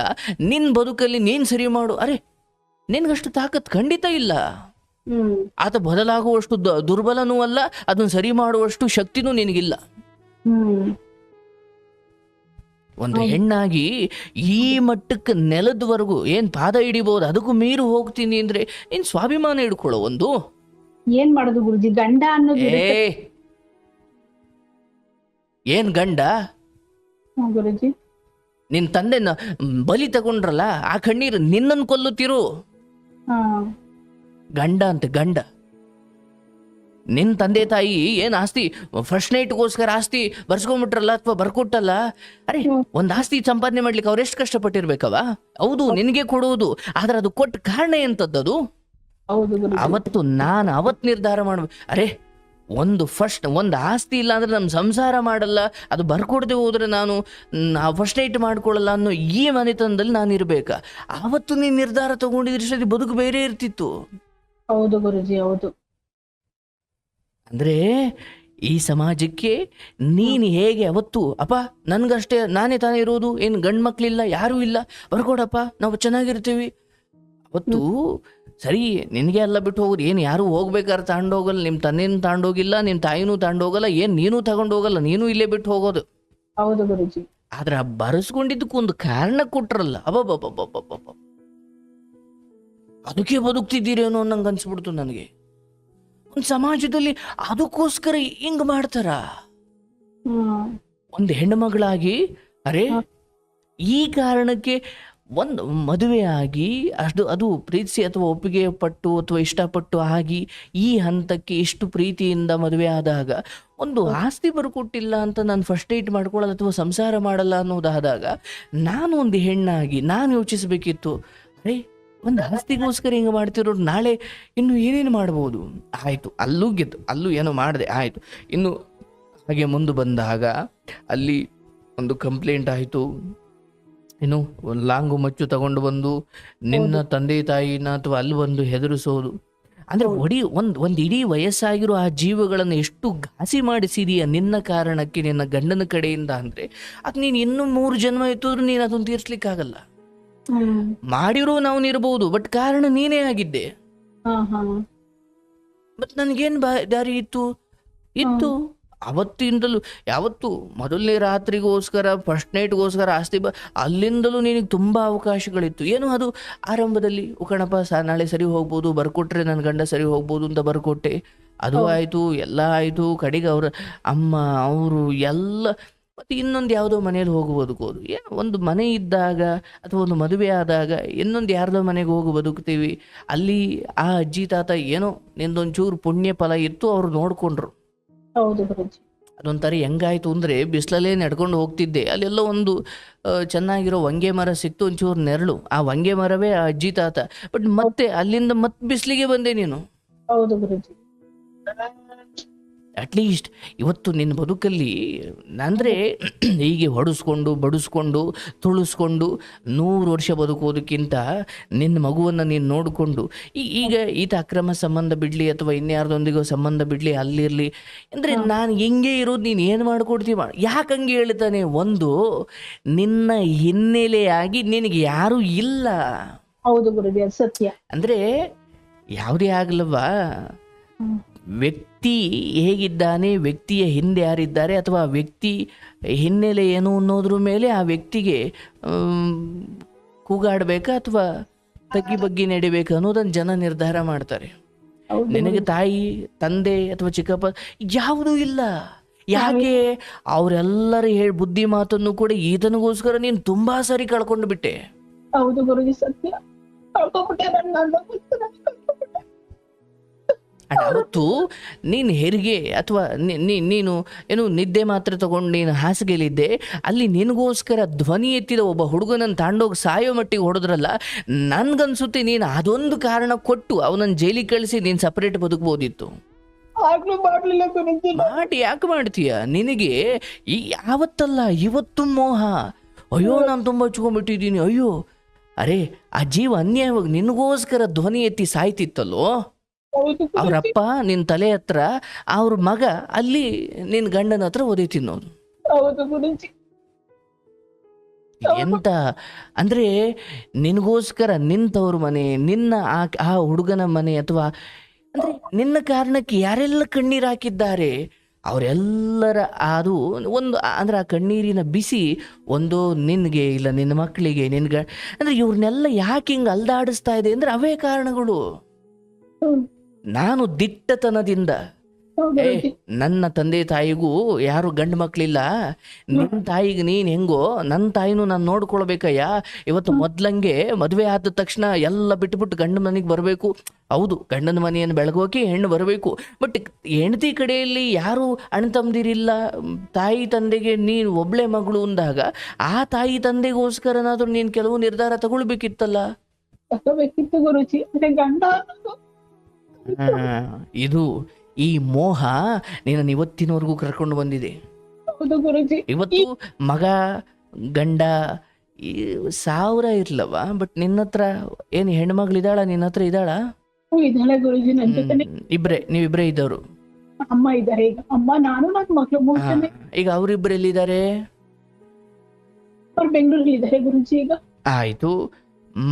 ನಿನ್ನ ಬದುಕಲ್ಲಿ ನೀನು ಸರಿ ಮಾಡು. ಅರೆ, ನಿನ್ಗಷ್ಟು ತಾಕತ್ ಖಂಡಿತ ಇಲ್ಲ. ಆತ ಬದಲಾಗುವಷ್ಟು ದುರ್ಬಲನೂ ಅಲ್ಲ, ಅದನ್ನ ಸರಿ ಮಾಡುವಷ್ಟು ಶಕ್ತಿನೂ ನಿನಗಿಲ್ಲ. ಒಂದು ಹೆಣ್ಣಾಗಿ ಈ ಮಟ್ಟಕ್ಕೆ ನೆಲದವರೆಗೂ ಏನ್ ಪಾದ ಹಿಡಿಬಹುದು, ಅದಕ್ಕೂ ಮೀರು ಹೋಗ್ತೀನಿ ಅಂದ್ರೆ ನೀನ್ ಸ್ವಾಭಿಮಾನ ಹಿಡ್ಕೊಳ್ಳೋ. ಒಂದು ಏನ್ ಮಾಡೋದು ಗುರುಜಿ? ಗಂಡ ಅನ್ನೋದು ಏನ್ ಗಂಡ? ಗುರುಜಿ, ನಿನ್ ತಂದೆನ ಬಲಿ ತಗೊಂಡ್ರಲ್ಲ, ಆ ಕಣ್ಣೀರು ನಿನ್ನನ್ನು ಕೊಲ್ಲುತ್ತಿರು. ಗಂಡ ಅಂತ ಗಂಡ. ನಿನ್ ತಂದೆ ತಾಯಿ ಏನ್ ಆಸ್ತಿ ಫಸ್ಟ್ ನೈಟ್ಗೋಸ್ಕರ ಆಸ್ತಿ ಬರ್ಸ್ಕೊಂಡ್ಬಿಟ್ರಲ್ಲ ಅಥವಾ ಬರ್ಕೊಟ್ಟಲ್ಲ. ಅರೆ, ಒಂದ್ ಆಸ್ತಿ ಸಂಪಾದನೆ ಮಾಡ್ಲಿಕ್ಕೆ ಅವ್ರೆಷ್ಟು ಕಷ್ಟಪಟ್ಟಿರ್ಬೇಕವ? ಹೌದು, ನಿನಗೆ ಕೊಡುವುದು, ಆದ್ರೆ ಅದು ಕೊಟ್ಟ ಕಾರಣ ಎಂತದ್ದು? ಅವತ್ತು ನಿರ್ಧಾರ ಮಾಡ್ಬೇಕು. ಅರೆ, ಒಂದು ಆಸ್ತಿ ಇಲ್ಲ ಅಂದ್ರೆ ನಮ್ಮ ಸಂಸಾರ ಮಾಡಲ್ಲ, ಅದು ಬರ್ಕೊಡದೆ ಹೋದ್ರೆ ನಾನು ಫಸ್ಟ್ ನೈಟ್ ಮಾಡ್ಕೊಳ್ಳಲ್ಲ ಅನ್ನೋ ಈ ಮನೆತನದಲ್ಲಿ ನಾನು ಇರ್ಬೇಕಾ? ಆವತ್ತು ನೀನು ನಿರ್ಧಾರ ತಗೊಂಡಿದ್ರೆ ಬದುಕು ಬೇರೆ ಇರ್ತಿತ್ತು. ಹೌದು ಗುರುಜಿ, ಹೌದು. ಅಂದ್ರೆ ಈ ಸಮಾಜಕ್ಕೆ ನೀನು ಹೇಗೆ ಅವತ್ತು ಅಪ್ಪ ನನ್ಗಷ್ಟೇ ನಾನೇ ತಾನೇ ಇರೋದು, ಏನು ಗಂಡು ಮಕ್ಳಿಲ್ಲ, ಯಾರೂ ಇಲ್ಲ, ಬರ್ಕೊಡಪ್ಪ ನಾವು ಚೆನ್ನಾಗಿರ್ತೀವಿ. ಅವತ್ತು ಸರಿ ನಿನಗೆ ಎಲ್ಲ ಬಿಟ್ಟು ಹೋಗೋದು, ಏನು ಯಾರು ಹೋಗ್ಬೇಕಾದ್ರೆ ತಗೊಂಡೋಗಲ್ಲ, ನಿಮ್ಮ ತಂದೆನೂ ತಗೊಂಡೋಗಿಲ್ಲ, ನಿಮ್ಮ ತಾಯಿನೂ ತಗೊಂಡೋಗಲ್ಲ, ಏನು ನೀನು ತಗೊಂಡೋಗಲ್ಲ, ನೀನು ಇಲ್ಲೇ ಬಿಟ್ಟು ಹೋಗೋದು. ಹೌದು ಗುರುಜಿ. ಆದ್ರೆ ಆ ಬರೆಸ್ಕೊಂಡಿದ್ದಕ್ಕೊಂದು ಕಾರಣ ಕೊಟ್ರಲ್ಲ, ಅಬ್ಬಬ್ಬಬ್ಬಬ್ಬಬ್ಬ, ಅದಕ್ಕೆ ಬದುಕ್ತಿದ್ದೀರೇನೋ ನಂಗೆ ಅನ್ಸ್ಬಿಡ್ತು. ನನಗೆ ಒಂದು ಸಮಾಜದಲ್ಲಿ ಅದಕ್ಕೋಸ್ಕರ ಹಿಂಗ್ ಮಾಡ್ತಾರ. ಒಂದು ಹೆಣ್ಣು ಮಗಳಾಗಿ ಅರೆ ಈ ಕಾರಣಕ್ಕೆ ಒಂದು ಮದುವೆ ಆಗಿ ಅದು ಪ್ರೀತಿಸಿ ಅಥವಾ ಒಪ್ಪಿಗೆ ಪಟ್ಟು ಅಥವಾ ಇಷ್ಟಪಟ್ಟು ಆಗಿ ಈ ಹಂತಕ್ಕೆ ಇಷ್ಟು ಪ್ರೀತಿಯಿಂದ ಮದುವೆ ಆದಾಗ ಒಂದು ಆಸ್ತಿ ಬರ್ಕೊಟ್ಟಿಲ್ಲ ಅಂತ ನಾನು ಫಸ್ಟ್ ಏಟ್ ಮಾಡ್ಕೊಳ್ಳೋದು ಅಥವಾ ಸಂಸಾರ ಮಾಡಲ್ಲ ಅನ್ನೋದಾದಾಗ ನಾನು ಒಂದು ಹೆಣ್ಣಾಗಿ ನಾನು ಯೋಚಿಸಬೇಕಿತ್ತು, ಅರೆ ಒಂದು ಆಸ್ತಿಗೋಸ್ಕರ ಹಿಂಗೆ ಮಾಡ್ತಿರೋರು ನಾಳೆ ಇನ್ನು ಏನೇನು ಮಾಡ್ಬೋದು. ಆಯಿತು, ಅಲ್ಲೂ ಗೆದ್ದು ಅಲ್ಲೂ ಏನೋ ಮಾಡಿದೆ, ಆಯಿತು. ಇನ್ನು ಹಾಗೆ ಮುಂದೆ ಬಂದಾಗ ಅಲ್ಲಿ ಒಂದು ಕಂಪ್ಲೇಂಟ್ ಆಯಿತು, ಏನು ಒಂದು ಲಾಂಗು ಮಚ್ಚು ತಗೊಂಡು ಬಂದು ನಿನ್ನ ತಂದೆ ತಾಯಿನ ಅಥವಾ ಅಲ್ಲಿ ಬಂದು ಹೆದರಿಸೋದು. ಅಂದರೆ ಒಂದು ಇಡೀ ವಯಸ್ಸಾಗಿರೋ ಆ ಜೀವಗಳನ್ನು ಎಷ್ಟು ಘಾಸಿ ಮಾಡಿಸಿದೀಯ ನಿನ್ನ ಕಾರಣಕ್ಕೆ, ನಿನ್ನ ಗಂಡನ ಕಡೆಯಿಂದ. ಅಂದರೆ ಅದು ನೀನು ಇನ್ನೂ 3 ಜನ್ಮ ಎತ್ತಿದ್ರು ನೀನು ಅದನ್ನು ತೀರ್ಸ್ಲಿಕ್ಕಾಗಲ್ಲ. ಮಾಡಿರೋ ನಾವು ಇರ್ಬೋದು, ಬಟ್ ಕಾರಣ ನೀನೇ ಆಗಿದ್ದೆ. ಮತ್ ನನಗೇನು ದಾರಿ ಇತ್ತು ಅವತ್ತಿಂದಲೂ. ಯಾವತ್ತು ಮೊದಲನೇ ರಾತ್ರಿಗೋಸ್ಕರ ಫಸ್ಟ್ ನೈಟ್ಗೋಸ್ಕರ ಆಸ್ತಿ ಅಲ್ಲಿಂದಲೂ ನಿನಗೆ ತುಂಬ ಅವಕಾಶಗಳಿತ್ತು. ಏನು ಅದು ಆರಂಭದಲ್ಲಿ ಕಣಪ್ಪ ನಾಳೆ ಸರಿ ಹೋಗ್ಬೋದು, ಬರ್ಕೊಟ್ರೆ ನನ್ನ ಗಂಡ ಸರಿ ಹೋಗ್ಬೋದು ಅಂತ ಬರ್ಕೊಟ್ಟೆ, ಅದು ಆಯಿತು, ಎಲ್ಲ ಆಯಿತು. ಕಡೆಗೆ ಅವ್ರ ಅಮ್ಮ ಅವರು ಎಲ್ಲ ಮತ್ತು ಇನ್ನೊಂದು ಯಾವುದೋ ಮನೇಲಿ ಹೋಗಿ ಬದುಕೋದು. ಏನು ಒಂದು ಮನೆ ಇದ್ದಾಗ ಅಥವಾ ಒಂದು ಮದುವೆ ಆದಾಗ ಇನ್ನೊಂದು ಯಾರ್ದೋ ಮನೆಗೆ ಹೋಗಿ ಬದುಕ್ತೀವಿ. ಅಲ್ಲಿ ಆ ಅಜ್ಜಿ ತಾತ ಏನೋ ನಿಂದೊಂಚೂರು ಪುಣ್ಯ ಫಲ ಇತ್ತು, ಅವ್ರು ನೋಡ್ಕೊಂಡ್ರು. ಅದೊಂಥರ ಹೆಂಗಾಯ್ತು ಅಂದರೆ ಬಿಸಿಲಲ್ಲೇ ನಡ್ಕೊಂಡು ಹೋಗ್ತಿದ್ದೆ, ಅಲ್ಲೆಲ್ಲ ಒಂದು ಚೆನ್ನಾಗಿರೋ ಹೊಂಗೆ ಮರ ಸಿಕ್ತು, ಒಂಚೂರು ನೆರಳು. ಆ ಹೊಂಗೆ ಮರವೇ ಆ ಅಜ್ಜಿ ತಾತ. ಬಟ್ ಮತ್ತೆ ಅಲ್ಲಿಂದ ಮತ್ತೆ ಬಿಸಿಲಿಗೆ ಬಂದೆ ನೀನು. ಹೌದು ಗುರುಜಿ. ಅಟ್ಲೀಸ್ಟ್ ಇವತ್ತು ನಿನ್ನ ಬದುಕಲ್ಲಿ ಅಂದರೆ ಹೀಗೆ ಹೊಡೆಸ್ಕೊಂಡು ಬಡಿಸ್ಕೊಂಡು ತುಳಿಸ್ಕೊಂಡು 100 ವರ್ಷ ಬದುಕೋದಕ್ಕಿಂತ ನಿನ್ನ ಮಗುವನ್ನು ನೀನು ನೋಡಿಕೊಂಡು ಈಗ ಈತ ಅಕ್ರಮ ಸಂಬಂಧ ಬಿಡಲಿ ಅಥವಾ ಇನ್ಯಾರ್ದೊಂದಿಗೋ ಸಂಬಂಧ ಬಿಡಲಿ, ಅಲ್ಲಿರಲಿ ಅಂದರೆ ನಾನು ಹಿಂಗೆ ಇರೋದು ನೀನು ಏನು ಮಾಡ್ಕೊಡ್ತೀವಿ. ಯಾಕೆ ಹಂಗೆ ಹೇಳ್ತಾನೆ? ಒಂದು ನಿನ್ನ ಹಿನ್ನೆಲೆಯಾಗಿ ನಿನಗೆ ಯಾರೂ ಇಲ್ಲ. ಹೌದು ಗುರುಜಿ, ಸತ್ಯ. ಅಂದರೆ ಯಾವುದೇ ಆಗಲವಾ, ವ್ಯಕ್ತಿ ಹೇಗಿದ್ದಾನೆ, ವ್ಯಕ್ತಿಯ ಹಿಂದೆ ಯಾರಿದ್ದಾರೆ ಅಥವಾ ವ್ಯಕ್ತಿ ಹಿನ್ನೆಲೆ ಏನು ಅನ್ನೋದ್ರ ಮೇಲೆ ಆ ವ್ಯಕ್ತಿಗೆ ಕೂಗಾಡಬೇಕಾ ಅಥವಾ ತಗ್ಗಿ ಬಗ್ಗಿ ನಡಿಬೇಕಾ ಅನ್ನೋದನ್ನು ಜನ ನಿರ್ಧಾರ ಮಾಡ್ತಾರೆ. ನಿನಗೆ ತಾಯಿ ತಂದೆ ಅಥವಾ ಚಿಕ್ಕಪ್ಪ ಯಾವುದೂ ಇಲ್ಲ. ಯಾಕೆ? ಅವರೆಲ್ಲರ ಬುದ್ಧಿ ಮಾತನ್ನು ಕೂಡ ಈತನಿಗೋಸ್ಕರ ನೀನು ತುಂಬಾ ಸರಿ ಕಳ್ಕೊಂಡು ಬಿಟ್ಟೆ. ಹೌದು ಗುರುಜಿ, ಸತ್ಯ. ಅವತ್ತು ನೀನು ಹೆರಿಗೆ ಅಥವಾ ನೀನು ಏನು ನಿದ್ದೆ ಮಾತ್ರ ತಗೊಂಡು ನೀನು ಹಾಸಿಗೆಲಿದ್ದೆ, ಅಲ್ಲಿ ನಿನಗೋಸ್ಕರ ಧ್ವನಿ ಎತ್ತಿದ ಒಬ್ಬ ಹುಡುಗನನ್ನು ತಾಂಡೋಗಿ ಸಾಯೋ ಮಟ್ಟಿಗೆ ಹೊಡೆದ್ರಲ್ಲ. ನನ್ಗನ್ಸುತ್ತೆ ನೀನು ಅದೊಂದು ಕಾರಣ ಕೊಟ್ಟು ಅವನನ್ನು ಜೈಲಿಗೆ ಕಳಿಸಿ ನೀನು ಸಪ್ರೇಟ್ ಬದುಕ್ಬೋದಿತ್ತು. ಮಾಡಿ ಯಾಕೆ ಮಾಡ್ತೀಯ? ನಿನಗೆ ಯಾವತ್ತಲ್ಲ ಇವತ್ತು ಮೋಹ. ಅಯ್ಯೋ ನಾನು ತುಂಬ ಹಚ್ಕೊಂಡ್ಬಿಟ್ಟಿದ್ದೀನಿ, ಅಯ್ಯೋ ಅರೆ ಆ ಜೀವ ಅನ್ಯಾಯವಾಗಿ ನಿನಗೋಸ್ಕರ ಧ್ವನಿ ಎತ್ತಿ ಸಾಯ್ತಿತ್ತಲ್ಲೋ. ಅವ್ರಪ್ಪ ನಿನ್ನ ತಲೆ ಹತ್ರ, ಅವ್ರ ಮಗ ಅಲ್ಲಿ ನಿನ್ನ ಗಂಡನ ಹತ್ರ ಒದೆ ತಿನ್ನೋದು. ಎಂತ ಅಂದ್ರೆ ನಿನಗೋಸ್ಕರ ನಿಂತವ್ರ ಮನೆ, ನಿನ್ನ ಆ ಹುಡುಗನ ಮನೆ ಅಥವಾ ಅಂದ್ರೆ ನಿನ್ನ ಕಾರಣಕ್ಕೆ ಯಾರೆಲ್ಲ ಕಣ್ಣೀರು ಹಾಕಿದ್ದಾರೆ ಅವರೆಲ್ಲರ ಅದು ಒಂದು ಅಂದ್ರೆ ಆ ಕಣ್ಣೀರಿನ ಬಿಸಿ ಒಂದು ನಿನಗೆ ಇಲ್ಲ ನಿನ್ನ ಮಕ್ಕಳಿಗೆ ನಿನ್ಗೆ ಅಂದ್ರೆ ಇವ್ರನ್ನೆಲ್ಲ ಯಾಕೆ ಹಿಂಗೆ ಅಲ್ದಾಡಿಸ್ತಾ ಇದೆ ಅಂದ್ರೆ ಅವೇ ಕಾರಣಗಳು. ನಾನು ದಿಟ್ಟತನದಿಂದ ನನ್ನ ತಂದೆ ತಾಯಿಗೂ ಯಾರು ಗಂಡು ಮಕ್ಕಳಿಲ್ಲ, ನಿನ್ನ ತಾಯಿಗೆ ನೀನು ಹೆಂಗೋ ನನ್ನ ತಾಯಿನೂ ನಾನು ನೋಡ್ಕೊಳ್ಬೇಕಯ್ಯ. ಇವತ್ತು ಮೊದ್ಲಂಗೆ ಮದುವೆ ಆದ ತಕ್ಷಣ ಎಲ್ಲ ಬಿಟ್ಟುಬಿಟ್ಟು ಗಂಡ ಮನೆಗೆ ಬರಬೇಕು. ಹೌದು, ಗಂಡನ ಮನೆಯನ್ನು ಬೆಳಗೋಕೆ ಹೆಣ್ಣು ಬರಬೇಕು. ಬಟ್ ಹೆಂಡತಿ ಕಡೆಯಲ್ಲಿ ಯಾರು ಅಣ್ಣ ತಮ್ಮದಿರಿಲ್ಲ, ತಾಯಿ ತಂದೆಗೆ ನೀನು ಒಬ್ಳೆ ಮಗಳು ಅಂದಾಗ ಆ ತಾಯಿ ತಂದೆಗೋಸ್ಕರನಾದ್ರೂ ನೀನು ಕೆಲವು ನಿರ್ಧಾರ ತಗೊಳ್ಬೇಕಿತ್ತಲ್ಲ. ಇದು ಈ ಮೋಹ ನೀನನ್ನು ಇವತ್ತಿನವರೆಗೂ ಕರ್ಕೊಂಡು ಬಂದಿದೆ. ಇವತ್ತು ಮಗ ಗಂಡ 1000 ಇರ್ಲವ, ಬಟ್ ನಿನ್ನ ಹತ್ರ ಏನು ಹೆಣ್ಮಗಳಿದ್ದಾಳ? ನಿನ್ನ ಹತ್ರ ಇದ್ದಾಳ? ನೀವಿಬ್ರೇ ಇದ್ದವರು. ಅಮ್ಮ ಇದ್ದಾರೆ ಈಗ, ಅಮ್ಮ ನಾನು ನನ್ನ ಮಕ್ಳು ಮೂರ್ ಹಾ, ಜನ ಈಗ ಅವರಿಬ್ಬರು ಎಲ್ಲಿದ್ದಾರೆ? ಅವ್ರು ಬೆಂಗಳೂರಲ್ಲಿ ಇದ್ದಾರೆ ಗುರುಜಿ ಈಗ. ಆಯ್ತು.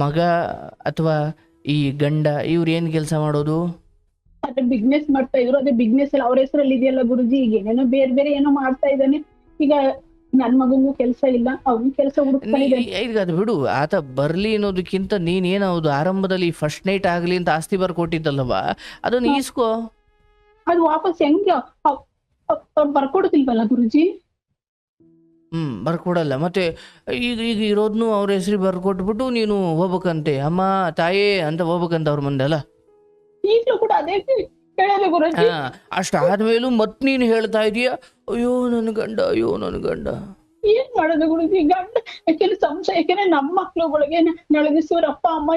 ಮಗ ಅಥವಾ ಈ ಗಂಡ ಇವ್ರು ಏನ್ ಕೆಲಸ ಮಾಡೋದು? ಅದೇ ಬಿಸ್ನೆಸ್ ಮಾಡ್ತಾ ಇದ್ರು, ಅದೇ ಬಿಸ್ನೆಸ್ ಎಲ್ಲ ಅವ್ರ ಹೆಸರಲ್ಲಿ ಇದೆಯಲ್ಲ ಗುರುಜಿ. ಈಗ ಏನೇನೋ ಬೇರೆ ಬೇರೆ ಏನೋ ಮಾಡ್ತಾ ಇದ್ದಾನೆ ಈಗ. ನನ್ ಮಗಂಗೂ ಕೆಲಸ ಇಲ್ಲ, ಅವ್ನು ಕೆಲಸ ಹುಡುಕ್ತಾ ಇದ್ದಾನೆ. ಈಗ ಅದು ಬಿಡು, ಆತ ಬರ್ಲಿ ಅನ್ನೋದಕ್ಕಿಂತ ನೀನ್ ಏನದು ಆರಂಭದಲ್ಲಿ ಫಸ್ಟ್ ನೈಟ್ ಆಗ್ಲಿ ಅಂತ ಆಸ್ತಿ ಬರ್ಕೊಟ್ಟಿದ್ದಲ್ವ, ಅದನ್ನ ಈಸ್ಕೋ. ಅದು ವಾಪಸ್ ಹೆಂಗೆ ಅವ್ರು ಬರ್ಕೊಡುದಿಲ್ವಲ್ಲ ಗುರುಜಿ? ಬರ್ಕೊಡಲ್ಲ. ಮತ್ತೆ ಈಗ ಈಗ ಇರೋದ್ನು ಅವ್ರ ಹೆಸರಿಗೆ ಬರ್ಕೊಟ್ಬಿಟ್ಟು ನೀನು ಹೋಗ್ಬೇಕಂತೆ, ಅಮ್ಮ ತಾಯೇ ಅಂತ ಹೋಗ್ಬೇಕಂತ ಅವ್ರ ಮುಂದೆ ಅಲ್ಲ. ಈಗ್ಲೂ ಕೂಡ ಅದೇ ಹೇಳೋದು ಗುರುಜಿ. ಅಷ್ಟಾದ್ಮೇಲೂ ಮತ್ ನೀನು ಹೇಳ್ತಾ ಇದೀಯ, ಅಯ್ಯೋ ನನ್ ಗಂಡ, ಅಯ್ಯೋ ನನ್ ಗಂಡ. ಏನ್ ಮಾಡೋದು ಗುರುಜಿ? ಗಂಡ ಯಾಕೆಂದ್ರೆ ಸಂಶಯ, ಯಾಕೆಂದ್ರೆ ನಮ್ಮ ಮಕ್ಳುಗಳಿಗೆ ನಾಳೆ ದಿವಸ ಅವ್ರ ಅಪ್ಪ ಅಮ್ಮ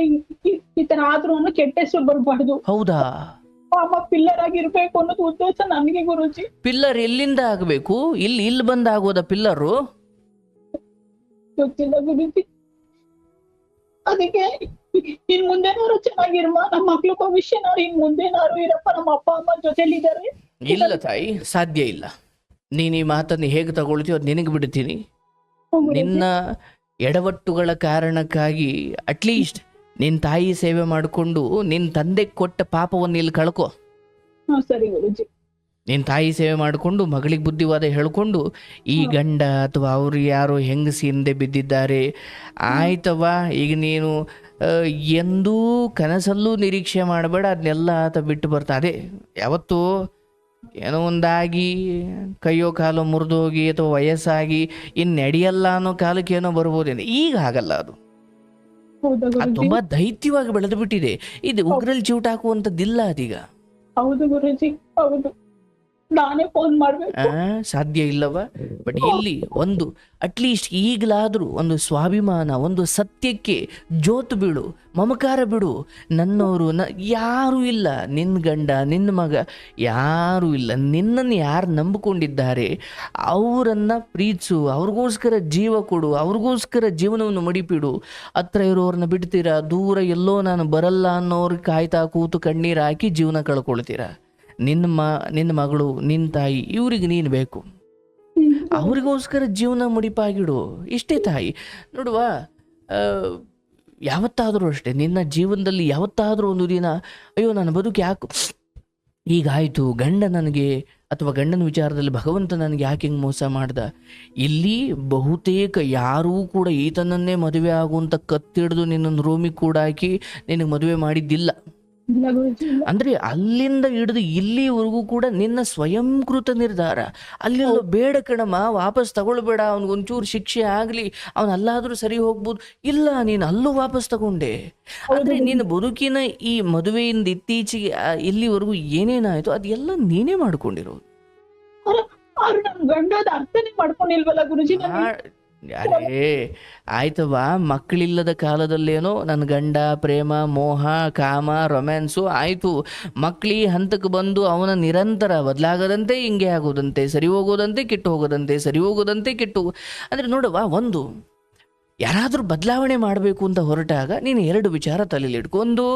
ಈ ತರ ಆದ್ರೂ ಅನ್ನೋ ಕೆಟ್ಟ ಹೆಸರು ಬರ್ಬಾರ್ದು. ಹೌದಾ? ಅಮ್ಮ ಪಿಲ್ಲರ್ ಆಗಿರ್ಬೇಕು ಅನ್ನೋದು ಉದ್ದೇಶ ನನಗೆ ಗುರುಜಿ. ಪಿಲ್ಲರ್ ಎಲ್ಲಿಂದ ಆಗ್ಬೇಕು? ಇಲ್ಲಿ ಬಂದ ಆಗೋದ ಪಿಲ್ಲರು? ಗೊತ್ತಿಲ್ಲ ಗುರುಜಿ. ಅದಕ್ಕೆ ಇನ್ ಮುಂದೆನಾರು ಚೆನ್ನಾಗಿರ್ಮ, ನಮ್ಮ ಮಕ್ಳು ಭವಿಷ್ಯನಾರು ಇನ್ ಮುಂದೆನಾರು ಇರಪ್ಪ, ನಮ್ಮ ಅಪ್ಪ ಅಮ್ಮ ಜೊತೆಲಿದ್ದಾರೆ. ಇಲ್ಲ ತಾಯಿ, ಸಾಧ್ಯ ಇಲ್ಲ. ನೀನ್ ಈ ಮಾತನ್ನ ಹೇಗೆ ತಗೊಳ್ತೀಯೋ ಅದು ನಿನಗೆ ಬಿಡ್ತೀನಿ. ನಿನ್ನ ಎಡವಟ್ಟುಗಳ ಕಾರಣಕ್ಕಾಗಿ ಅಟ್ಲೀಸ್ಟ್ ನಿನ್ ತಾಯಿ ಸೇವೆ ಮಾಡಿಕೊಂಡು ನಿನ್ ತಂದೆ ಕೊಟ್ಟ ಪಾಪವನ್ನು ಇಲ್ಲಿ ಕಳ್ಕೊ. ಸರಿ ಗುರುಜಿ. ನಿನ್ ತಾಯಿ ಸೇವೆ ಮಾಡಿಕೊಂಡು ಮಗಳಿಗೆ ಬುದ್ಧಿವಾದ ಹೇಳ್ಕೊಂಡು ಈ ಗಂಡ ಅಥವಾ ಅವ್ರು ಯಾರೋ ಹೆಂಗಸಿ ಹಿಂದೆ ಬಿದ್ದಿದ್ದಾರೆ ಆಯ್ತವ. ಈಗ ನೀನು ಎಂದೂ ಕನಸಲ್ಲೂ ನಿರೀಕ್ಷೆ ಮಾಡಬೇಡ, ಅದನ್ನೆಲ್ಲ ಆತ ಬಿಟ್ಟು ಬರ್ತಾ. ಅದೇ ಯಾವತ್ತು ಏನೋ ಒಂದಾಗಿ ಕೈಯೋ ಕಾಲೋ ಮುರಿದೋಗಿ ಅಥವಾ ವಯಸ್ಸಾಗಿ ಇನ್ನು ನಡೆಯಲ್ಲ ಅನ್ನೋ ಕಾಲಕ್ಕೆ ಏನೋ ಬರ್ಬೋದೇನು. ಈಗ ಆಗಲ್ಲ. ಅದು ತುಂಬಾ ದೈತ್ಯವಾಗಿ ಬೆಳೆದು ಬಿಟ್ಟಿದೆ. ಇದು ಉಗ್ರಲ್ಲಿ ಚೂಟ್ ಹಾಕುವಂಥದ್ದಿಲ್ಲ ಅದೀಗ. ಹೌದು ಗುರುಜಿ, ಹೌದು. ನಾನೇ ಫೋನ್ ಮಾಡ್ಬೇಕು. ಸಾಧ್ಯ ಇಲ್ಲವ? ಬಟ್ ಇಲ್ಲಿ ಒಂದು ಅಟ್ಲೀಸ್ಟ್ ಈಗಲಾದ್ರೂ ಒಂದು ಸ್ವಾಭಿಮಾನ, ಒಂದು ಸತ್ಯಕ್ಕೆ ಜೋತು ಬಿಡು, ಮಮಕಾರ ಬಿಡು. ನನ್ನವರು ಯಾರೂ ಇಲ್ಲ, ನಿನ್ನ ಗಂಡ ನಿನ್ನ ಮಗ ಯಾರೂ ಇಲ್ಲ. ನಿನ್ನನ್ನು ಯಾರು ನಂಬಿಕೊಂಡಿದ್ದಾರೆ ಅವರನ್ನು ಪ್ರೀತಿಸು, ಅವ್ರಿಗೋಸ್ಕರ ಜೀವ ಕೊಡು, ಅವ್ರಿಗೋಸ್ಕರ ಜೀವನವನ್ನು ಮಡಿಪಿಡು. ಹತ್ರ ಇರೋರನ್ನ ಬಿಡ್ತೀರಾ, ದೂರ ಎಲ್ಲೋ ನಾನು ಬರಲ್ಲ ಅನ್ನೋರಿಗೆ ಕಾಯ್ತಾ ಕೂತು ಕಣ್ಣೀರು ಹಾಕಿ ಜೀವನ ಕಳ್ಕೊಳ್ತೀರಾ. ನಿನ್ನ ಮಗಳು, ನಿನ್ನ ತಾಯಿ, ಇವ್ರಿಗೆ ನೀನು ಬೇಕು, ಅವರಿಗೋಸ್ಕರ ಜೀವನ ಮುಡಿಪಾಗಿಡು. ಇಷ್ಟೇ ತಾಯಿ. ನೋಡುವ, ಯಾವತ್ತಾದರೂ ಅಷ್ಟೇ ನಿನ್ನ ಜೀವನದಲ್ಲಿ ಯಾವತ್ತಾದರೂ ಒಂದು ದಿನ ಅಯ್ಯೋ ನನ್ನ ಬದುಕು ಯಾಕೆ ಹೀಗಾಯಿತು, ಗಂಡ ನನಗೆ ಅಥವಾ ಗಂಡನ ವಿಚಾರದಲ್ಲಿ ಭಗವಂತ ನನಗೆ ಯಾಕೆ ಹಿಂಗೆ ಮೋಸ ಮಾಡ್ದ. ಇಲ್ಲಿ ಬಹುತೇಕ ಯಾರೂ ಕೂಡ ಈತನನ್ನೇ ಮದುವೆ ಆಗುವಂಥ ಕತ್ತಿಡ್ದು ನಿನ್ನೊಂದು ರೂಮಿಗೆ ಕೂಡ ಹಾಕಿ ನಿನಗೆ ಮದುವೆ ಮಾಡಿದ್ದಿಲ್ಲ. ಅಂದ್ರೆ ಅಲ್ಲಿಂದ ಹಿಡಿದು ಇಲ್ಲಿವರೆಗೂ ಕೂಡ ನಿನ್ನ ಸ್ವಯಂಕೃತ ನಿರ್ಧಾರ. ಅಲ್ಲೆಲ್ಲ ಬೇಡ ಕಣಮ್ಮ, ವಾಪಸ್ ತಗೊಳ್ಬೇಡ, ಅವ್ನಿಗೊಂಚೂರು ಶಿಕ್ಷೆ ಆಗ್ಲಿ, ಅವನಲ್ಲಾದ್ರೂ ಸರಿ ಹೋಗ್ಬೋದು. ಇಲ್ಲ, ನೀನು ಅಲ್ಲೂ ವಾಪಸ್ ತಗೊಂಡೆ. ಅಂದ್ರೆ ನಿನ್ನ ಬದುಕಿನ ಈ ಮದುವೆಯಿಂದ ಇತ್ತೀಚೆಗೆ ಇಲ್ಲಿವರೆಗೂ ಏನೇನಾಯ್ತು ಅದೆಲ್ಲ ನೀನೇ ಮಾಡ್ಕೊಂಡಿರೋದು. ಅರ್ಥನೇ ಮಾಡ್ಕೊಂಡಿಲ್ವಲ್ಲ ಗುರುಜಿ. ಅರೇ ಆಯ್ತವಾ, ಮಕ್ಕಳಿಲ್ಲದ ಕಾಲದಲ್ಲೇನೋ ನನ್ನ ಗಂಡ ಪ್ರೇಮ ಮೋಹ ಕಾಮ ರೊಮ್ಯಾನ್ಸು ಆಯಿತು. ಮಕ್ಕಳಿ ಹಂತಕ್ಕೆ ಬಂದು ಅವನ ನಿರಂತರ ಬದಲಾಗದಂತೆ ಹಿಂಗೆ ಆಗೋದಂತೆ, ಸರಿ ಹೋಗೋದಂತೆ ಕೆಟ್ಟು ಹೋಗೋದಂತೆ, ಸರಿ ಹೋಗೋದಂತೆ ಕೆಟ್ಟು. ಅಂದರೆ ನೋಡವಾ, ಒಂದು ಯಾರಾದರೂ ಬದಲಾವಣೆ ಮಾಡಬೇಕು ಅಂತ ಹೊರಟಾಗ ನೀನು ಎರಡು ವಿಚಾರ ತಲೆಯಲ್ಲಿಡ್ಕೊ. ಒಂದು,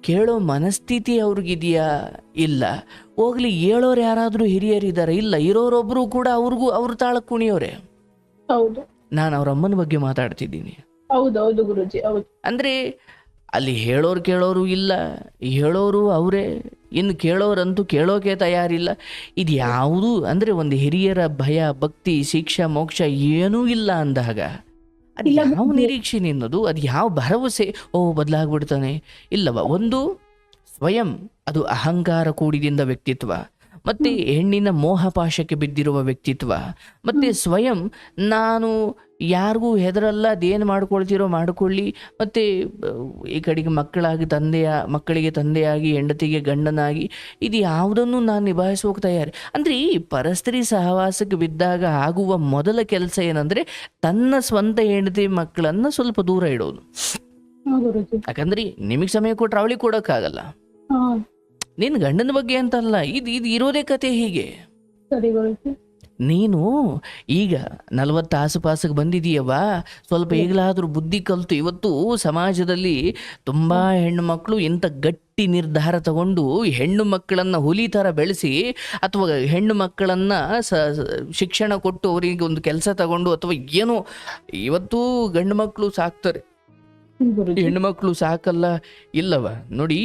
ಕೇಳೋ ಮನಸ್ಥಿತಿ ಅವ್ರಿಗಿದೆಯಾ? ಇಲ್ಲ. ಹೋಗ್ಲಿ, ಹೇಳೋರು ಯಾರಾದರೂ ಹಿರಿಯರಿದ್ದಾರೆ? ಇಲ್ಲ. ಇರೋರೊಬ್ಬರು ಕೂಡ ಅವ್ರ ತಾಳಕ್ಕೆ ಕುಣಿಯೋರೆ. ಹೌದು, ನಾನು ಅವ್ರ ಅಮ್ಮನ ಬಗ್ಗೆ ಮಾತಾಡ್ತಿದ್ದೀನಿ. ಹೌದೌದು ಗುರುಜಿ, ಹೌದು. ಅಂದ್ರೆ ಅಲ್ಲಿ ಕೇಳೋರು ಇಲ್ಲ, ಹೇಳೋರು ಅವರೇ, ಇನ್ನು ಕೇಳೋರಂತೂ ಕೇಳೋಕೆ ತಯಾರಿಲ್ಲ. ಇದು ಯಾವುದು ಅಂದ್ರೆ ಒಂದು ಹಿರಿಯರ ಭಯ ಭಕ್ತಿ ಶಿಕ್ಷಾ ಮೋಕ್ಷ ಏನೂ ಇಲ್ಲ ಅಂದಾಗ ಅದು ಯಾವ ನಿರೀಕ್ಷೆ ನಿನ್ನದು? ಅದು ಯಾವ ಭರವಸೆ? ಬದಲಾಗ್ಬಿಡ್ತಾನೆ? ಇಲ್ಲವ. ಒಂದು ಸ್ವಯಂ ಅದು ಅಹಂಕಾರ ಕೂಡಿದಿಂದ ವ್ಯಕ್ತಿತ್ವ, ಮತ್ತೆ ಹೆಣ್ಣಿನ ಮೋಹಪಾಶಕ್ಕೆ ಬಿದ್ದಿರುವ ವ್ಯಕ್ತಿತ್ವ, ಮತ್ತೆ ಸ್ವಯಂ ನಾನು ಯಾರಿಗೂ ಹೆದರಲ್ಲ, ಅದೇನು ಮಾಡ್ಕೊಳ್ತಿರೋ ಮಾಡ್ಕೊಳ್ಳಿ, ಮತ್ತೆ ಈ ಕಡೆಗೆ ಮಕ್ಕಳಿಗೆ ತಂದೆಯಾಗಿ ಹೆಂಡತಿಗೆ ಗಂಡನಾಗಿ ಇದು ಯಾವುದನ್ನು ನಾನು ನಿಭಾಯಿಸೋಕೆ ತಯಾರಿ. ಅಂದರೆ ಈ ಪರಸ್ತ್ರೀ ಸಹವಾಸಕ್ಕೆ ಬಿದ್ದಾಗ ಆಗುವ ಮೊದಲ ಕೆಲಸ ಏನಂದರೆ ತನ್ನ ಸ್ವಂತ ಹೆಂಡತಿ ಮಕ್ಕಳನ್ನು ಸ್ವಲ್ಪ ದೂರ ಇಡೋದು. ಯಾಕಂದ್ರೆ ನಿಮಗೆ ಸಮಯ ಕೊಟ್ಟರೆ ಅವಳಿಗೆ ಕೊಡೋಕ್ಕಾಗಲ್ಲ. ನಿನ್ನ ಗಂಡನ ಬಗ್ಗೆ ಅಂತಲ್ಲ, ಇದು ಇರೋದೇ ಕತೆ ಹೀಗೆ. ನೀನು ಈಗ 40 ಆಸುಪಾಸಿಗೆ ಬಂದಿದೀಯವ್ವ, ಸ್ವಲ್ಪ ಈಗಲಾದರೂ ಬುದ್ಧಿ ಕಲಿತು ಇವತ್ತು ಸಮಾಜದಲ್ಲಿ ತುಂಬ ಹೆಣ್ಣು ಮಕ್ಕಳು ಇಂಥ ಗಟ್ಟಿ ನಿರ್ಧಾರ ತಗೊಂಡು ಹೆಣ್ಣು ಮಕ್ಕಳನ್ನು ಹುಲಿ ಥರ ಬೆಳೆಸಿ ಅಥವಾ ಹೆಣ್ಣು ಮಕ್ಕಳನ್ನು ಶಿಕ್ಷಣ ಕೊಟ್ಟು ಅವರಿಗೆ ಒಂದು ಕೆಲಸ ತಗೊಂಡು ಅಥವಾ ಏನೋ, ಇವತ್ತು ಗಂಡು ಮಕ್ಕಳು ಸಾಕ್ತಾರೆ, ಗುರುಜಿ. ಹೆಣ್ಣು ಮಕ್ಕಳು ಸಾಕಲ್ಲ. ಇಲ್ಲವ ನೋಡಿ,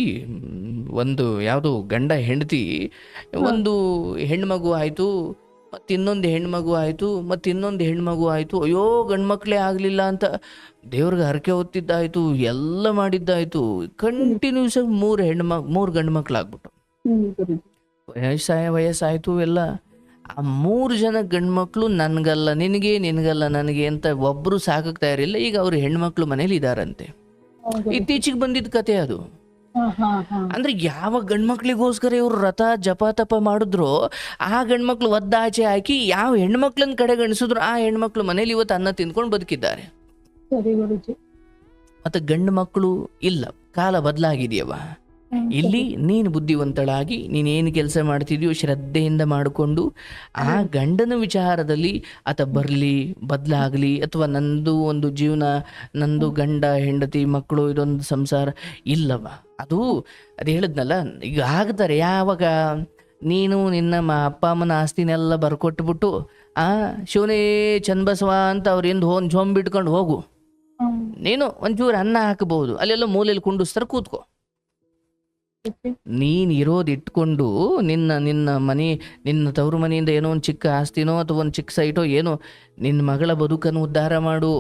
ಒಂದು ಯಾವುದು ಗಂಡ ಹೆಂಡತಿ, ಒಂದು ಹೆಣ್ಣು ಮಗು ಆಯಿತು, ಮತ್ತು ಇನ್ನೊಂದು ಹೆಣ್ಮಗು ಆಯಿತು, ಮತ್ತು ಇನ್ನೊಂದು ಹೆಣ್ಮಗು ಆಯಿತು, ಅಯ್ಯೋ ಗಂಡು ಮಕ್ಕಳೇ ಆಗಲಿಲ್ಲ ಅಂತ ದೇವ್ರಿಗೆ ಹರಕೆ ಹೊತ್ತಿದ್ದಾಯಿತು, ಎಲ್ಲ ಮಾಡಿದ್ದಾಯಿತು. ಕಂಟಿನ್ಯೂಸ್ ಆಗಿ 3 ಗಂಡು ಮಕ್ಳು ಆಗ್ಬಿಟ್ಟು ಗುರುಜಿ. ವಯಸ್ಸಾಯಿತು ಎಲ್ಲ. ಆ 3 ಜನ ಗಂಡು ಮಕ್ಕಳು ನನಗಲ್ಲ ನಿನಗೆ, ನಿನಗಲ್ಲ ನನಗೆ ಅಂತ ಒಬ್ಬರು ಸಾಕಕ್ಕೆ ತಯಾರಿಲ್ಲ. ಈಗ ಅವರು ಹೆಣ್ಮಕ್ಳು ಮನೇಲಿ ಇದ್ದಾರಂತೆ. ಇತ್ತೀಚೆಗೆ ಬಂದಿದ್ದ ಕತೆ ಅದು. ಅಂದ್ರೆ ಯಾವ ಗಂಡ್ಮಕ್ಳಿಗೋಸ್ಕರ ಇವ್ರು ರಥ ಜಪ ತಪ ಮಾಡಿದ್ರು, ಆ ಗಂಡ್ಮಕ್ಳು ಒದ್ದಾಚೆ ಹಾಕಿ ಯಾವ ಹೆಣ್ಮಕ್ಳನ್ನ ಕಡೆಗಣಿಸಿದ್ರು ಆ ಹೆಣ್ಮಕ್ಳು ಮನೇಲಿ ಇವತ್ತು ಅನ್ನ ತಿಂದ್ಕೊಂಡು ಬದುಕಿದ್ದಾರೆ. ಮತ್ತೆ ಗಂಡು ಮಕ್ಕಳು ಇಲ್ಲ, ಕಾಲ ಬದಲಾಗಿದೆಯವ. ಇಲ್ಲಿ ನೀನು ಬುದ್ಧಿವಂತಳಾಗಿ ನೀನೇನು ಕೆಲಸ ಮಾಡ್ತಿದ್ಯೋ ಶ್ರದ್ಧೆಯಿಂದ ಮಾಡಿಕೊಂಡು ಆ ಗಂಡನ ವಿಚಾರದಲ್ಲಿ ಆತ ಬರಲಿ ಬದಲಾಗಲಿ, ಅಥವಾ ನಂದು ಒಂದು ಜೀವನ, ನಂದು ಗಂಡ ಹೆಂಡತಿ ಮಕ್ಕಳು ಇದೊಂದು ಸಂಸಾರ ಇಲ್ಲವ. ಅದು ಹೇಳಿದ್ನಲ್ಲ, ಈಗ ಆಗ್ತಾರೆ ಯಾವಾಗ ನೀನು ನಿನ್ನ ಅಪ್ಪ ಅಮ್ಮನ ಆಸ್ತಿನೆಲ್ಲ ಬರ್ಕೊಟ್ಬಿಟ್ಟು ಶಿವನೇ ಚನ್ನಬಸವ ಅಂತ ಅವ್ರಿಂದ ಜೊಂಬಿಟ್ಕೊಂಡು ಹೋಗು, ನೀನು ಒಂಚೂರು ಅನ್ನ ಹಾಕಬಹುದು, ಅಲ್ಲೆಲ್ಲ ಮೂಲೆಯಲ್ಲಿ ಕುಂಡಿಸ್ತಾರೆ, ಕೂತ್ಕೋ. ನೀನು ಇರೋದು ಇಟ್ಕೊಂಡು ನಿನ್ನ ಮನೆ, ನಿನ್ನ ತವರು ಮನೆಯಿಂದ ಏನೋ ಒಂದು ಚಿಕ್ಕ ಆಸ್ತಿನೋ ಅಥವಾ ಒಂದು ಚಿಕ್ಕ ಸೈಟೋ ಏನೋ, ನಿನ್ನ ಮಗಳ ಬದುಕನ್ನು ಉದ್ಧಾರ ಮಾಡು.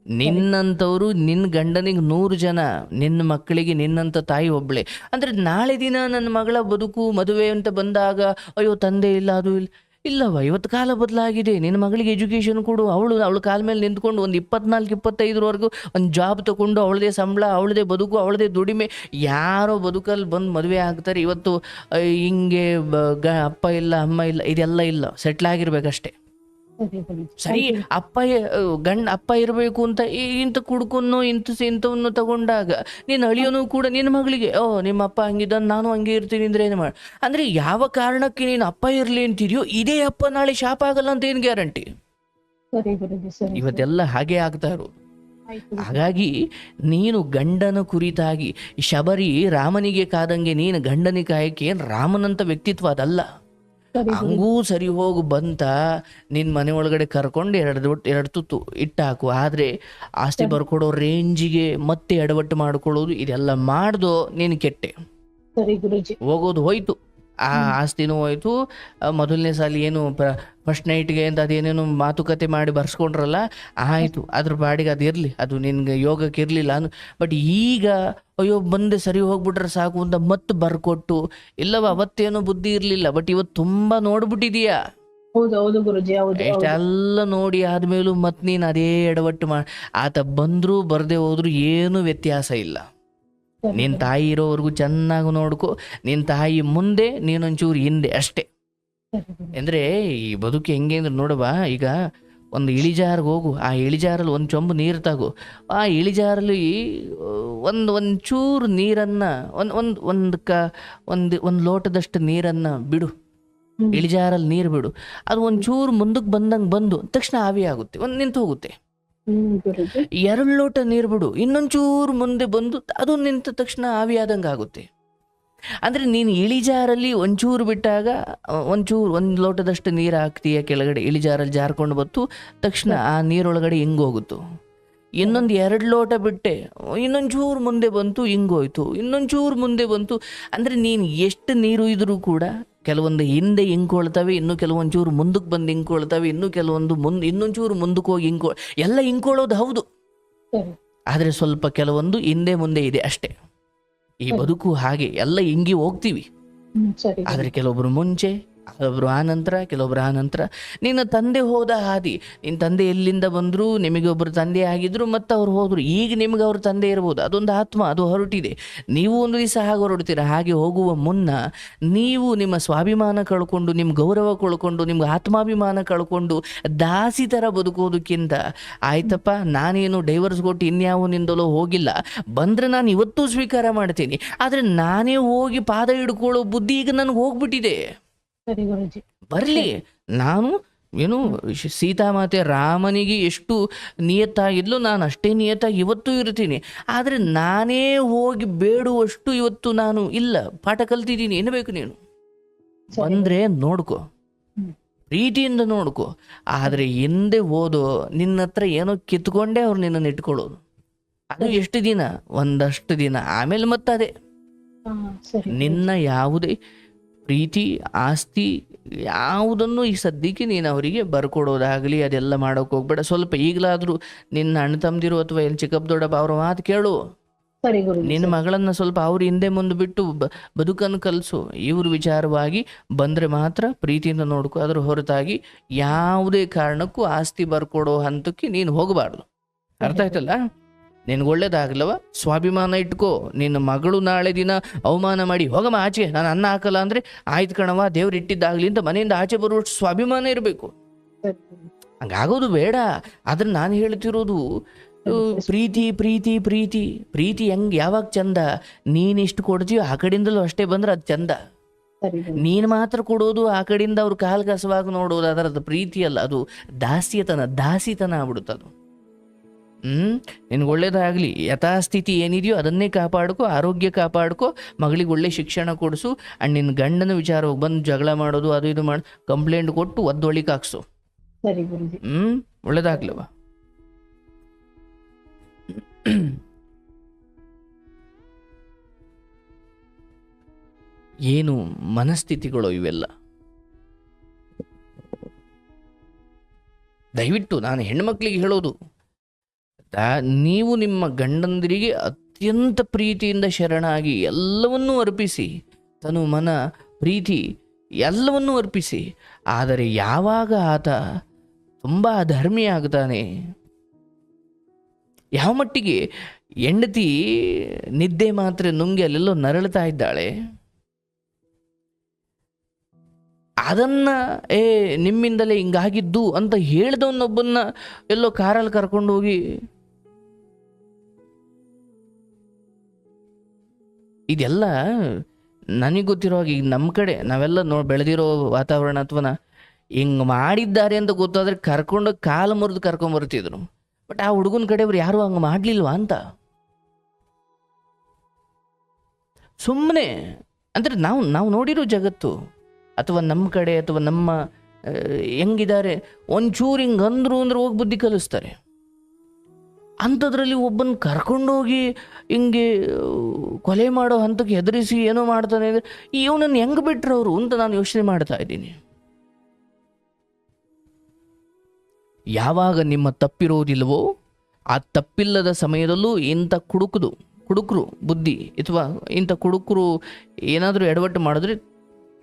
ನಿನ್ನಂಥವ್ರು ನಿನ್ನ ಗಂಡನಿಗೆ 100 ಜನ, ನಿನ್ನ ಮಕ್ಕಳಿಗೆ ನಿನ್ನಂಥ ತಾಯಿ ಒಬ್ಬಳೆ. ಅಂದರೆ ನಾಳೆ ದಿನ ನನ್ನ ಮಗಳ ಬದುಕು ಮದುವೆ ಅಂತ ಬಂದಾಗ ಅಯ್ಯೋ ತಂದೆ ಇಲ್ಲ ಅದು ಇಲ್ಲ, ಇಲ್ಲವ. ಇವತ್ತು ಕಾಲ ಬದಲಾಗಿದೆ. ನಿನ್ನ ಮಗಳಿಗೆ ಎಜುಕೇಷನ್ ಕೊಡು, ಅವಳ ಕಾಲ ಮೇಲೆ ನಿಂತ್ಕೊಂಡು ಒಂದು 24-25ವರೆಗೂ ಒಂದು ಜಾಬ್ ತಗೊಂಡು ಅವಳದೇ ಸಂಬಳ, ಅವಳದೇ ಬದುಕು, ಅವಳದೇ ದುಡಿಮೆ. ಯಾರೋ ಬದುಕಲ್ಲಿ ಬಂದು ಮದುವೆ ಆಗ್ತಾರೆ. ಇವತ್ತು ಹಿಂಗೆ ಅಪ್ಪ ಇಲ್ಲ ಅಮ್ಮ ಇಲ್ಲ ಇದೆಲ್ಲ ಇಲ್ಲ, ಸೆಟ್ಲ್ ಆಗಿರ್ಬೇಕಷ್ಟೆ. ಸರಿ, ಅಪ್ಪ ಇರಬೇಕು ಅಂತ ಇಂಥ ಕುಡ್ಕೊಂಡು ಇಂಥವನ್ನು ತಗೊಂಡಾಗ ನಿನ್ನ ಅಳಿಯೋನು ಕೂಡ ನಿನ್ನ ಮಗಳಿಗೆ ನಿಮ್ಮ ಅಪ್ಪ ಹಂಗಿದ್ದ ನಾನು ಹಂಗೆ ಇರ್ತೀನಿ ಅಂದ್ರೆ ಏನು ಮಾಡಿ. ಅಂದ್ರೆ ಯಾವ ಕಾರಣಕ್ಕೆ ನೀನು ಅಪ್ಪ ಇರ್ಲಿ ಅಂತಿದ್ಯೋ ಇದೇ ಅಪ್ಪ ನಾಳೆ ಶಾಪ ಆಗಲ್ಲ ಅಂತ ಏನು ಗ್ಯಾರಂಟಿ? ಇವತ್ತೆಲ್ಲ ಹಾಗೆ ಆಗ್ತಾ ಇರೋದು. ಹಾಗಾಗಿ ನೀನು ಗಂಡನ ಕುರಿತಾಗಿ ಶಬರಿ ರಾಮನಿಗೆ ಕಾದಂಗೆ ನೀನು ಗಂಡನಿಗೆ ಕಾಯಕ್ಕೆ ಏನು ರಾಮನಂತ ವ್ಯಕ್ತಿತ್ವ ಅದಲ್ಲ. ಹಂಗೂ ಸರಿ ಹೋಗು ಬಂತ ನಿನ್ನ ಮನೆ ಒಳಗಡೆ ಕರ್ಕೊಂಡು ಎರಡು ತುತ್ತು ಇಟ್ಟಾಕು. ಆದರೆ ಆಸ್ತಿ ಬರ್ಕೊಡೋ ರೇಂಜಿಗೆ ಮತ್ತೆ ಎಡವಟ್ಟು ಮಾಡ್ಕೊಳ್ಳೋದು ಇದೆಲ್ಲ ಮಾಡ್ದೋ ನೀನು ಕೆಟ್ಟೆ. ಹೋಗೋದು ಹೋಯ್ತು, ಆ ಆಸ್ತಿನೂ ಹೋಯ್ತು. ಮೊದಲನೇ ಸಾಲ ಏನು ಫಸ್ಟ್ ನೈಟ್ಗೆ ಅಂತ ಅದೇನೇನು ಮಾತುಕತೆ ಮಾಡಿ ಬರ್ಸ್ಕೊಂಡ್ರಲ್ಲ, ಆಯಿತು, ಅದ್ರ ಬಾಡಿಗೆ ಅದು ಇರಲಿ, ಅದು ನಿನ್ಗೆ ಯೋಗಕ್ಕೆ ಇರಲಿಲ್ಲ. ಬಟ್ ಈಗ ಅಯ್ಯೋ ಬಂದೆ ಸರಿ ಹೋಗ್ಬಿಟ್ರೆ ಸಾಕು ಅಂತ ಮತ್ತೆ ಬರ್ಕೊಟ್ಟು, ಇಲ್ಲವ ಅವತ್ತೇನೋ ಬುದ್ಧಿ ಇರಲಿಲ್ಲ, ಬಟ್ ಇವತ್ತು ತುಂಬ ನೋಡ್ಬಿಟ್ಟಿದೀಯಾ. ಎಷ್ಟೆಲ್ಲ ನೋಡಿ ಆದ್ಮೇಲೂ ಮತ್ತೆ ನೀನು ಅದೇ ಎಡವಟ್ಟು ಮಾಡಿ, ಆತ ಬಂದರೂ ಬರದೆ ಹೋದ್ರು ಏನು ವ್ಯತ್ಯಾಸ ಇಲ್ಲ. ನಿನ್ನ ತಾಯಿ ಇರೋವರೆಗೂ ಚೆನ್ನಾಗಿ ನೋಡ್ಕೊ. ನಿನ್ನ ತಾಯಿ ಮುಂದೆ ನೀನೊಂಚೂರು ಹಿಂದೆ ಅಷ್ಟೇ. ಅಂದರೆ ಈ ಬದುಕು ಹೆಂಗೆ ಅಂದ್ರೆ ನೋಡವಾ, ಈಗ ಒಂದು ಇಳಿಜಾರಿಗೆ ಹೋಗು, ಆ ಇಳಿಜಾರಲ್ಲಿ ಒಂದು ಚೊಂಬು ನೀರು ತಗೋ, ಆ ಇಳಿಜಾರಲ್ಲಿ ಒಂಚೂರು ನೀರನ್ನು ಒಂದು ಲೋಟದಷ್ಟು ನೀರನ್ನು ಬಿಡು, ಇಳಿಜಾರಲ್ಲಿ ನೀರು ಬಿಡು. ಅದು ಒಂಚೂರು ಮುಂದಕ್ಕೆ ಬಂದಂಗೆ ಬಂದು ತಕ್ಷಣ ಆವಿ ಆಗುತ್ತೆ, ನಿಂತು ಹೋಗುತ್ತೆ. 2 ಲೋಟ ನೀರು ಬಿಡು, ಇನ್ನೊಂಚೂರು ಮುಂದೆ ಬಂದು ಅದು ನಿಂತ ತಕ್ಷಣ ಆವಿ ಆದಂಗೆ ಆಗುತ್ತೆ. ಅಂದರೆ ನೀನು ಇಳಿಜಾರಲ್ಲಿ ಒಂಚೂರು ಬಿಟ್ಟಾಗ ಒಂದು ಲೋಟದಷ್ಟು ನೀರು ಹಾಕ್ತೀಯ ಕೆಳಗಡೆ, ಇಳಿಜಾರಲ್ಲಿ ಜಾರ್ಕೊಂಡು ಬತ್ತು ತಕ್ಷಣ ಆ ನೀರೊಳಗಡೆ ಹಿಂಗೋಗುತ್ತು. ಇನ್ನೊಂದು 2 ಲೋಟ ಬಿಟ್ಟೆ, ಇನ್ನೊಂಚೂರು ಮುಂದೆ ಬಂತು ಹಿಂಗೋಯ್ತು, ಇನ್ನೊಂಚೂರು ಮುಂದೆ ಬಂತು. ಅಂದರೆ ನೀನು ಎಷ್ಟು ನೀರು ಇದ್ರೂ ಕೂಡ ಕೆಲವೊಂದು ಹಿಂದೆ ಹಿಂಕೊಳ್ತವೆ, ಇನ್ನು ಕೆಲವೊಂಚೂರು ಮುಂದಕ್ಕೆ ಬಂದು ಹಿಂಕೊಳ್ತವೆ, ಇನ್ನು ಕೆಲವೊಂದು ಇನ್ನೊಂಚೂರು ಮುಂದಕ್ಕೆ ಹೋಗಿ ಎಲ್ಲ ಹಿಂಕೊಳ್ಳೋದು ಹೌದು. ಆದರೆ ಸ್ವಲ್ಪ ಕೆಲವೊಂದು ಹಿಂದೆ ಮುಂದೆ ಇದೆ ಅಷ್ಟೇ. ಈ ಬದುಕು ಹಾಗೆ ಎಲ್ಲ ಹಿಂಗಿ ಹೋಗ್ತೀವಿ. ಆದರೆ ಕೆಲವೊಬ್ರು ಮುಂಚೆ, ಕೆಲವೊಬ್ರು ಕೆಲವೊಬ್ರು ಆನಂತರ. ನಿನ್ನ ತಂದೆ ಹೋದ ಹಾದಿ, ನಿನ್ನ ತಂದೆ ಎಲ್ಲಿಂದ ಬಂದರು, ನಿಮಗೆ ಒಬ್ಬರು ತಂದೆ ಆಗಿದ್ರು, ಮತ್ತು ಅವ್ರು ಹೋದರು. ಈಗ ನಿಮ್ಗೆ ಅವ್ರ ತಂದೆ ಇರ್ಬೋದು, ಅದೊಂದು ಆತ್ಮ, ಅದು ಹೊರಟಿದೆ. ನೀವು ಒಂದು ದಿವಸ ಹಾಗೆ ಹೊರಡ್ತೀರ. ಹಾಗೆ ಹೋಗುವ ಮುನ್ನ ನೀವು ನಿಮ್ಮ ಸ್ವಾಭಿಮಾನ ಕಳ್ಕೊಂಡು, ನಿಮ್ಮ ಗೌರವ ಕಳ್ಕೊಂಡು, ನಿಮ್ಗೆ ಆತ್ಮಾಭಿಮಾನ ಕಳ್ಕೊಂಡು ದಾಸಿ ಥರ ಬದುಕೋದಕ್ಕಿಂತ ಆಯ್ತಪ್ಪ ನಾನೇನು ಡೈವರ್ಸ್ ಕೊಟ್ಟು ಇನ್ಯಾವನಿಂದಲೋ ಹೋಗಿಲ್ಲ, ಬಂದರೆ ನಾನು ಇವತ್ತೂ ಸ್ವೀಕಾರ ಮಾಡ್ತೀನಿ. ಆದರೆ ನಾನೇ ಹೋಗಿ ಪಾದ ಹಿಡ್ಕೊಳ್ಳೋ ಬುದ್ಧಿ ಈಗ ನನಗೆ ಹೋಗ್ಬಿಟ್ಟಿದೆ. ಸರಿ ಗುರುಜಿ. ಬರ್ಲಿ. ನಾನು ಏನು ಸೀತಾಮಾತೆ ರಾಮನಿಗೆ ಎಷ್ಟು ನಿಯತ್ತಾಗಿದ್ಲು, ನಾನು ಅಷ್ಟೇ ನಿಯತ್ತಾಗಿ ಇವತ್ತು ಇರ್ತೀನಿ. ಆದರೆ ನಾನೇ ಹೋಗಿ ಬೇಡುವಷ್ಟು ಇವತ್ತು ನಾನು ಇಲ್ಲ. ಪಾಠ ಕಲ್ತಿದ್ದೀನಿ. ಏನು ಬೇಕು ನೀನು ಬಂದ್ರೆ ನೋಡ್ಕೊ, ಪ್ರೀತಿಯಿಂದ ನೋಡ್ಕೊ. ಆದರೆ ಹಿಂದೆ ಓದೋ ನಿನ್ನ ಹತ್ರ ಏನೋ ಕಿತ್ಕೊಂಡೇ ಅವ್ರು ನಿನ್ನನ್ನು ಇಟ್ಕೊಳ್ಳೋದು. ಅದು ಎಷ್ಟು ದಿನ? ಒಂದಷ್ಟು ದಿನ. ಆಮೇಲೆ ಮತ್ತದೇ ನಿನ್ನ ಯಾವುದೇ ಪ್ರೀತಿ ಆಸ್ತಿ ಯಾವುದನ್ನು ಈ ಸದ್ಯಕ್ಕೆ ನೀನು ಅವರಿಗೆ ಬರ್ಕೊಡೋದಾಗಲಿ ಅದೆಲ್ಲ ಮಾಡೋಕೆ ಹೋಗ್ಬೇಡ. ಸ್ವಲ್ಪ ಈಗಲಾದರೂ ನಿನ್ನ ಅಣ್ಣ ತಮ್ಮದಿರು ಅಥವಾ ಎಲ್ಲಿ ಚಿಕ್ಕಪ್ಪ ದೊಡ್ಡಪ್ಪ ಅವ್ರ ಮಾತು ಕೇಳು. ನಿನ್ನ ಮಗಳನ್ನ ಸ್ವಲ್ಪ ಅವ್ರ ಹಿಂದೆ ಮುಂದೆ ಬಿಟ್ಟು ಬದುಕನ್ನು ಕಲಿಸು. ಇವ್ರ ವಿಚಾರವಾಗಿ ಬಂದರೆ ಮಾತ್ರ ಪ್ರೀತಿಯಿಂದ ನೋಡ್ಕೊ. ಅದ್ರ ಹೊರತಾಗಿ ಯಾವುದೇ ಕಾರಣಕ್ಕೂ ಆಸ್ತಿ ಬರ್ಕೊಡೋ ಹಂತಕ್ಕೆ ನೀನು ಹೋಗಬಾರ್ದು. ಅರ್ಥ ಆಯ್ತಲ್ಲ? ನಿನ್ಗೆ ಒಳ್ಳೇದಾಗ್ಲವ, ಸ್ವಾಭಿಮಾನ ಇಟ್ಕೋ. ನಿನ್ನ ಮಗಳು ನಾಳೆ ದಿನ ಅವಮಾನ ಮಾಡಿ ಹೋಗಮ್ಮ ಆಚೆ, ನಾನು ಅನ್ನ ಹಾಕಲ್ಲ ಅಂದರೆ ಆಯ್ತು ಕಣವ, ದೇವ್ರು ಇಟ್ಟಿದ್ದಾಗಲಿ ಅಂತ ಮನೆಯಿಂದ ಆಚೆ ಬರುವಷ್ಟು ಸ್ವಾಭಿಮಾನ ಇರಬೇಕು. ಹಂಗಾಗೋದು ಬೇಡ. ಆದ್ರೆ ನಾನು ಹೇಳ್ತಿರೋದು ಪ್ರೀತಿ ಪ್ರೀತಿ ಪ್ರೀತಿ ಪ್ರೀತಿ ಹೆಂಗೆ ಯಾವಾಗ ಚಂದ? ನೀನು ಇಷ್ಟು ಕೊಡ್ತೀಯೋ ಆ ಕಡೆಯಿಂದಲೂ ಅಷ್ಟೇ ಬಂದ್ರೆ ಅದು ಚಂದ. ನೀನು ಮಾತ್ರ ಕೊಡೋದು, ಆ ಕಡೆಯಿಂದ ಅವ್ರು ಕಾಲು ಕಸವಾಗಿ ನೋಡೋದು, ಅದರದ್ದು ಪ್ರೀತಿ ಅಲ್ಲ, ಅದು ದಾಸಿತನ ಆಗ್ಬಿಡುತ್ತದು. ನಿನ್ಗೆ ಒಳ್ಳೇದಾಗಲಿ. ಯಥಾಸ್ಥಿತಿ ಏನಿದೆಯೋ ಅದನ್ನೇ ಕಾಪಾಡ್ಕೊ, ಆರೋಗ್ಯ ಕಾಪಾಡ್ಕೊ, ಮಗಳಿಗೆ ಒಳ್ಳೆ ಶಿಕ್ಷಣ ಕೊಡಿಸು. ಆ್ಯಂಡ್ ನಿನ್ನ ಗಂಡನ ವಿಚಾರ ಹೋಗಿ ಬಂದು ಜಗಳ ಮಾಡೋದು ಅದು ಇದು ಮಾಡಿ ಕಂಪ್ಲೇಂಟ್ ಕೊಟ್ಟು ಒದ್ದೊಳಿಗೆ ಹಾಕ್ಸು. ಒಳ್ಳೇದಾಗ್ಲವ. ಏನು ಮನಸ್ಥಿತಿಗಳು ಇವೆಲ್ಲ. ದಯವಿಟ್ಟು ನಾನು ಹೆಣ್ಮಕ್ಳಿಗೆ ಹೇಳೋದು, ನೀವು ನಿಮ್ಮ ಗಂಡಂದಿರಿಗೆ ಅತ್ಯಂತ ಪ್ರೀತಿಯಿಂದ ಶರಣಾಗಿ ಎಲ್ಲವನ್ನೂ ಅರ್ಪಿಸಿ, ತನು ಮನ ಪ್ರೀತಿ ಎಲ್ಲವನ್ನೂ ಅರ್ಪಿಸಿ. ಆದರೆ ಯಾವಾಗ ಆತ ತುಂಬ ಅಧರ್ಮಿ ಆಗ್ತಾನೆ, ಯಾವ ಮಟ್ಟಿಗೆ ಹೆಂಡತಿ ನಿದ್ದೆ ಮಾತ್ರ ನುಂಗಿ ಅಲ್ಲೆಲ್ಲೋ ನರಳ್ತಾ ಇದ್ದಾಳೆ, ಅದನ್ನ ನಿಮ್ಮಿಂದಲೇ ಹಿಂಗಾಗಿದ್ದು ಅಂತ ಹೇಳ್ದವನ್ನೊಬ್ಬನ್ನ ಎಲ್ಲೋ ಕಾರಲ್ಲಿ ಕರ್ಕೊಂಡು ಹೋಗಿ, ಇದೆಲ್ಲ ನನಗೆ ಗೊತ್ತಿರೋವಾಗ ಈಗ ನಮ್ಮ ಕಡೆ ನಾವೆಲ್ಲ ಬೆಳೆದಿರೋ ವಾತಾವರಣ ಅಥವಾ ಹಿಂಗೆ ಮಾಡಿದ್ದಾರೆ ಅಂತ ಗೊತ್ತಾದ್ರೆ ಕರ್ಕೊಂಡು ಕಾಲು ಮುರಿದು ಕರ್ಕೊಂಬರ್ತಿದ್ರು. ಬಟ್ ಆ ಹುಡುಗನ ಕಡೆಯವ್ರು ಯಾರು ಹಂಗೆ ಮಾಡಲಿಲ್ವಾ ಅಂತ ಸುಮ್ಮನೆ. ಅಂದರೆ ನಾವು ನೋಡಿರೋ ಜಗತ್ತು ಅಥವಾ ನಮ್ಮ ಕಡೆ ಅಥವಾ ನಮ್ಮ ಹೆಂಗಿದ್ದಾರೆ, ಒಂಚೂರು ಹಿಂಗೆ ಅಂದರು ಅಂದ್ರೆ ಹೋಗಿ ಬುದ್ಧಿ ಕಲಿಸ್ತಾರೆ. ಅಂಥದ್ರಲ್ಲಿ ಒಬ್ಬನ ಕರ್ಕೊಂಡೋಗಿ ಹಿಂಗೆ ಕೊಲೆ ಮಾಡೋ ಹಂತಕ್ಕೆ ಹೆದರಿಸಿ ಏನೋ ಮಾಡ್ತಾನೆ ಅಂದರೆ ಇವನನ್ನು ಹೆಂಗೆ ಬಿಟ್ರು ಅವರು ಅಂತ ನಾನು ಯೋಚನೆ ಮಾಡ್ತಾ ಇದ್ದೀನಿ. ಯಾವಾಗ ನಿಮ್ಮ ತಪ್ಪಿರೋದಿಲ್ವೋ ಆ ತಪ್ಪಿಲ್ಲದ ಸಮಯದಲ್ಲೂ ಇಂಥ ಕುಡುಕರು ಬುದ್ಧಿ ಅಥವಾ ಇಂಥ ಕುಡುಕರು ಏನಾದರೂ ಎಡವಟ್ಟು ಮಾಡಿದ್ರೆ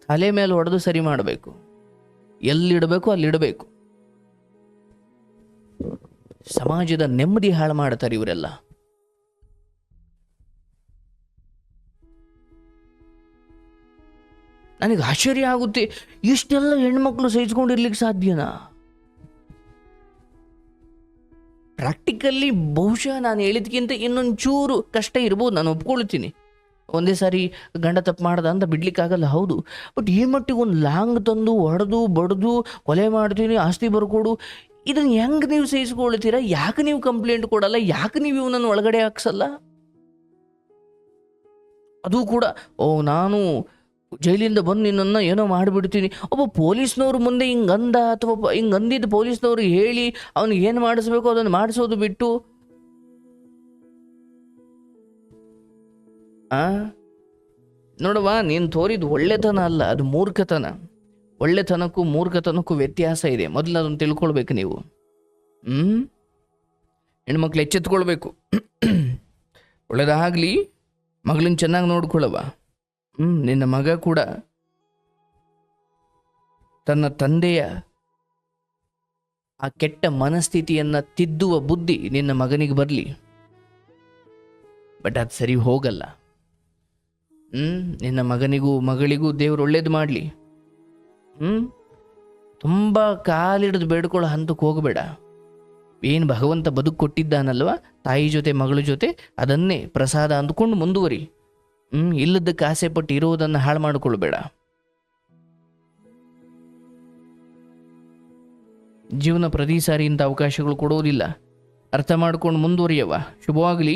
ತಲೆ ಮೇಲೆ ಹೊಡೆದು ಸರಿ ಮಾಡಬೇಕು. ಎಲ್ಲಿಡಬೇಕು ಅಲ್ಲಿಡಬೇಕು. ಸಮಾಜದ ನೆಮ್ಮದಿ ಹಾಳು ಮಾಡ್ತಾರೆ ಇವರೆಲ್ಲ. ನನಗೆ ಆಶ್ಚರ್ಯ ಆಗುತ್ತೆ, ಇಷ್ಟೆಲ್ಲ ಹೆಣ್ಮಕ್ಳು ಸಹಿಸ್ಕೊಂಡಿರ್ಲಿಕ್ಕೆ ಸಾಧ್ಯನಾ? ಪ್ರಾಕ್ಟಿಕಲ್ಲಿ ಬಹುಶಃ ನಾನು ಹೇಳಿದ್ಕಿಂತ ಇನ್ನೊಂಚೂರು ಕಷ್ಟ ಇರ್ಬೋದು, ನಾನು ಒಪ್ಕೊಳ್ತೀನಿ. ಒಂದೇ ಸಾರಿ ಗಂಡ ತಪ್ಪು ಮಾಡ್ದ ಅಂತ ಬಿಡ್ಲಿಕ್ಕಾಗಲ್ಲ, ಹೌದು. ಬಟ್ ಈ ಮಟ್ಟಿಗೆ ಒಂದು ಲಾಂಗ್ ತಂದು ಹೊಡೆದು ಬಡ್ದು ಕೊಲೆ ಮಾಡ್ತೀನಿ, ಆಸ್ತಿ ಬರ್ಕೊಡು, ಇದನ್ನು ಹೆಂಗೆ ನೀವು ಸಹಿಸ್ಕೊಳ್ತೀರಾ? ಯಾಕೆ ನೀವು ಕಂಪ್ಲೇಂಟ್ ಕೊಡಲ್ಲ? ಯಾಕೆ ನೀವು ಇವನನ್ನು ಒಳಗಡೆ ಹಾಕ್ಸಲ್ಲ? ಅದು ಕೂಡ ನಾನು ಜೈಲಿಂದ ಬಂದು ನಿನ್ನನ್ನು ಏನೋ ಮಾಡಿಬಿಡ್ತೀನಿ. ಒಬ್ಬ ಪೊಲೀಸ್ನವ್ರ ಮುಂದೆ ಹಿಂಗಂದ ಅಥವಾ ಹಿಂಗಂದಿದ್ದು ಪೊಲೀಸ್ನವ್ರು ಹೇಳಿ ಅವ್ನಿಗೆ ಏನು ಮಾಡಿಸ್ಬೇಕು ಅದನ್ನು ಮಾಡಿಸೋದು ಬಿಟ್ಟು ನೋಡವ್ವ, ನೀನು ತೋರಿದ್ದು ಒಳ್ಳೆತನ ಅಲ್ಲ, ಅದು ಮೂರ್ಖತನ. ಒಳ್ಳೆತನಕ್ಕೂ ಮೂರ್ಖತನಕ್ಕೂ ವ್ಯತ್ಯಾಸ ಇದೆ. ಮೊದಲು ಅದನ್ನು ತಿಳ್ಕೊಳ್ಬೇಕು ನೀವು. ಹೆಣ್ಮಕ್ಳು ಎಚ್ಚೆತ್ಕೊಳ್ಬೇಕು. ಒಳ್ಳೇದಾಗಲಿ, ಮಗಳನ್ನ ಚೆನ್ನಾಗಿ ನೋಡ್ಕೊಳ್ಳವ. ನಿನ್ನ ಮಗ ಕೂಡ ತನ್ನ ತಂದೆಯ ಆ ಕೆಟ್ಟ ಮನಸ್ಥಿತಿಯನ್ನು ತಿದ್ದುವ ಬುದ್ಧಿ ನಿನ್ನ ಮಗನಿಗೆ ಬರಲಿ. ಬಟ್ ಅದು ಸರಿ ಹೋಗಲ್ಲ. ನಿನ್ನ ಮಗನಿಗೂ ಮಗಳಿಗೂ ದೇವ್ರು ಒಳ್ಳೇದು ಮಾಡಲಿ. ತುಂಬ ಕಾಲಿಡಿದು ಬೇಡ್ಕೊಳ್ಳೋ ಹಂತಕ್ಕೆ ಹೋಗಬೇಡ. ಏನು ಭಗವಂತ ಬದುಕು ಕೊಟ್ಟಿದ್ದಾನಲ್ವ, ತಾಯಿ ಜೊತೆ ಮಗಳ ಜೊತೆ ಅದನ್ನೇ ಪ್ರಸಾದ ಅಂದ್ಕೊಂಡು ಮುಂದುವರಿ. ಇಲ್ಲದಕ್ಕೆ ಆಸೆ ಪಟ್ಟು ಇರೋದನ್ನು ಹಾಳು ಮಾಡಿಕೊಳ್ಬೇಡ. ಜೀವನ ಪ್ರತಿ ಸಾರಿ ಇಂಥ ಅವಕಾಶಗಳು ಕೊಡೋದಿಲ್ಲ. ಅರ್ಥ ಮಾಡ್ಕೊಂಡು ಮುಂದುವರಿಯವ. ಶುಭವಾಗಲಿ.